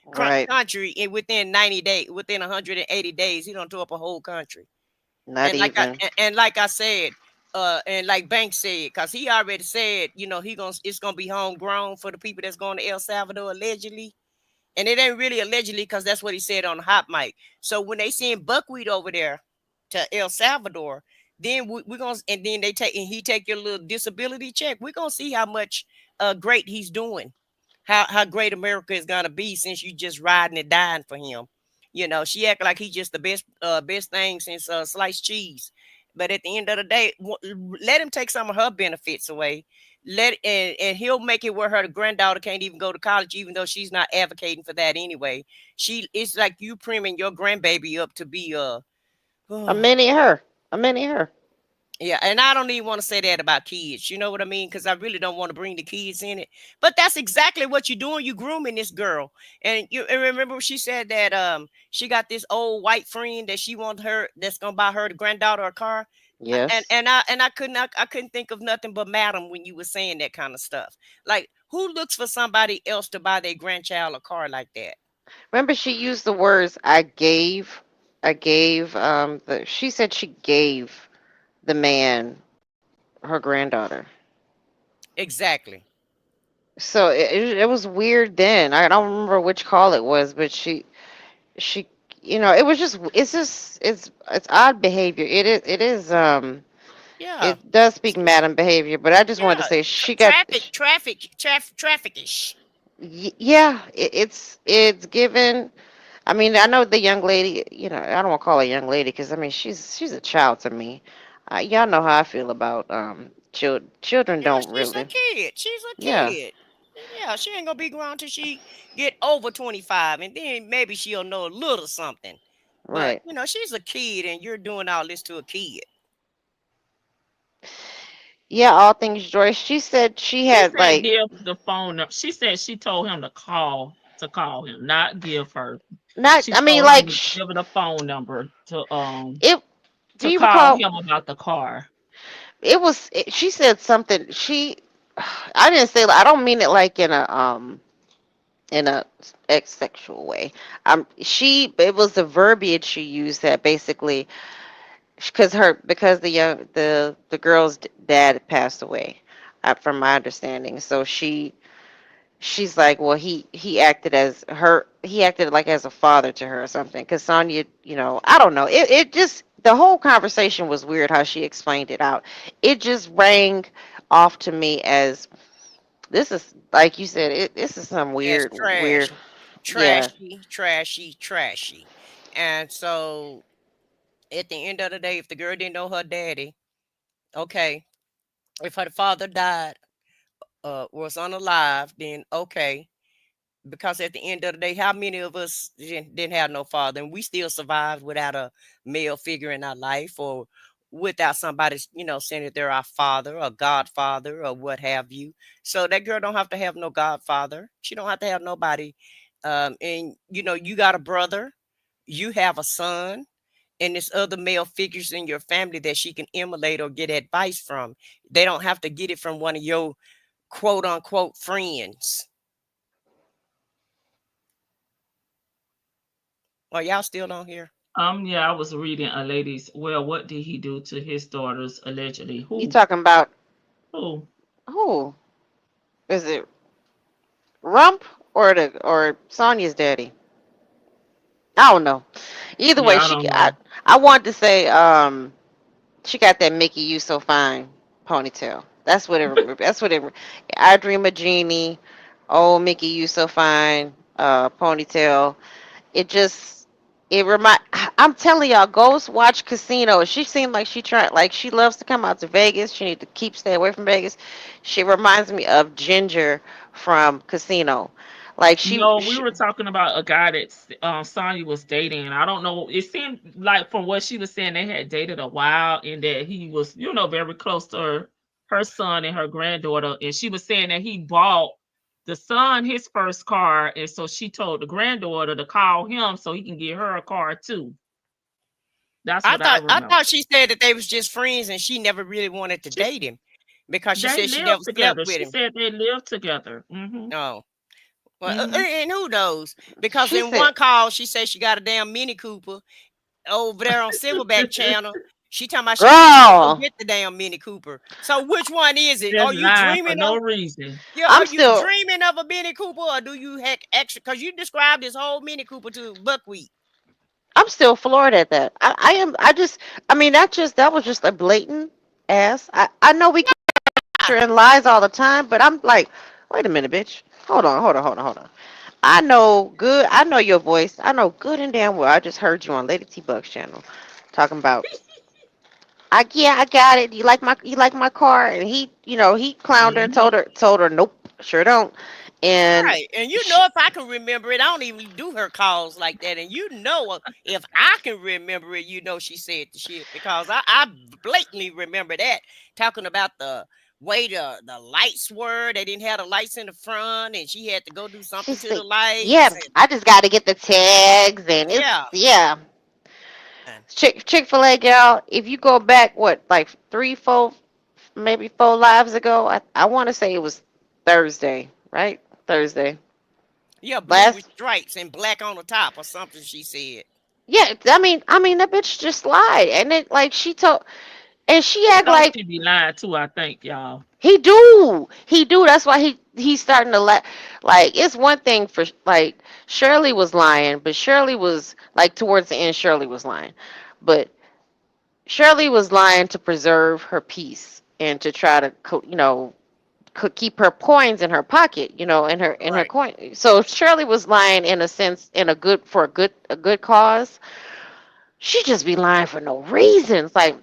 Right. country in within 90 days, within 180 days, he done tore up a whole country. Not And even. like I said, and like Banks said, because he already said, it's gonna be homegrown for the people that's going to El Salvador allegedly. And it ain't really allegedly because that's what he said on the hot mic. So when they send buckwheat over there to El Salvador, then we're gonna and then he take your little disability check. We're gonna see how much great he's doing, how great America is gonna be since you just riding and dying for him. She act like he's just the best thing since sliced cheese. But at the end of the day, let him take some of her benefits away. And he'll make it where her granddaughter can't even go to college, even though she's not advocating for that anyway. It's like you priming your grandbaby up to be A mini her. A mini her. yeah, and I don't even want to say that about kids. You know what I mean? Because I really don't want to bring the kids in it. But that's exactly what you're doing. You grooming this girl. And remember she said that she got this old white friend that she wants her that's gonna buy her the granddaughter a car. And Yes. and I couldn't think of nothing but madam when you were saying that kind of stuff. Like who looks for somebody else to buy their grandchild a car like that? Remember, she used the words I gave. I gave. She said she gave the man her granddaughter. Exactly. So it was weird then. I don't remember which call it was, but she it was it's odd behavior. Yeah. It does speak madam behavior, but I just wanted to Yeah. say she got Traffic-ish. yeah, it's given. I mean, I know the young lady, I don't want to call her a young lady because I mean she's a child to me. Y'all know how I feel about children Yeah, don't she's a really. kid. She's a Yeah, kid. Yeah, she ain't gonna be grown till she get over 25, and then maybe she'll know a little something. But right. she's a kid, and you're doing all this to a kid. Yeah, all things Joyce. She said she She had said like give the phone number. She said she told him to call him, not give her. not She I mean told him like to give her the phone number it do to you call recall him about the car. she said something I didn't say I don't mean it like in a sexual way. It was the verbiage she used that basically because the girl's dad passed away, from my understanding. So she's like, well, he acted like as a father to her or something. Because Sonya, I don't know. It just the whole conversation was weird how she explained it out. It just rang off to me as this is like you said. This is some As weird. trash, Yeah, trashy, trashy, trashy. And so at the end of the day, if the girl didn't know her daddy, okay, if her father died, was unalive, then okay. Because at the end of the day, how many of us didn't have no father, and we still survived without a male figure in our life, or without somebody, saying that they're our father, or godfather, or what have you. So that girl don't have to have no godfather. She don't have to have nobody. And you got a brother, you have a son, and there's other male figures in your family that she can emulate or get advice from. They don't have to get it from one of your quote unquote friends. Are y'all still on here? Yeah, I was reading a lady's. Well, what did he do to his daughters allegedly? you Who? talking about Who? who is it? Rump or Sonya's daddy? I don't know. Either way, Yeah, I don't I know. I wanted to say she got that Mickey You So Fine ponytail. That's what it. I Dream of Jeannie. Oh, Mickey You So Fine. Ponytail. It just it remind. I'm telling y'all, go watch Casino. She seemed like she loves to come out to Vegas. She need to stay away from Vegas. She reminds me of Ginger from Casino. Like No, we were talking about a guy that Sonya was dating. I don't know. It seemed like from what she was saying, they had dated a while, and that he was, very close to her son and her granddaughter. And she was saying that he bought the son his first car, and so she told the granddaughter to call him so he can get her a car too. That's I what I thought I remember. thought she said that they was just friends and she never really wanted to She, date him because she they said she never lived slept together. with She him. said they lived together. Oh, well, Hmm. and who knows? Because she in said, one call she said she got a damn Mini Cooper over there on Silverback Channel. She talking about she said she was gonna "Girl, get the damn Mini Cooper. So which one is it? Are Just you lying for dreaming no of? reason. Yeah, are I'm you still dreaming of a Mini Cooper or do you heck extra? Because you described this whole Mini Cooper to buckwheat. I'm still floored at that. I am. I mean, that was just a blatant ass. I know we capture and lies all the time, but I'm like, wait a minute, bitch. Hold on. I know your voice. I know good and damn well. I just heard you on Lady T Buck's channel talking about. I got it. You like my car, and he clowned her and Hmm. told her nope, sure don't. And Right. And she, if I can remember it, I don't even do her calls like that. And if I can remember it, she said the shit because I blatantly remember that talking about the way the lights were. They didn't have the lights in the front and she had to go do she something to the said, yeah, lights. And I just got to get the tags, and yeah. yeah. And Chick-fil-A gal, if you go back, what, like 3, 4, maybe 4 lives ago, I want to say it was Thursday, right? Thursday. yeah, blue with Last, stripes and black on the top or something, she said. yeah, I mean that bitch just lied, and it like she told, and she I act thought like she'd be lying too, I think, y'all. he do. That's why he's starting to like it's one thing for like Shirley was lying, but Shirley was like towards the end, Shirley was lying, but Shirley was lying to preserve her peace and to try to, could keep her coins in her pocket, in her Right. coin. So Shirley was lying in a sense, in a good cause. She just be lying for no reasons. Like,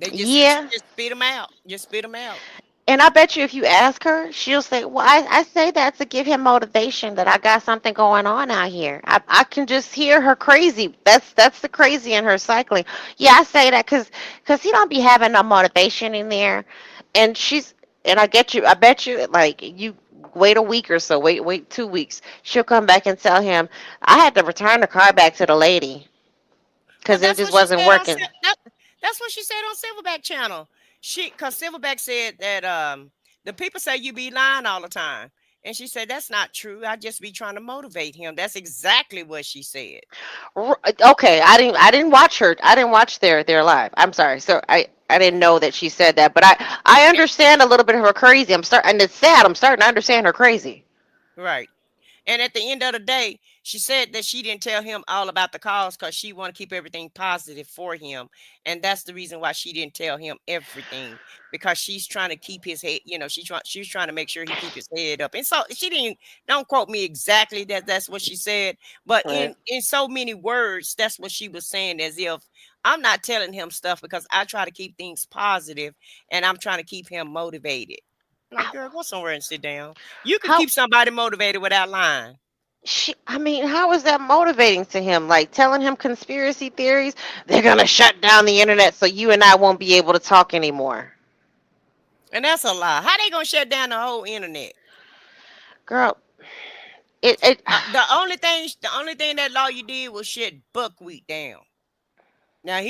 She yeah. just spit them out. Just spit them out. And I bet you if you ask her, she'll say, well, I say that to give him motivation that I got something going on out here. I can just hear her crazy. That's the crazy in her cycling. Yeah, I say that because he don't be having no motivation in there. And and I bet you, like, you wait a week or so, wait 2 weeks. She'll come back and tell him, I had to return the car back to the lady Well, because it just wasn't working. that's what she said on Silverback Channel. Cause Silverback said that the people say you be lying all the time, and she said that's not true. I just be trying to motivate him. That's exactly what she said. Okay, I didn't watch her. I didn't watch their live. I'm sorry. So I didn't know that she said that, but I understand a little bit of her crazy. And it's sad. I'm starting to understand her crazy. Right. And at the end of the day, she said that she didn't tell him all about the cause because she want to keep everything positive for him. And that's the reason why she didn't tell him everything, because she's trying to keep his head, she's trying to make sure he keep his head up. And so she didn't, don't quote me exactly that's what she said, but Right. in so many words, that's what she was saying, as if I'm not telling him stuff because I try to keep things positive and I'm trying to keep him motivated. Like, girl, go somewhere and sit down. You can How keep somebody motivated without lying. I mean, how is that motivating to him? Like telling him conspiracy theories, they're gonna shut down the internet so you and I won't be able to talk anymore. And that's a lie. How they gonna shut down the whole internet? Girl, it The only thing that lawyer did was shut buckwheat down. Now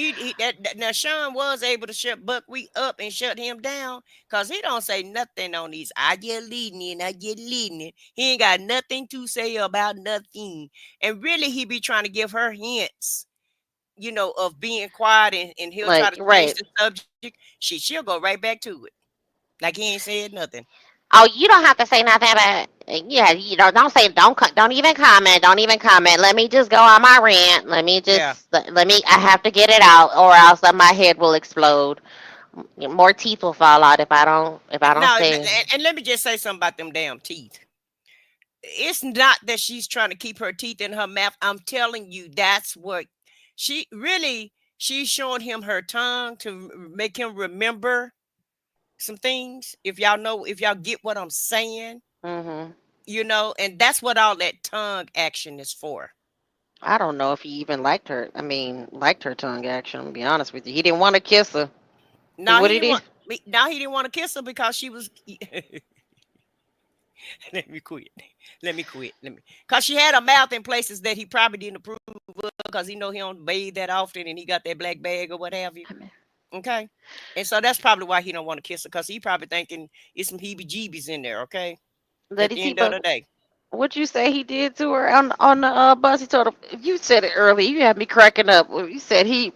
now Sean was able to shut buckwheat up and shut him down because he don't say nothing on these. I just leading it, I just leading it. He ain't got nothing to say about nothing. And really, he be trying to give her hints, of being quiet, and he'll try like to change right. the subject. She'll go right back to it. Like he ain't said nothing. Oh, you don't have to say nothing about yeah, don't say don't even comment. Don't even comment. Let me just go on my rant. Yeah. Let me I have to get it out or else my head will explode. More teeth will fall out if I don't Now, say. and let me just say something about them damn teeth. It's not that she's trying to keep her teeth in her mouth. I'm telling you, that's what she's showing him her tongue to make him remember some things. If y'all get what I'm saying, Hmm. and that's what all that tongue action is for. I don't know if he even liked her. I mean, liked her tongue action. To be honest with you, he didn't want to kiss her. Now What he did didn't he? want. Now he didn't want to kiss her because she was. Let me quit. Let me quit. Cause she had a mouth in places that he probably didn't approve of, because he know he don't bathe that often and he got that black bag or what have you. Okay. And so that's probably why he don't want to kiss her, because he probably thinking it's some heebie jeebies in there, okay? Let At he the see, end of but the day. what you say he did to her on the bus? He told her. You said it earlier. You had me cracking up. You said he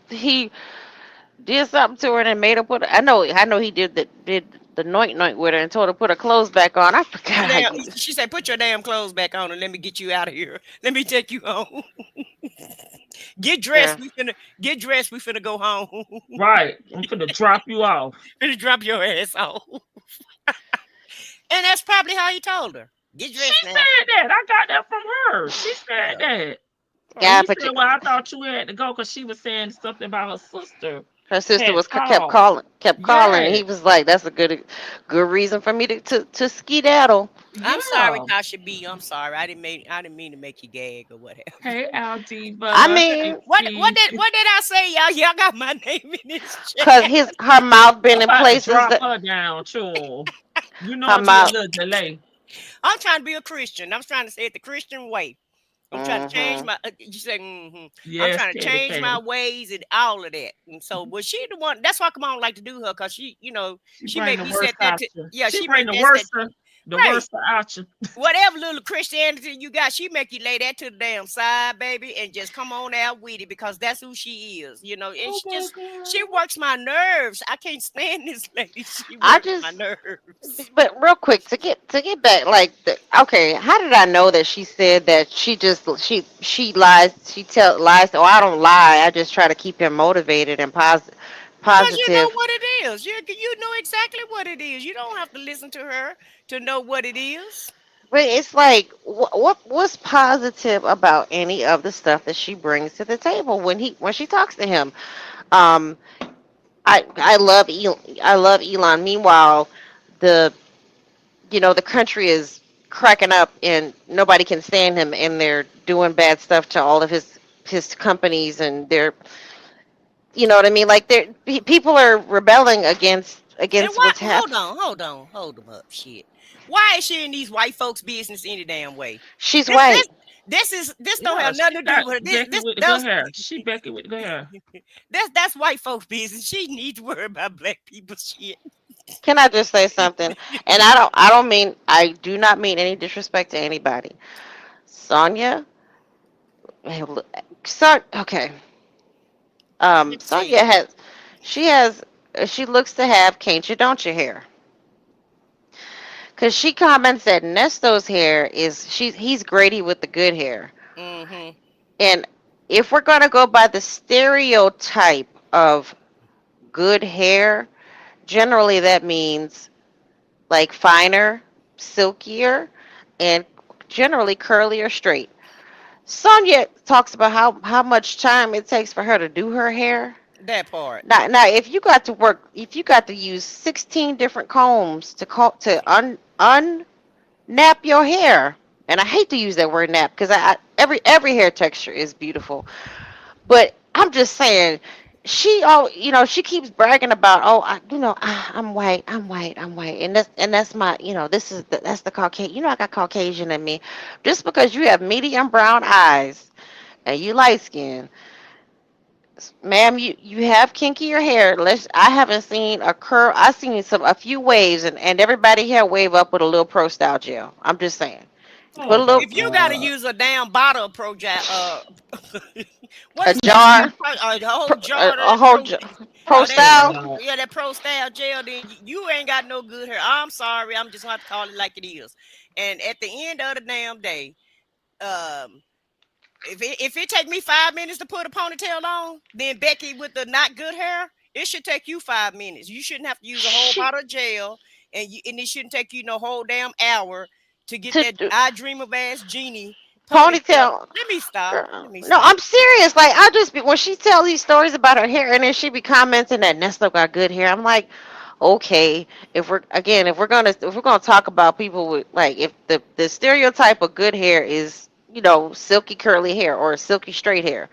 did something to her and then made her put. I know he did the noit with her and told her to put her clothes back on. I forgot how you. She said, put your damn clothes back on and let me get you out of here. Let me take you home. Get dressed. Girl. We finna go home. Right. I'm gonna drop you off. Finna drop your ass off. And that's probably how he told her. Get She dressed now. said that. I got that from her. She said Yeah. that. And Yeah, he but said, well, I thought you had to go because she was saying something about her sister her sister had was called. kept calling, and Yeah. he was like, "That's a good reason for me to skedaddle." I'm sorry, Yeah. Tasha B. I'm sorry. I didn't mean to make you gag or whatever. Hey, I Aldiva. Hey, mean, What what Steve. did what did I say, y'all? Y'all got my name in this cause chat. her mouth been I'm in about to places drop that her down, too. You know her it'll be a mouth. little delay. I'm trying to be a Christian. I'm trying to say it the Christian way. I'm trying to change Hmm. my. You say, I'm Yes, trying to Patty change my Patty. ways and all of that. And so, was she the one? That's why I come on like to do her, because She she bring make the me worst set that. out you. Yeah, She she bring make the that set. worst, the Right. worst out you. Whatever little Christianity you got, she make you lay that to the damn side, baby, and just come on out with it, because that's who she is, and Oh my she God. works my nerves. I can't stand this lady. She I works my just, nerves. but real quick to get back, like, okay, how did I know that she said that she lies? Lies. Oh, I don't lie. I just try to keep him motivated and Because you know positive. what it is. You know exactly what it is. You don't have to listen to her to know what it is. But it's like, what's positive about any of the stuff that she brings to the table when she talks to him? Um, I love Elon. Meanwhile, the the country is cracking up and nobody can stand him, and they're doing bad stuff to all of his companies, and they're what I mean. Like people are rebelling And against why? what's Hold happening. on, hold on, hold them up, shit. Why is she in these white folks' business any damn way? She's This this white. this don't Yeah, have she nothing to do got with her. This Becky this with the good that's hair. She Becky with the good hair. that's white folks' business. She needs to worry about black people shit. Can I just say something? And I do not mean any disrespect to anybody. Sonya, okay. Let me tell Sonya you. she looks to have can't you don't you hair. Cause she comments that Nesto's hair he's Grady with the good hair. Mm-hmm. And if we're gonna go by the stereotype of good hair, generally that means like finer, silkier, and generally curly or straight. Sonya talks about how much time it takes for her to do her hair. That part. Now, if you got to use 16 different combs to unnap your hair, and I hate to use that word nap because every hair texture is beautiful, but I'm just saying, she keeps bragging about, oh, I'm white, I'm white, and that's my, that's the Caucasian, I got Caucasian in me, just because you have medium brown eyes and you light skin. Ma'am, you have kinkier hair. I haven't seen a curl. I've seen a few waves, and everybody here wave up with a little Pro Style gel. I'm just saying. Put Oh a my little If you gotta God. use a damn bottle of what a is that jar, shit? A whole jar of a that whole Pro that Style. No. yeah, that pro style gel, then you ain't got no good hair. I'm sorry, I'm just gonna have to call it like it is. And at the end of the damn day, um, if it take me 5 minutes to put a ponytail on, then Becky with the not good hair, it should take you 5 minutes. You shouldn't have to use a whole She bottle of gel, and it shouldn't take you no whole damn hour to get to that I dream of ass genie ponytail. ponytail. Let me stop. Let me No, stop. I'm serious. Like I just be when she tell these stories about her hair, and then she be commenting that Nestle got good hair. I'm like, okay, if we're gonna talk about people with like if the stereotype of good hair is silky curly hair or silky straight hair,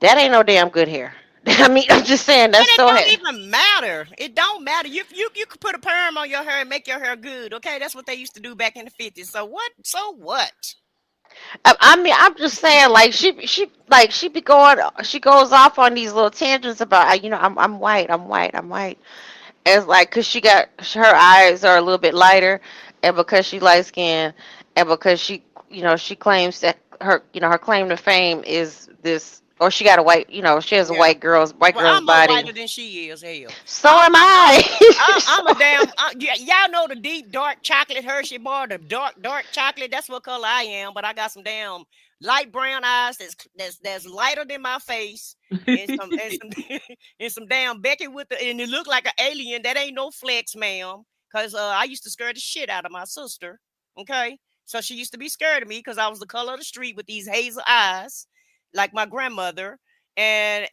that ain't no damn good hair. I mean, I'm just saying And that's it so don't hair. even matter. It don't matter. You could put a perm on your hair and make your hair good. Okay, that's what they used to do back in the 50s. So what? So what? I mean, I'm just saying, like she goes off on these little tangents about, I'm white, I'm white, I'm white. It's like, cause her eyes are a little bit lighter, and because she light skinned, and because she claims that her claim to fame is this, or she got a white, she has a Yeah. white Well, girl's I'm more body. whiter than she is. Hell, So am I. I'm a damn. Y'all know the deep dark chocolate Hershey bar, the dark chocolate. That's what color I am. But I got some damn light brown eyes. That's lighter than my face, and some and some damn Becky with and it look like an alien. That ain't no flex, ma'am. Cause I used to scare the shit out of my sister. Okay, so she used to be scared of me because I was the color of the street with these hazel eyes, like my grandmother. And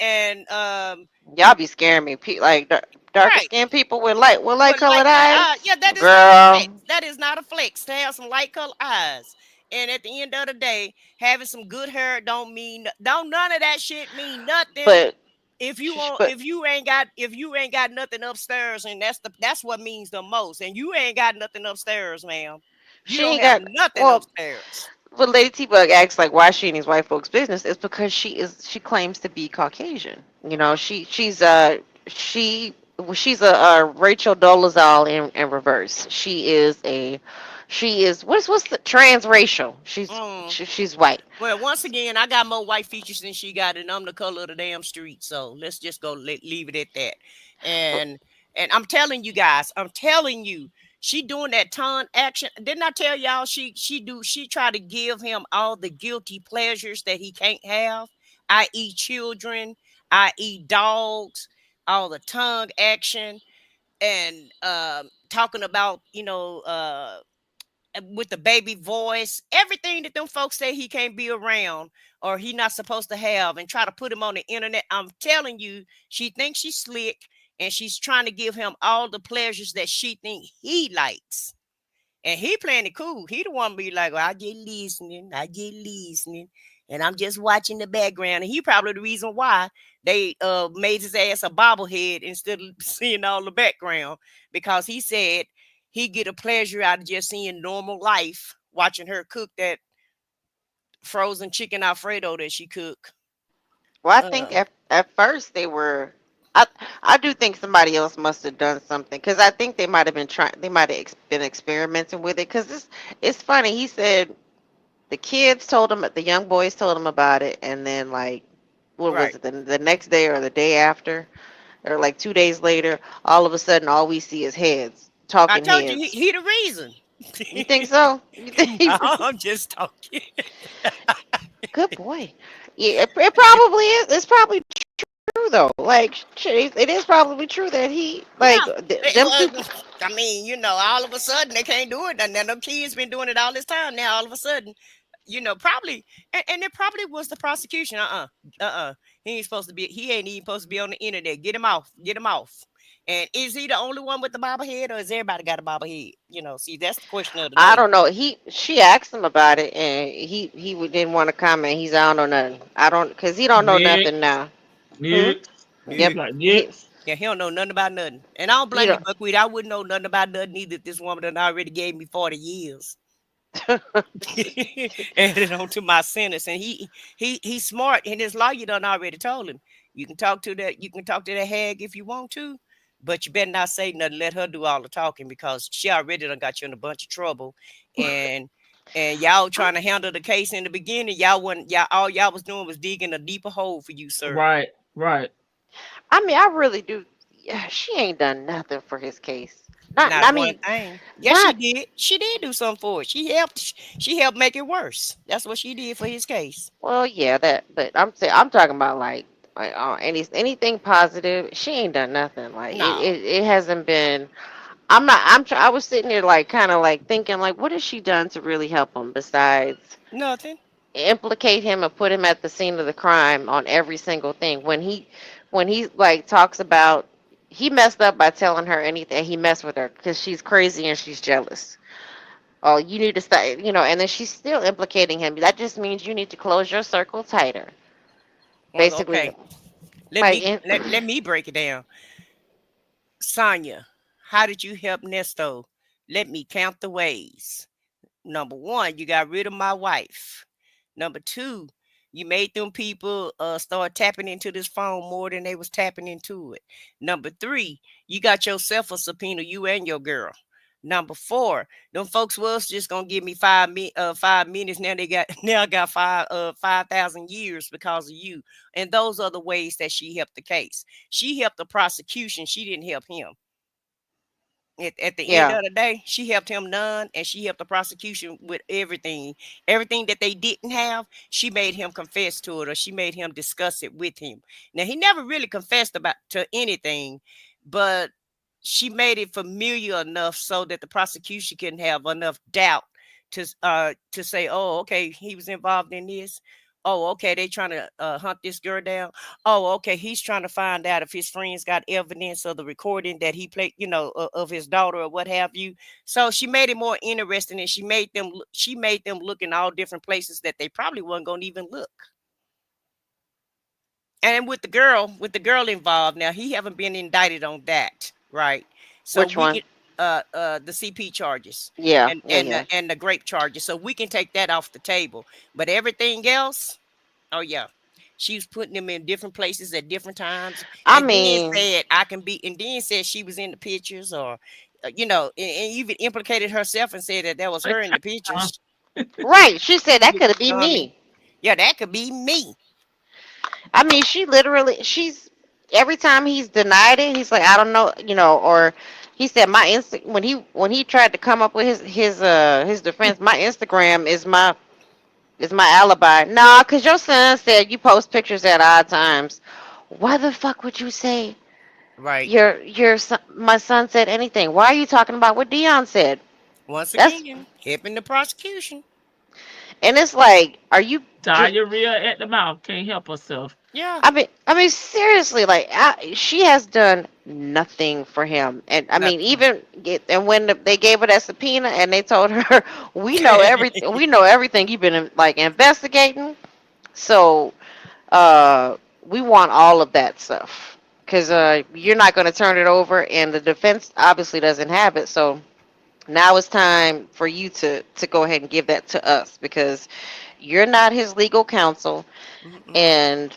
Y'all be scaring me. Like darker right. skinned people with light But colored like, eyes. yeah, that is not a flex. Girl, That is not a flex to have some light color eyes. And at the end of the day, having some good hair don't none of that shit mean nothing. but but If you ain't got nothing upstairs, and that's what means the most. And you ain't got nothing upstairs, ma'am. You she don't ain't have got nothing well. upstairs. But Lady T Bug asks like why she in these white folks' business is because she claims to be Caucasian. She's a Rachel Dolezal in reverse. She is what's the transracial. Mm. She's white. Well, once again, I got more white features than she got, and I'm the color of the damn street. So let's just leave it at that. And and I'm telling you guys, I'm telling you, she doing that ton action. Didn't I tell y'all she try to give him all the guilty pleasures that he can't have, i.e. children, i.e. dogs, all the tongue action, and talking about with the baby voice, everything that them folks say he can't be around or he not supposed to have, and try to put him on the internet. I'm telling you, she thinks she's slick, and she's trying to give him all the pleasures that she think he likes. And he playing it cool. He the one be like, well, I get listening, and I'm just watching the background. And he probably the reason why they made his ass a bobblehead instead of seeing all the background, because he said he get a pleasure out of just seeing normal life, watching her cook that frozen chicken Alfredo that she cook. Well, I think Uh, at first they were. I I do think somebody else must have done something because I think they might have been trying. They might have been experimenting with it because it's funny. He said the kids told him, the young boys told him about it, and then like what was right. it, the next day or the day after, or like 2 days later, all of a sudden all we see is heads. I talking told you heads. he the reason. You think so? You think I'm just talking. good boy. Yeah, it probably is. It's probably true though. Like shit, it is probably true that he like Yeah. them Well, two. I mean, all of a sudden they can't do it. And then them kids been doing it all this time. Now all of a sudden, probably, and it probably was the prosecution. He ain't supposed to be. He ain't even supposed to be on the internet. Get him off. Get him off. And is he the only one with the bobblehead, or is everybody got a bobblehead? See, that's the question of the I day. don't know. She asked him about it, and didn't want to comment. He's I don't know nothing. I don't because he don't know Next, nothing now. Hmm? next. He Yep. be like, He next. Yeah, he don't know nothing about nothing. And I don't he blame you, don't. Buckwheat. I wouldn't know nothing about nothing either if this woman done already gave me 40 years. Added on to my sentence. And he's smart, and his lawyer done already told him, you can talk to that hag if you want to, but you better not say nothing. Let her do all the talking because she already done got you in a bunch of trouble. And y'all trying to handle the case in the beginning. All y'all was doing was digging a deeper hole for you, sir. Right, right. I mean, I really do. Yeah, she ain't done nothing for his case. Not. Not I one mean, thing. Yes, she not. did. She did do something for it. She helped make it worse. That's what she did for his case. Well, yeah, that. But I'm saying I'm talking about like anything positive. She ain't done nothing. Like No, it hasn't been. I'm not. I was sitting there like kind of like thinking like, what has she done to really help him besides nothing. implicate him and put him at the scene of the crime on every single thing? When he like talks about he messed up by telling her anything. He messed with her because she's crazy and she's jealous. Oh, you need to stop. And then she's still implicating him. That just means you need to close your circle tighter. Well, Basically, okay. Let like me let me break it down. Sonya, how did you help Nesto? Let me count the ways. Number one, you got rid of my wife. Number two, you made them people start tapping into this phone more than they was tapping into it. Number three, you got yourself a subpoena, you and your girl. Number four, them folks was just gonna give me 5 minutes. Now they got now I got 5,000 years because of you. And those are the ways that she helped the case. She helped the prosecution. She didn't help him. At the end yeah. of the day, she helped him none, and she helped the prosecution with everything. Everything that they didn't have, she made him confess to it, or she made him discuss it with him. Now he never really confessed about to anything, but she made it familiar enough so that the prosecution can have enough doubt to say, oh, okay, he was involved in this. Oh, okay, they trying to hunt this girl down. Oh, okay, he's trying to find out if his friends got evidence of the recording that he played, of his daughter or what have you. So she made it more interesting, and she made them look in all different places that they probably weren't going to even look. And with the girl involved, now he haven't been indicted on that, right? So Which we one? can the CP charges Yeah. and Yeah. and Yeah. the, and the grape charges, so we can take that off the table. But everything else, oh yeah, she was putting them in different places at different times, I and then mean, said I can be, and then said she was in the pictures, or and even implicated herself and said that was her in the pictures. right. She said that You could be know what I mean? me. Yeah, that could be me. I mean, she's every time he's denied it, he's like, I don't know, or he said my when he tried to come up with his defense, my Instagram is my alibi. Nah, cause your son said you post pictures at odd times. Why the fuck would you say Right. your son, my son said anything? Why are you talking about what Dion said? Once That's again, helping the prosecution. and it's like, are you? Diarrhea at the mouth. Can't help herself. Yeah, I mean, seriously, like she has done nothing for him, and I mean, nothing. and when they gave her that subpoena and they told her, we know everything you've been like investigating, so we want all of that stuff because you're not going to turn it over, and the defense obviously doesn't have it, so now it's time for you to go ahead and give that to us because you're not his legal counsel, Mm-mm, and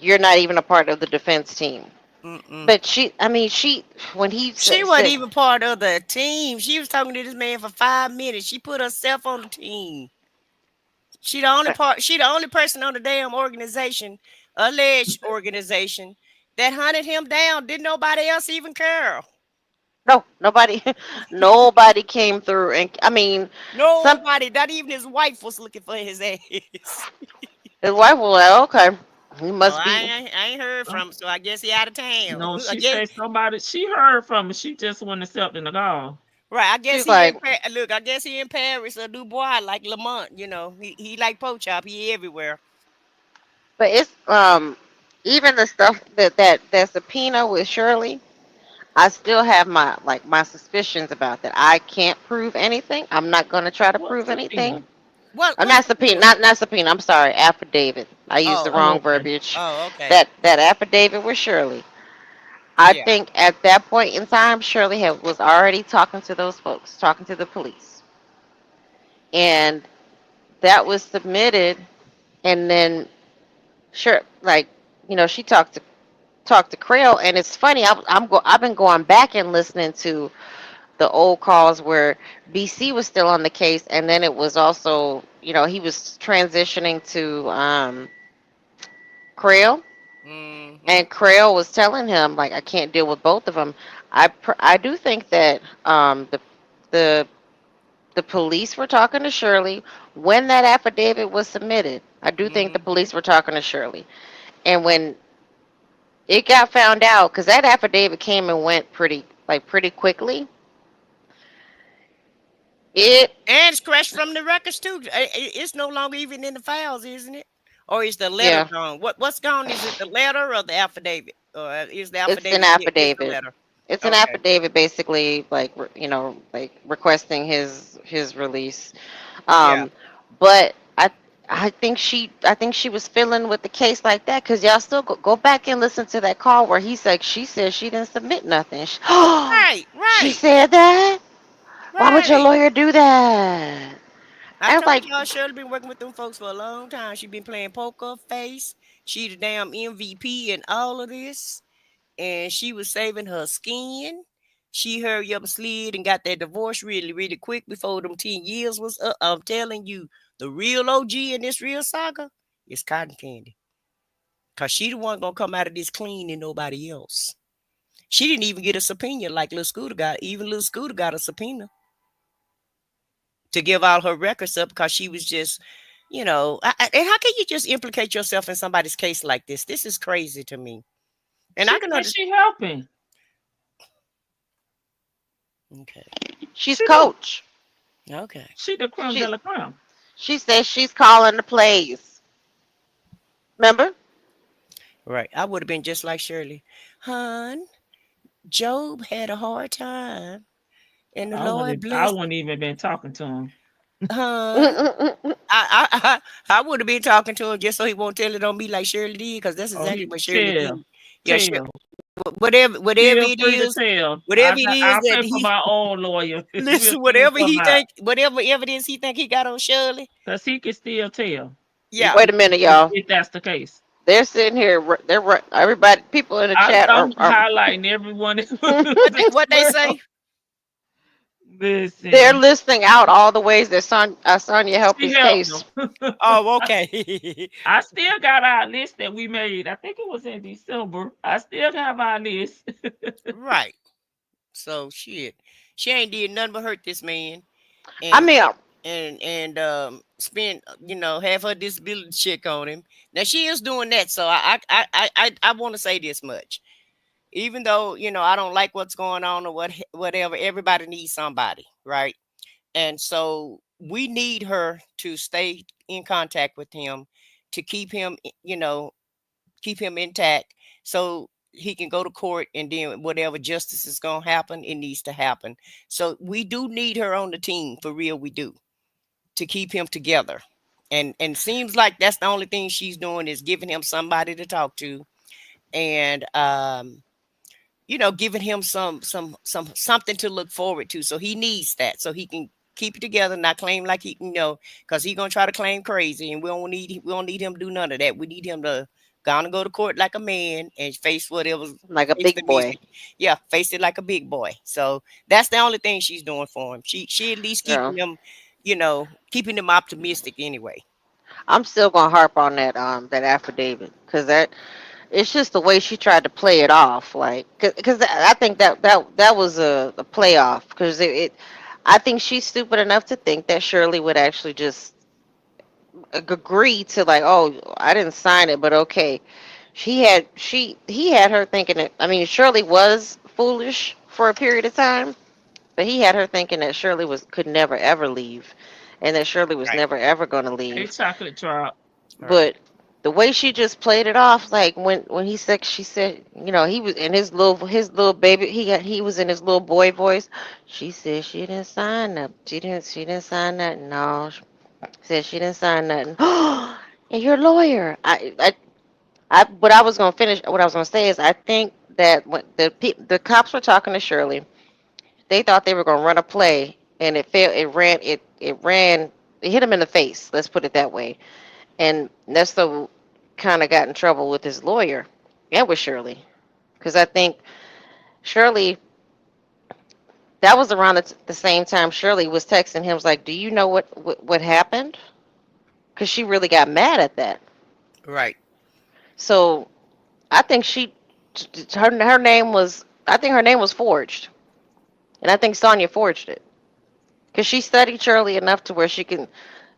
you're not even a part of the defense team. mm-mm. But when he She wasn't said, even part of the team. She was talking to this man for 5 minutes. She put herself on the team. She the only person on the damn organization, alleged organization, that hunted him down. Didn't nobody else even care. No, nobody, nobody came through. And I mean, some Nobody, not even his wife, was looking for his ass. his wife was like, okay, he So must I be. ain't, I ain't heard from him. So I guess he out of town. No, I she guess said somebody she heard from it. She just wasn't accepting the call. right. I guess She's he in like, Look. I guess he in Paris or Dubois like Lamont. You know, he like Pochop. He everywhere. but it's even the stuff that subpoena with Shirley. I still have my suspicions about that. I can't prove anything. I'm not gonna try to What's prove the anything. thing? What Not subpoena, not subpoena. I'm sorry, affidavit. I used the Oh, Oh, wrong okay. verbiage. oh, okay. That affidavit with Shirley. I Yeah. think at that point in time, Shirley was already talking to those folks, talking to the police, and that was submitted. And then, sure, like she talked to Creel, and it's funny. I've been going back and listening to the old calls where BC was still on the case, and then it was also, he was transitioning to Creel, Mm-hmm. and Creel was telling him like, I can't deal with both of them. I do think that the the police were talking to Shirley when that affidavit was submitted. I do think the Mm-hmm. police were talking to Shirley, and when it got found out, because that affidavit came and went pretty quickly. It And it's crashed from the records too. It's no longer even in the files, isn't it? Or is the letter Yeah, gone? What's gone? Is it the letter or the affidavit? Or is the it's an affidavit is the affidavit. letter? It's an Okay. affidavit, basically, like like requesting his release. Yeah. Um, but I think she was fiddling with the case like that, because y'all still go back and listen to that call where she said she didn't submit nothing. Right. She Right. said that. Why would your Right. lawyer do that? I I was told like, y'all Shirley been working with them folks for a long time. She been playing poker face. She the damn MVP and all of this. And she was saving her skin. She hurried up and slid and got that divorce really, really quick before them 10 years was up. I'm telling you, the real OG in this real saga is Cotton Candy. Cause she the one gonna come out of this clean and nobody else. She didn't even get a subpoena like Lil Scooter got. Even Lil Scooter got a subpoena to give all her records up because she was just, and how can you just implicate yourself in somebody's case like this? This is crazy to me. And I She can said understand. she helping. Okay. she's She do. coach. Okay. She the creme de She la creme. she says she's calling the plays. Remember? Right. I would have been just like Shirley. Hun, Job had a hard time and the Lord I blessed. wouldn't even been talking to him. Hun, I would have been talking to him just so he won't tell it on me like Shirley did, because that's Oh, exactly he what Shirley did. tell, Yeah, tell. whatever Feel it free to is, tell. whatever it is I'll that pay for he my own lawyer. We'll listen, see who whatever come he out. think, whatever evidence he think he got on Shirley. Cause he can still tell Yeah. Wait a minute, y'all. if that's the case. They're sitting here. Everybody, people in the chat I'm are highlighting everyone. What they say? they're Listen, listing out all the ways that Sonya helped she his helped case. him. Oh, okay. I still got our list that we made. I think it was in December. I still have our list. Right. So shit. She ain't did nothing but hurt this man I and mean, spend half her disability check on him. Now she is doing that. So I want to say this much. Even though, I don't like what's going on or whatever, everybody needs somebody, right? And so we need her to stay in contact with him to keep him intact so he can go to court, and then whatever justice is going to happen, it needs to happen. So we do need her on the team, for real, we do, to keep him together. And seems like that's the only thing she's doing is giving him somebody to talk to, and giving him something to look forward to. So he needs that so he can keep it together, not claim like he, because he's gonna try to claim crazy, and we don't need him to do none of that. We need him to go to court like a man and face whatever, like a face the big boy, yeah, face it like a big boy. So that's the only thing she's doing for him. She at least girl. keeping him optimistic anyway. I'm still gonna harp on that affidavit, because It's just the way she tried to play it off, like, because I think that was a play off, because I think she's stupid enough to think that Shirley would actually just agree to, like, oh, I didn't sign it, but okay. He had her thinking that, I mean, Shirley was foolish for a period of time, but he had her thinking that Shirley could never ever leave, and that Shirley was Right. never ever going to A leave. chocolate drop. Right. But the way she just played it off, like when he said, she said, he was in his little baby, he was in his little boy voice. She said she didn't sign up. She didn't sign nothing. No, she said she didn't sign nothing. And your lawyer. What I was gonna finish. What I was gonna say is, I think that when the cops were talking to Shirley, they thought they were gonna run a play, and it failed. It hit him in the face. Let's put it that way. And Nesto kind of got in trouble with his lawyer and with Shirley, because I think Shirley, that was around the same time Shirley was texting him, was like, do you know what happened? Because she really got mad at that. Right. So I think her name was, I think her name was forged, and I think Sonya forged it, because she studied Shirley enough to where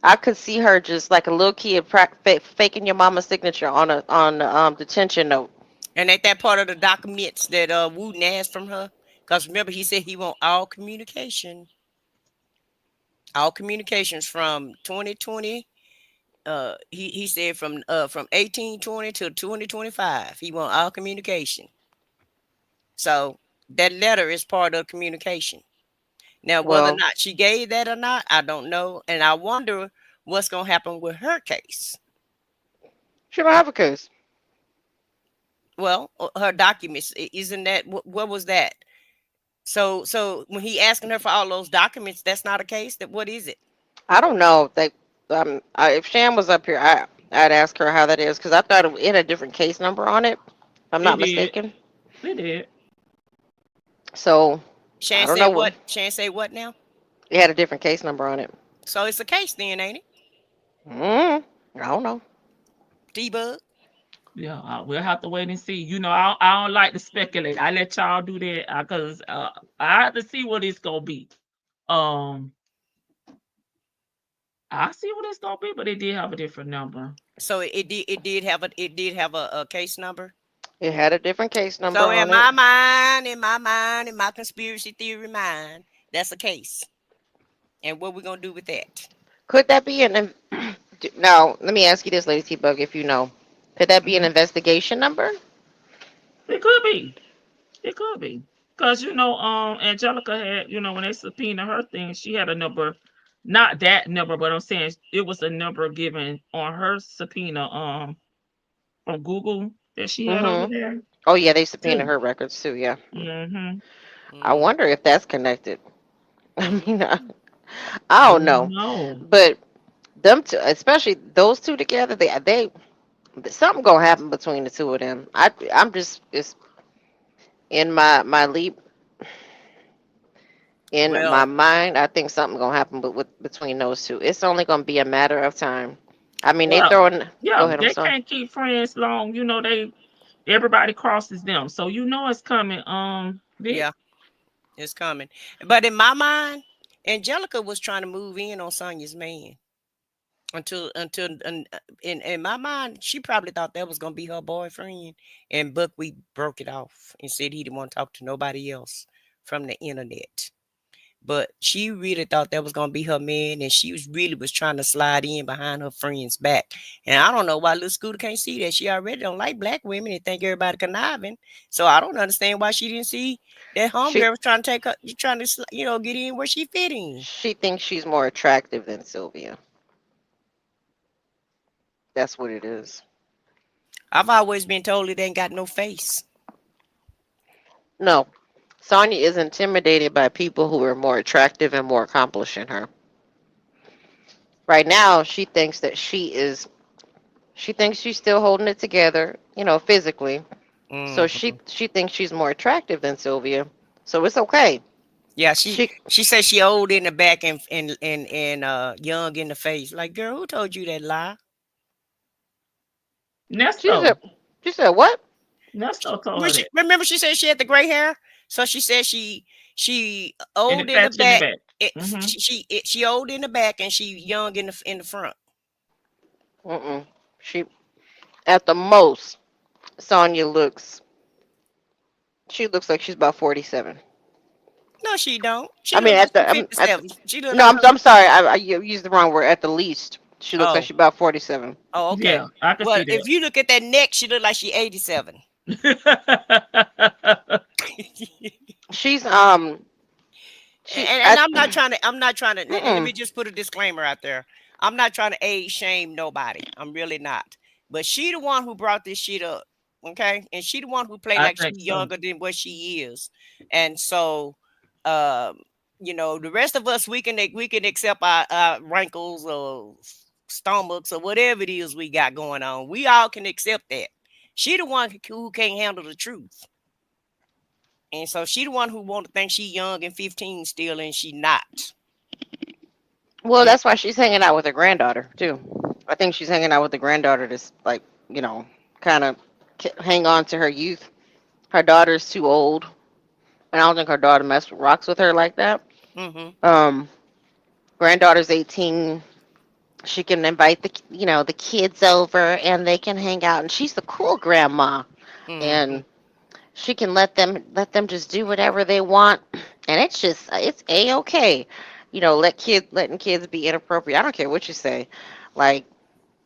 I could see her just like a little kid faking your mama's signature on a detention note. And ain't that part of the documents that Wooten asked from her? Because remember, he said he want all communications from 2020. He said from 1820 to 2025. He want all communication. So that letter is part of communication. Now, whether or Well, not she gave that or not, I don't know. And I wonder what's going to happen with her case. she don't have a case. Well, her documents, isn't that, what was that? So when he asking her for all those documents, that's not a case. What is it? I don't know. If Shan was up here, I'd ask her how that is, because I thought it had a different case number on it, if I'm It not did. mistaken. It did. So I Shan don't say know what? Shan say what now? it had a different case number on it. So it's a case then, ain't it? I don't know. D-Bug. Yeah, we'll have to wait and see. I don't like to speculate. I let y'all do that because I have to see what it's gonna be. I see what it's gonna be, but it did have a different number. So it did have a case number. It had a different case number So on in it. my mind, in my conspiracy theory mind, that's a case. And what we gonna do with that? Could that be now? Let me ask you this, Lady T-Bug, if you know, could that be an Mhm. investigation number? It could be. It could be. Because Angelica had, when they subpoenaed her thing, she had a number, not that number, but I'm saying it was a number given on her subpoena from Google that she had over there Oh yeah, they subpoenaed too. her records too. Yeah, Mm-hmm. I Mm, wonder if that's connected. I mm, mean, I I don't don't know, know. but them two, especially those two together, they something gonna happen between the two of them. I'm just it's in my leap in my well, mind. I think something gonna happen, between those two, it's only gonna be a matter of time. I mean, they Well, throwing. Go yeah, ahead. I'm they sorry. can't keep friends long. Everybody crosses them. So it's coming. Vic. yeah, it's coming. But in my mind, Angelica was trying to move in on Sonya's man in my mind, she probably thought that was gonna be her boyfriend, and Buckwheat broke it off and said he didn't want to talk to nobody else from the internet. But she really thought that was gonna be her man, and she was trying to slide in behind her friend's back. And I don't know why little Scooter can't see that. She already don't like black women and think everybody conniving. So I don't understand why she didn't see that She homegirl was trying to take her, trying to get in where she fit in. she thinks she's more attractive than Sylvia. That's what it is. I've always been told it ain't got no face. No, Sonya is intimidated by people who are more attractive and more accomplished than her. Right now, she thinks that she thinks she's still holding it together, physically. So she Mhm. she thinks she's more attractive than Sylvia. So it's okay. Yeah, She she says she old in the back and young in the face. Like, girl, who told you that lie? she's a Nesto. She said what? Nesto told her that. Remember she said she had the gray hair, so she said she And it old in the fats in the back. back. Mm-hmm. She old in the back and she young in the front. Mm-mm. She at the most, Sonya looks. She looks like she's about 47. No, she don't. She I look mean, like at she's the 57. She look no, like I'm sorry. I used the wrong word. At the least, she looks like oh she's about 47. oh okay. Yeah, I can Well, see if you look at that neck, she look like she 87. that. She's and, she and I I'm not trying to and let mm-mm. me just put a disclaimer out there. I'm not trying to age shame nobody. I'm really not. But she the one who brought this shit up. Okay. And she the one who played I like think she's so. younger than what she is. And so um, the rest of us we can accept our rankles or stomachs or whatever it is we got going on. We all can accept that. She the one who can't handle the truth. And so she the one who want to think she young and 15 still, and she not. Well, And that's why she's hanging out with her granddaughter too. I think she's hanging out with the granddaughter to like kind of hang on to her youth. Her daughter's too old, and I don't think her daughter rocks with her like that. mm-hmm, Um, Granddaughter's 18. She can invite the kids over, and they can hang out, and she's the cool grandma, mm-hmm. and she can let them just do whatever they want, and it's a-okay. Letting kids be inappropriate. I don't care what you say. Like,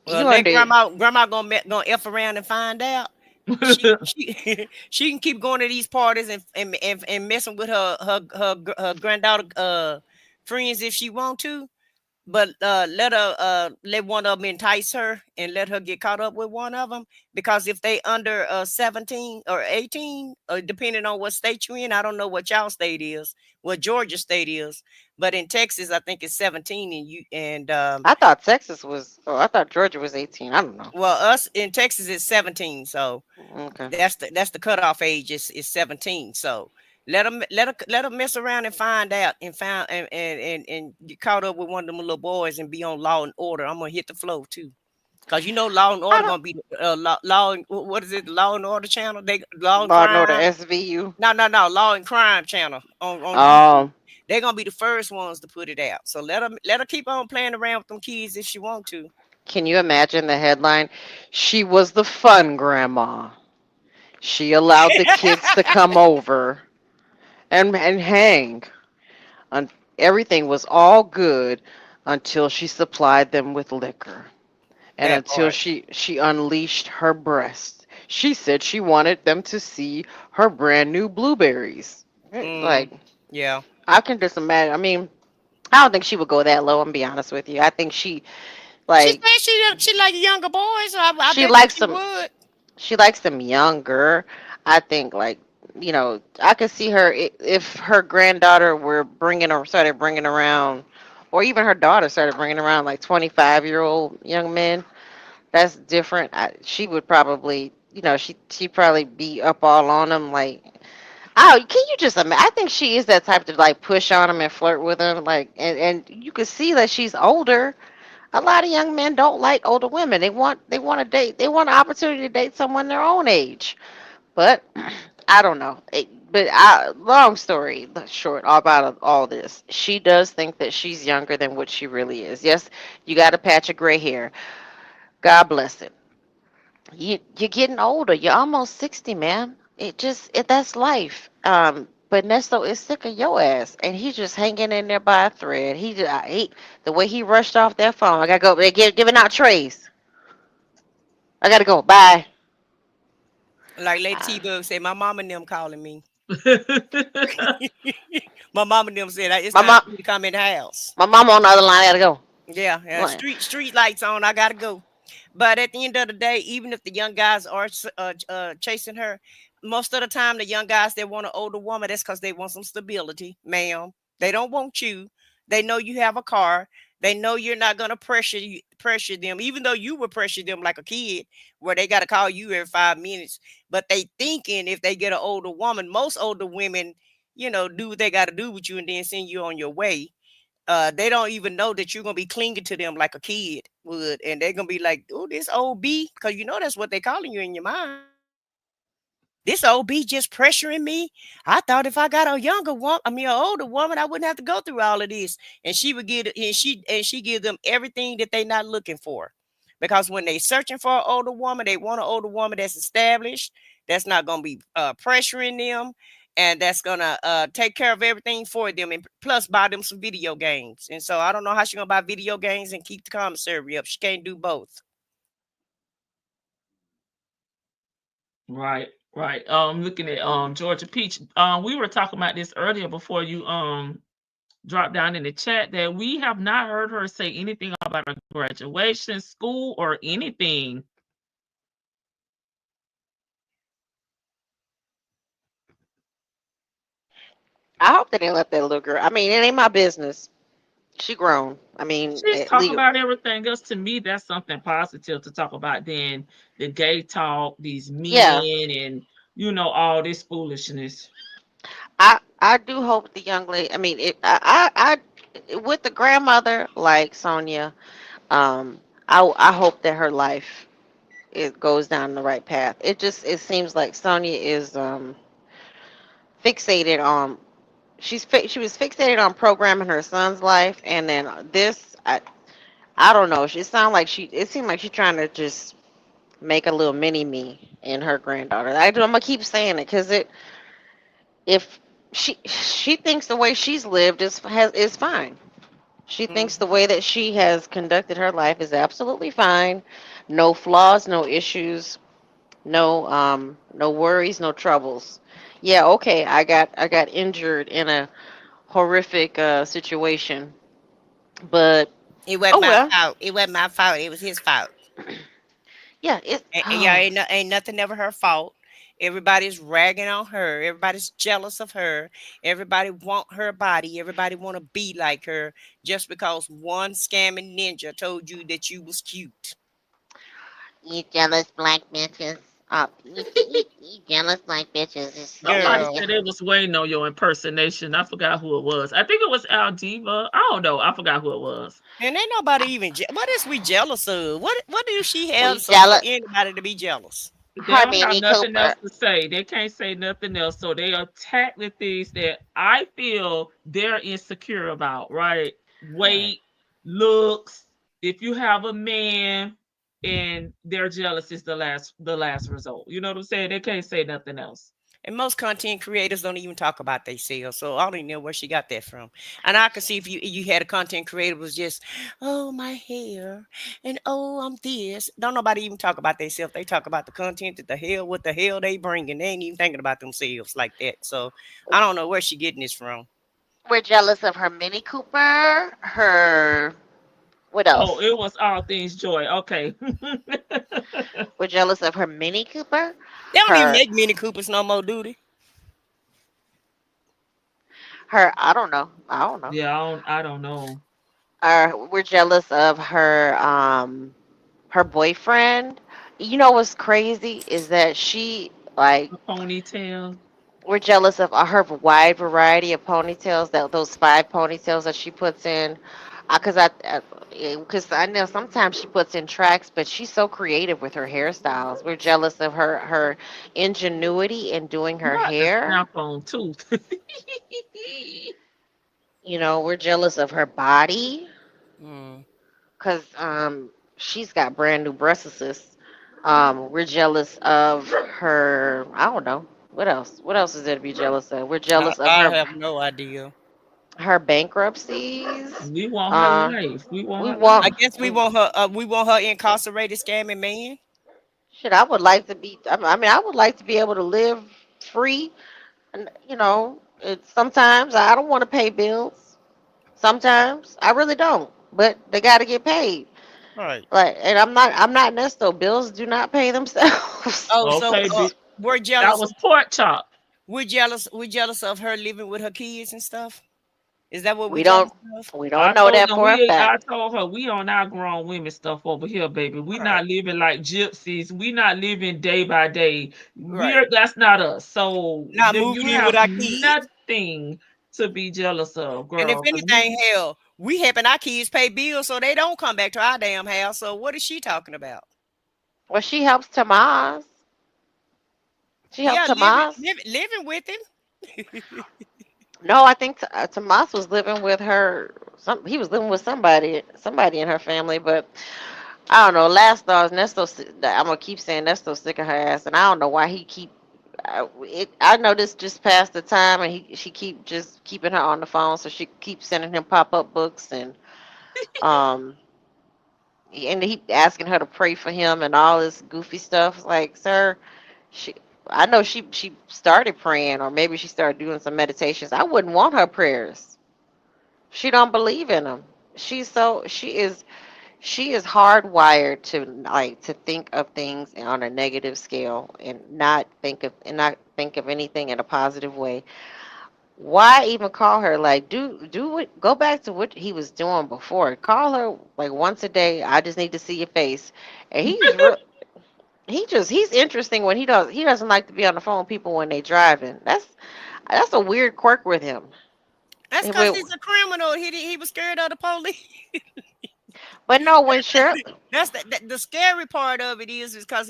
Well, you let under grandma gonna f around and find out. She she can keep going to these parties and messing with her granddaughter friends if she want to. But let one of them entice her and let her get caught up with one of them, because if they under 17 or 18, depending on what state you in, I don't know what y'all state is, what Georgia state is, but in Texas I think it's 17, and you and I thought Texas was. Oh, I thought Georgia was 18. I don't know. well, us in Texas is 17, so Okay. that's the cutoff age is 17. So let them mess around and find out and find and get caught up with one of them little boys and be on Law and Order. I'm gonna hit the flow too, because Law and I Order don't. gonna be what is it, Law and Order channel, they Law and Law and Order Crime. SVU. No, Law and Crime channel on YouTube. Oh, They're gonna be the first ones to put it out. So let her keep on playing around with them kids if she want to. can you imagine the headline? She was the fun grandma. She allowed the kids to come over and hang. And everything was all good until she supplied them with liquor. And That until part. she unleashed her breast. She said she wanted them to see her brand new blueberries. Mm, Like, yeah. I can just imagine. I mean, I don't think she would go that low, I'm gonna be honest with you. I think She like said she like younger boys. So I she bet you likes she them would. she likes them younger. I think I could see her if her granddaughter started bringing around, or even her daughter started bringing around like 25-year-old young men. That's different. She would probably, she'd probably be up all on them. Like, oh, can you just imagine? I think she is that type to like push on them and flirt with them. Like, and you could see that she's older. A lot of young men don't like older women. They want to date. They want an opportunity to date someone their own age. But I don't know. Long story short about all this, she does think that she's younger than what she really is. Yes, you got a patch of gray hair. God bless it. You're getting older. You're almost 60, man. That's life. But Nesto is sick of your ass, and he's just hanging in there by a thread. The way he rushed off that phone. I gotta go. They're giving out trays. I gotta go. Bye. Like Lady Uh, T-Bug said, my mom and them calling me. My mom and them said it's my time mom, for you to come in the house. my mom on the other line. I gotta go. Yeah. What? Street lights on. I gotta go. But at the end of the day, even if the young guys are chasing her, most of the time the young guys that want an older woman, that's because they want some stability, ma'am. They don't want you. They know you have a car. They know you're not gonna pressure them, even though you would pressure them like a kid, where they gotta call you every 5 minutes. But they thinking if they get an older woman, most older women, do what they gotta do with you and then send you on your way. they don't even know that you're gonna be clinging to them like a kid would, and they're gonna be like, "Oh, this old B," because you know that's what they're calling you in your mind. This old B just pressuring me. I thought if I got a younger woman, I mean, an older woman, I wouldn't have to go through all of this. And she would give, and she give them everything that they're not looking for, because when they searching for an older woman, they want an older woman that's established, that's not gonna be pressuring them, and that's gonna take care of everything for them, and plus buy them some video games. And so I don't know how she's gonna buy video games and keep the commissary up. She can't do both. Right, right. Looking at Georgia Peach. We were talking about this earlier before you dropped down in the chat that we have not heard her say anything about a graduation, school, or anything. I hope they didn't let that little girl. I mean, it ain't my business. She grown. I mean, She's talk legal. about everything else. To me, that's something positive to talk about than the gay talk, these Yeah, men, and all this foolishness. I do hope the young lady. I mean, with the grandmother like Sonya. I hope that her life it goes down the right path. It seems like Sonya is fixated on she was fixated on programming her son's life, and then this I don't know. It seemed like she's trying to just make a little mini me in her granddaughter. I'm gonna keep saying it because if she thinks the way she's lived is fine. She thinks the way that she has conducted her life is absolutely fine. No flaws, no issues, no worries, no troubles. Yeah, okay, I got injured in a horrific situation, but It wasn't oh my well. fault. It wasn't my fault. It was his fault. Yeah, Yeah, ain't nothing ever her fault. Everybody's ragging on her. Everybody's jealous of her. Everybody want her body. Everybody want to be like her just because one scamming ninja told you that you was cute. you jealous black bitches. You jealous black bitches. Somebody Girl. said they was waiting on your impersonation. I forgot who it was. I think it was Aldiva. I don't know. I forgot who it was. And ain't nobody even what is we jealous of? What do she We have so for jealous. anybody to be jealous? They Her don't have Mini nothing else Cooper. to say. They can't say nothing else. So they attack the things that I feel they're insecure about, right? Right. Weight, looks. If you have a man and they're jealous is the last result. You know what I'm saying? They can't say nothing else. And most content creators don't even talk about themselves. So I don't even know where she got that from. And I could see if you had a content creator was just, oh, my hair, and oh, I'm this. Don't nobody even talk about themselves. They talk about the content that the hell, what the hell they bring, and they ain't even thinking about themselves like that. So I don't know where she getting this from. We're jealous of her Mini Cooper. Her what Oh, else? it was all things joy. Okay. We're jealous of her Mini Cooper. They don't even Her make Mini Coopers no more, do they? her. I don't know. I don't know. Yeah, I don't know. We're jealous of her boyfriend. You know what's crazy is that she like A ponytail. we're jealous of her wide variety of ponytails, that those 5 ponytails that she puts in. Because I know sometimes she puts in tracks, but she's so creative with her hairstyles. We're jealous of her ingenuity in doing her Not the hair. snap on tooth. We're jealous of her body Mm. because she's got brand new breasts. We're jealous of her. I don't know. What else? What else is there to be jealous of? We're jealous of I her have no idea. bankruptcies. We want her Uh, life. We want we her life. I want guess we we want her incarcerated scamming man. shit. I would like to be. I mean, I would like to be able to live free. And sometimes I don't want to pay bills. Sometimes I really don't. But they got to get paid. Right. Like, and I'm not Nesto. Bills do not pay themselves. Oh, so Okay, we're that jealous. was pork chop. We're jealous. We're jealous of her living with her kids and stuff. Is that what we're we jealous don't of? we I don't know told that them for a I fact. told her we on our grown women stuff over here, baby. We Right. not living like gypsies. We not living day by day. Right. That's not us. So Not then you moving in have with our kids. nothing to be jealous of, And if girl. 'Cause anything, hell, We helping our kids pay bills so they don't come back to our damn house. So what is she talking about? Well, she helps Tomas. She helped Yeah, Tomas. living with him. No, I think Tomas was living with her. He was living with somebody in her family. But I don't know. Last thought, Ernesto. I'm gonna keep saying Ernesto's sick of her ass, and I don't know why he keep. I know this just passed the time, and she keep just keeping her on the phone, so she keeps sending him pop-up books um and he asking her to pray for him and all this goofy stuff. Like, sir, she. I know she started praying, or maybe she started doing some meditations. I wouldn't want her prayers. She don't believe in them. She is hardwired to to think of things on a negative scale and not think of anything in a positive way. Why even call her? Like, go back to what he was doing before. Call her like once a day. I just need to see your face. And he's interesting when he doesn't like to be on the phone with people when they driving. That's a weird quirk with him. That's because But, he's a criminal. He was scared of the police. but no, when Shirley. That's the scary part of it is because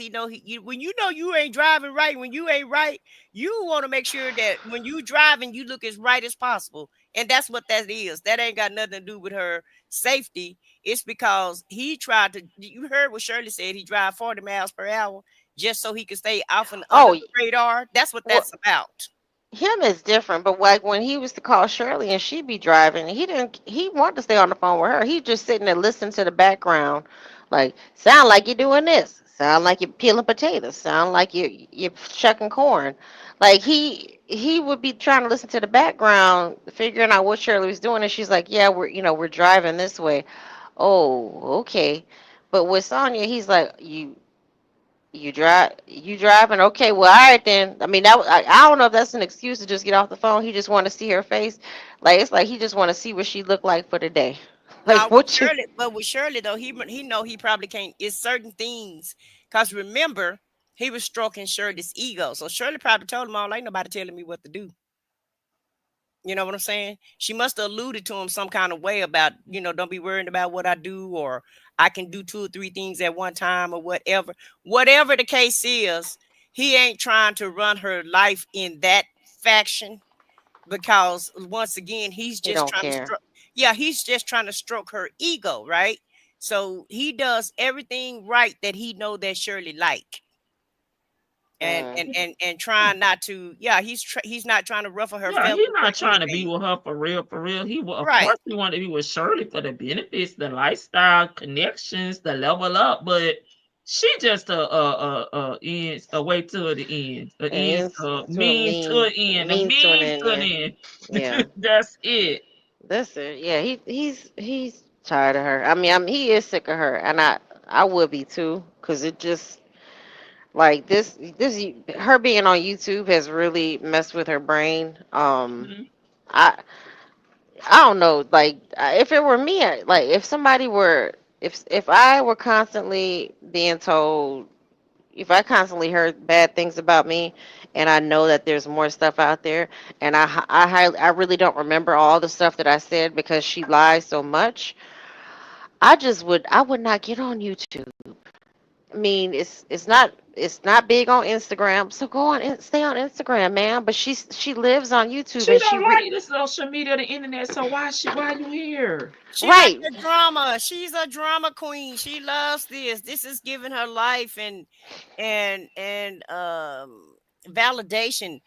when you know you ain't driving right, when you ain't right, you want to make sure that when you driving, you look as right as possible. And that's what that is. That ain't got nothing to do with her safety. It's because he tried to. You heard what Shirley said. He drive 40 miles per hour just so he could stay off and under Oh, the radar. That's what well, that's about. him is different. But like when he was to call Shirley and she be driving, he wanted to stay on the phone with her. He just sitting there listening to the background, like, sound like you're doing this, sound like you're peeling potatoes, sound like you're shucking corn. Like he would be trying to listen to the background, figuring out what Shirley was doing, and she's like, yeah, we're driving this way. Oh, okay. But with Sonya, he's like, you driving? Okay, well, all right then. I mean, I don't know if that's an excuse to just get off the phone. He just want to see her face. Like, it's like he just want to see what she look like for the day. Like, Now with what you? Shirley, but with Shirley though, he know he probably can't. It's certain things because remember he was stroking Shirley's ego, so Shirley probably told him, "All ain't nobody telling me what to do." You know what I'm saying? She must have alluded to him some kind of way about, don't be worrying about what I do, or I can do 2 or 3 things at one time, or whatever. Whatever the case is, he ain't trying to run her life in that faction because once again, he's He just don't trying to care. stroke. Yeah, he's just trying to stroke her ego, right? So he does everything right that he know that Shirley like, and Mm. and and and trying not to. Yeah, he's not trying to ruffle her Yeah, feathers he's or not trying to be anything, with her for real, for real. Of right? course, he wanted to be with Shirley for the benefits, the lifestyle connections, the level up. But she just a ends a way to the end, a And ends ends a to a means to an end, a means to an means end. to an Yeah, yeah. end. That's it. That's it. Yeah, he's tired of her. He is sick of her, and I would be too, cause it just like her being on YouTube has really messed with her brain. Mhm. I I don't know. Like, if it were me, like if somebody were, if I were constantly being told, if I constantly heard bad things about me, and I know that there's more stuff out there, and I really don't remember all the stuff that I said because she lies so much, I would not get on YouTube. I mean, it's not big on Instagram, so go on and stay on Instagram, man. But she lives on YouTube, She and don't like the social media, the internet. So why you here? She like right. the drama. She's a drama queen. She loves this. This is giving her life and validation.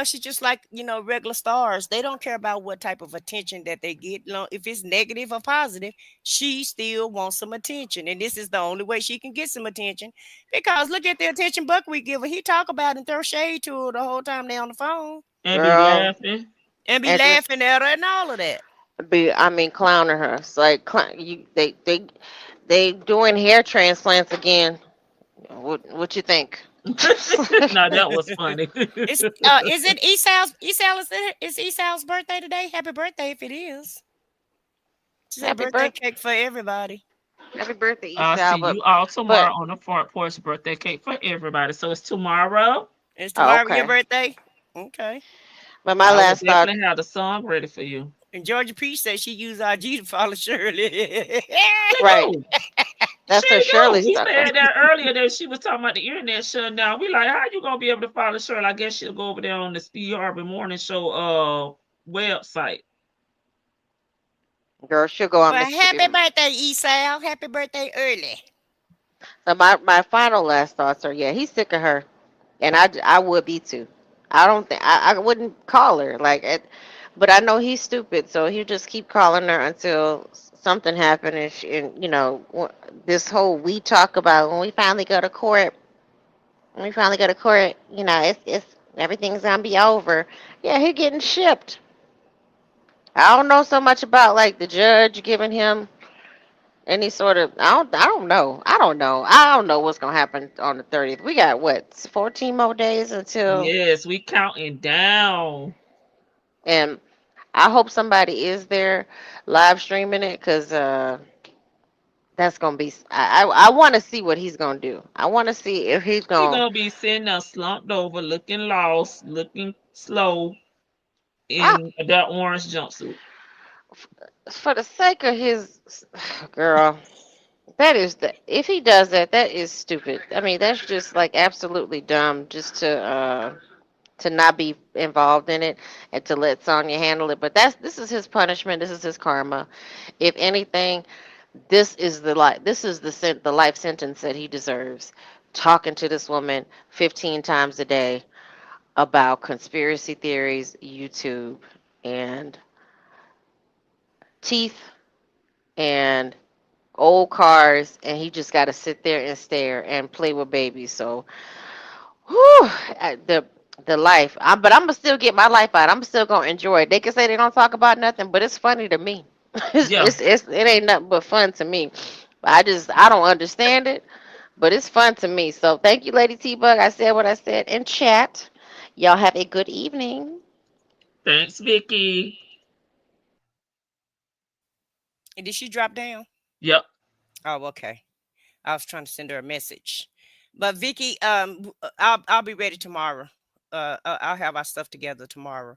She's just like, regular stars. They don't care about what type of attention that they get. If it's negative or positive, she still wants some attention. And this is the only way she can get some attention. Because look at the attention Buckwheat give her. He talk about and throw shade to her the whole time they on the phone And be Girl, laughing. and be and just laughing at her and all of that. clowning her. It's like they doing hair transplants again. What you think? No, that was funny. It's is it Esau's is Esau's birthday today? Happy birthday if it is. She said Happy birthday birthday, cake for everybody. happy birthday, I'll Esau. see you all But tomorrow on the front porch birthday cake for everybody. So it's tomorrow. Is oh, tomorrow your okay. birthday? Okay. But my I will last thought, definitely have the song ready for you. And Georgia P said she used IG to follow Shirley. She Right. do. That's She her do. Shirley We stuff. said that earlier that she was talking about the internet shutting down. We like, how you gonna be able to follow Shirley? I guess she'll go over there on the Steve Harvey Morning Show website. Girl, she'll go on Well, Mississippi. happy birthday, Esau. Happy birthday early. So my final last thoughts are, yeah, he's sick of her, and I would be too. I don't think I wouldn't call her but I know he's stupid, so he'll just keep calling her until something happened, and this whole we talk about when we finally go to court. When we finally go to court, it's everything's gonna be over. Yeah, he getting shipped. I don't know so much about like the judge giving him any sort of I don't know what's gonna happen on the 30th. We got what 14 more days until, Yes, we counting down. and I hope somebody is there live streaming it, because that's gonna be I want to see what he's gonna do. I want to see if he's He gonna gonna be sitting there slumped over, looking lost, looking slow I, in that orange jumpsuit. for the sake of his girl. That is if he does that, that is stupid. I mean, that's just like absolutely dumb, just to not be involved in it and to let Sonya handle it. But this is his punishment. This is his karma. If anything, this is the life sentence that he deserves. Talking to this woman 15 times a day about conspiracy theories, YouTube, and teeth, and old cars, and he just got to sit there and stare and play with babies. So, whew, the life. But I'm gonna still get my life out. I'm still gonna enjoy it. They can say they don't talk about nothing, but it's funny to me. Yeah. It ain't nothing but fun to me. I don't understand it, but it's fun to me. So thank you, Lady T Bug. I said what I said in chat. Y'all have a good evening. Thanks, Vicky. And did she drop down? Yep. Oh, okay. I was trying to send her a message. But Vicky, I'll be ready tomorrow. I'll have our stuff together tomorrow.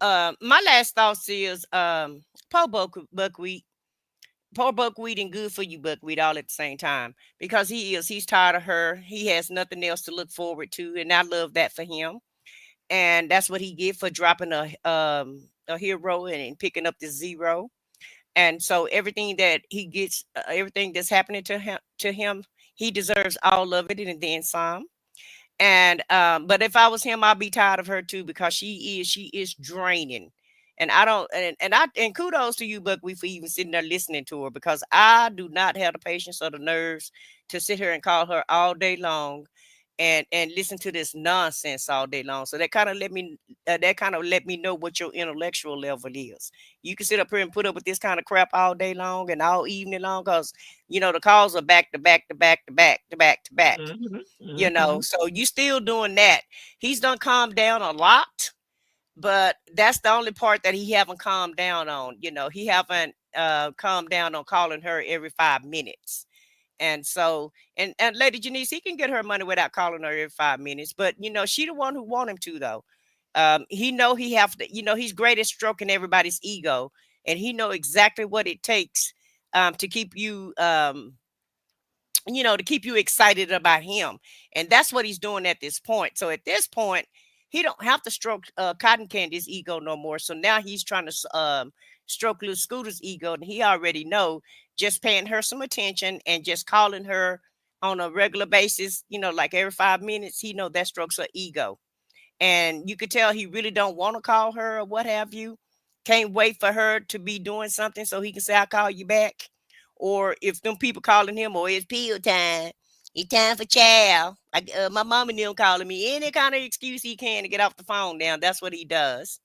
My last thoughts is poor buckwheat. Poor buckwheat and good for you buckwheat all at the same time, because he's tired of her. He has nothing else to look forward to, and I love that for him. And that's what he get for dropping a hero and picking up the zero. And so everything that he gets, everything that's happening to him, he deserves all of it and then some. And but if I was him, I'd be tired of her too, because she is draining. And I don't and kudos to you, Buckwheat, for even sitting there listening to her, because I do not have the patience or the nerves to sit here and call her all day long and listen to this nonsense all day long. So that kind of let me know what your intellectual level is. You can sit up here and put up with this kind of crap all day long and all evening long, because the calls are back to back to back to back to back to back. So you still doing that. He's done calmed down a lot, but that's the only part that he haven't calmed down on. He haven't calmed down on calling her every 5 minutes. And so, and Lady Janice, he can get her money without calling her every 5 minutes. But she the one who want him to, though. He have to. He's great at stroking everybody's ego, and he know exactly what it takes to keep you to keep you excited about him. And that's what he's doing at this point. So at this point, he don't have to stroke Cotton Candy's ego no more. So now he's trying to stroke little Scooter's ego. And he already know, just paying her some attention and just calling her on a regular basis, like every 5 minutes, he know that strokes her ego. And you could tell he really don't want to call her or what have you. Can't wait for her to be doing something so he can say, I'll call you back. Or if them people calling him, or it's pill time, it's time for chow. My mom and them calling me, any kind of excuse he can to get off the phone now. That's what he does.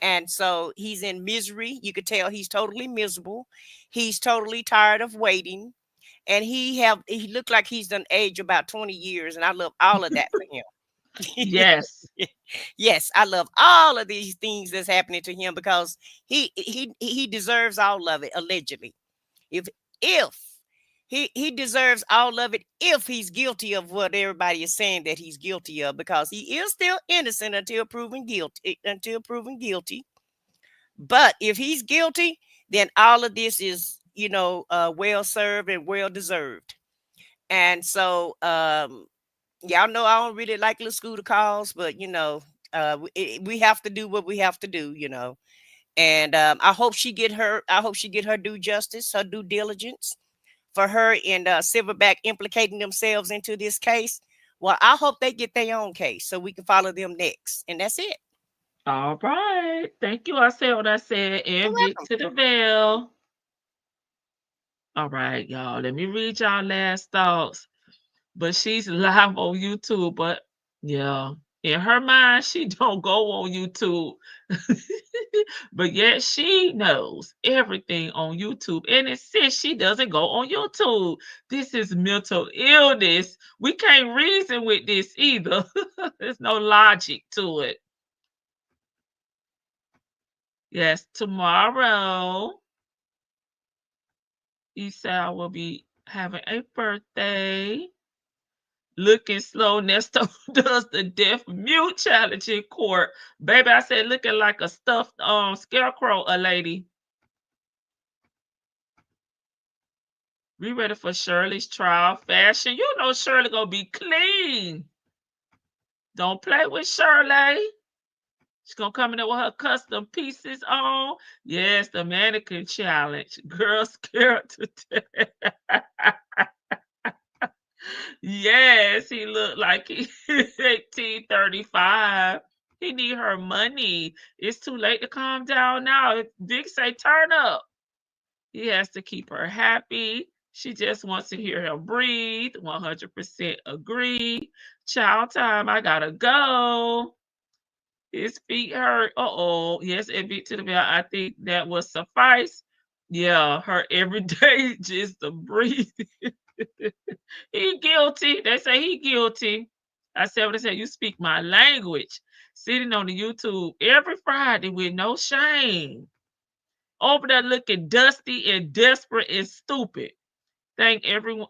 And so he's in misery. You could tell he's totally miserable. He's totally tired of waiting. And he looked like he's done age about 20 years. And I love all of that for him. Yes. Yes, I love all of these things that's happening to him, because he deserves all of it, allegedly. If he deserves all of it, if he's guilty of what everybody is saying that he's guilty of, because he is still innocent until proven guilty. But if he's guilty, then all of this is, well served and well deserved. And so, y'all know I don't really like little scooter calls, but we have to do what we have to do, And I hope she get her due justice, her due diligence for her and Silverback implicating themselves into this case. Well, I hope they get their own case so we can follow them next. And that's it. All right. Thank you. I said what I said. And Vic to the bell. All right, y'all. Let me read y'all last thoughts. But she's live on YouTube. But yeah, in her mind, she don't go on YouTube. But yet she knows everything on YouTube. And it says she doesn't go on YouTube. This is mental illness. We can't reason with this either. There's no logic to it. Yes, tomorrow, Esau will be having a birthday. Looking slow. Nesto does the deaf mute challenge in court. Baby, I said looking like a stuffed scarecrow, a lady. We ready for Shirley's trial fashion. You know Shirley gonna be clean. Don't play with Shirley. She's gonna come in there with her custom pieces on. Yes, the mannequin challenge. Girl scared to death. Yes, he looked like he's 1835. He need her money. It's too late to calm down now. Vic say turn up. He has to keep her happy. She just wants to hear him breathe. 100% agree. Child time. I gotta go. His feet hurt. Uh-oh. Yes, it beat to the bell. I think that will suffice. Yeah, her every day just to breathe. He guilty. They say he guilty. I said what I said. You speak my language. Sitting on the YouTube every Friday with no shame. Over there looking dusty and desperate and stupid. Thank you,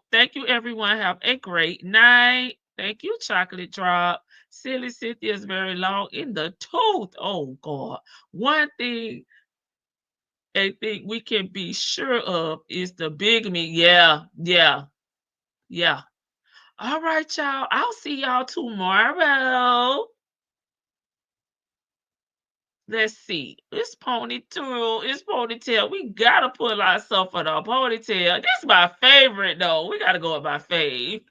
everyone. Have a great night. Thank you, Chocolate Drop. Silly Cynthia is very long in the tooth. Oh, God. One thing I think we can be sure of is the bigamy. Yeah. All right, y'all. I'll see y'all tomorrow. Let's see. It's ponytail. We gotta put ourselves for the ponytail. This is my favorite, though. We gotta go with my fave.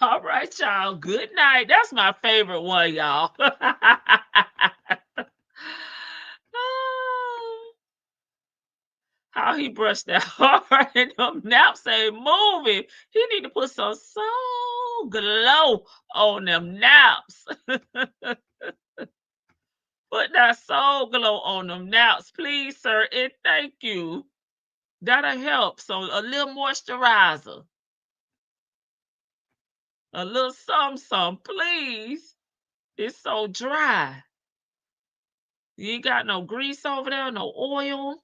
All right, y'all. Good night. That's my favorite one, y'all. How he brushed that hard and them naps ain't moving. He need to put some soul glow on them naps. Put that soul glow on them naps, please, sir, and thank you. That'll help. So a little moisturizer. A little some, please. It's so dry. You ain't got no grease over there, no oil.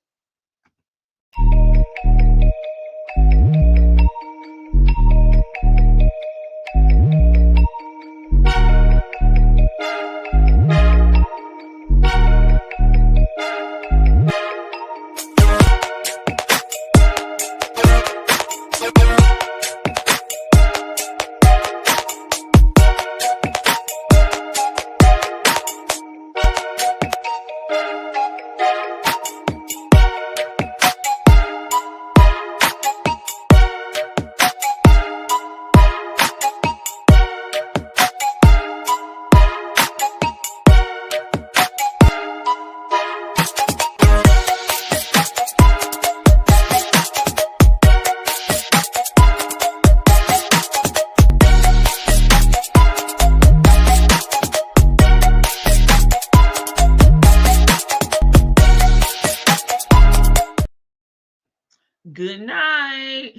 Good night.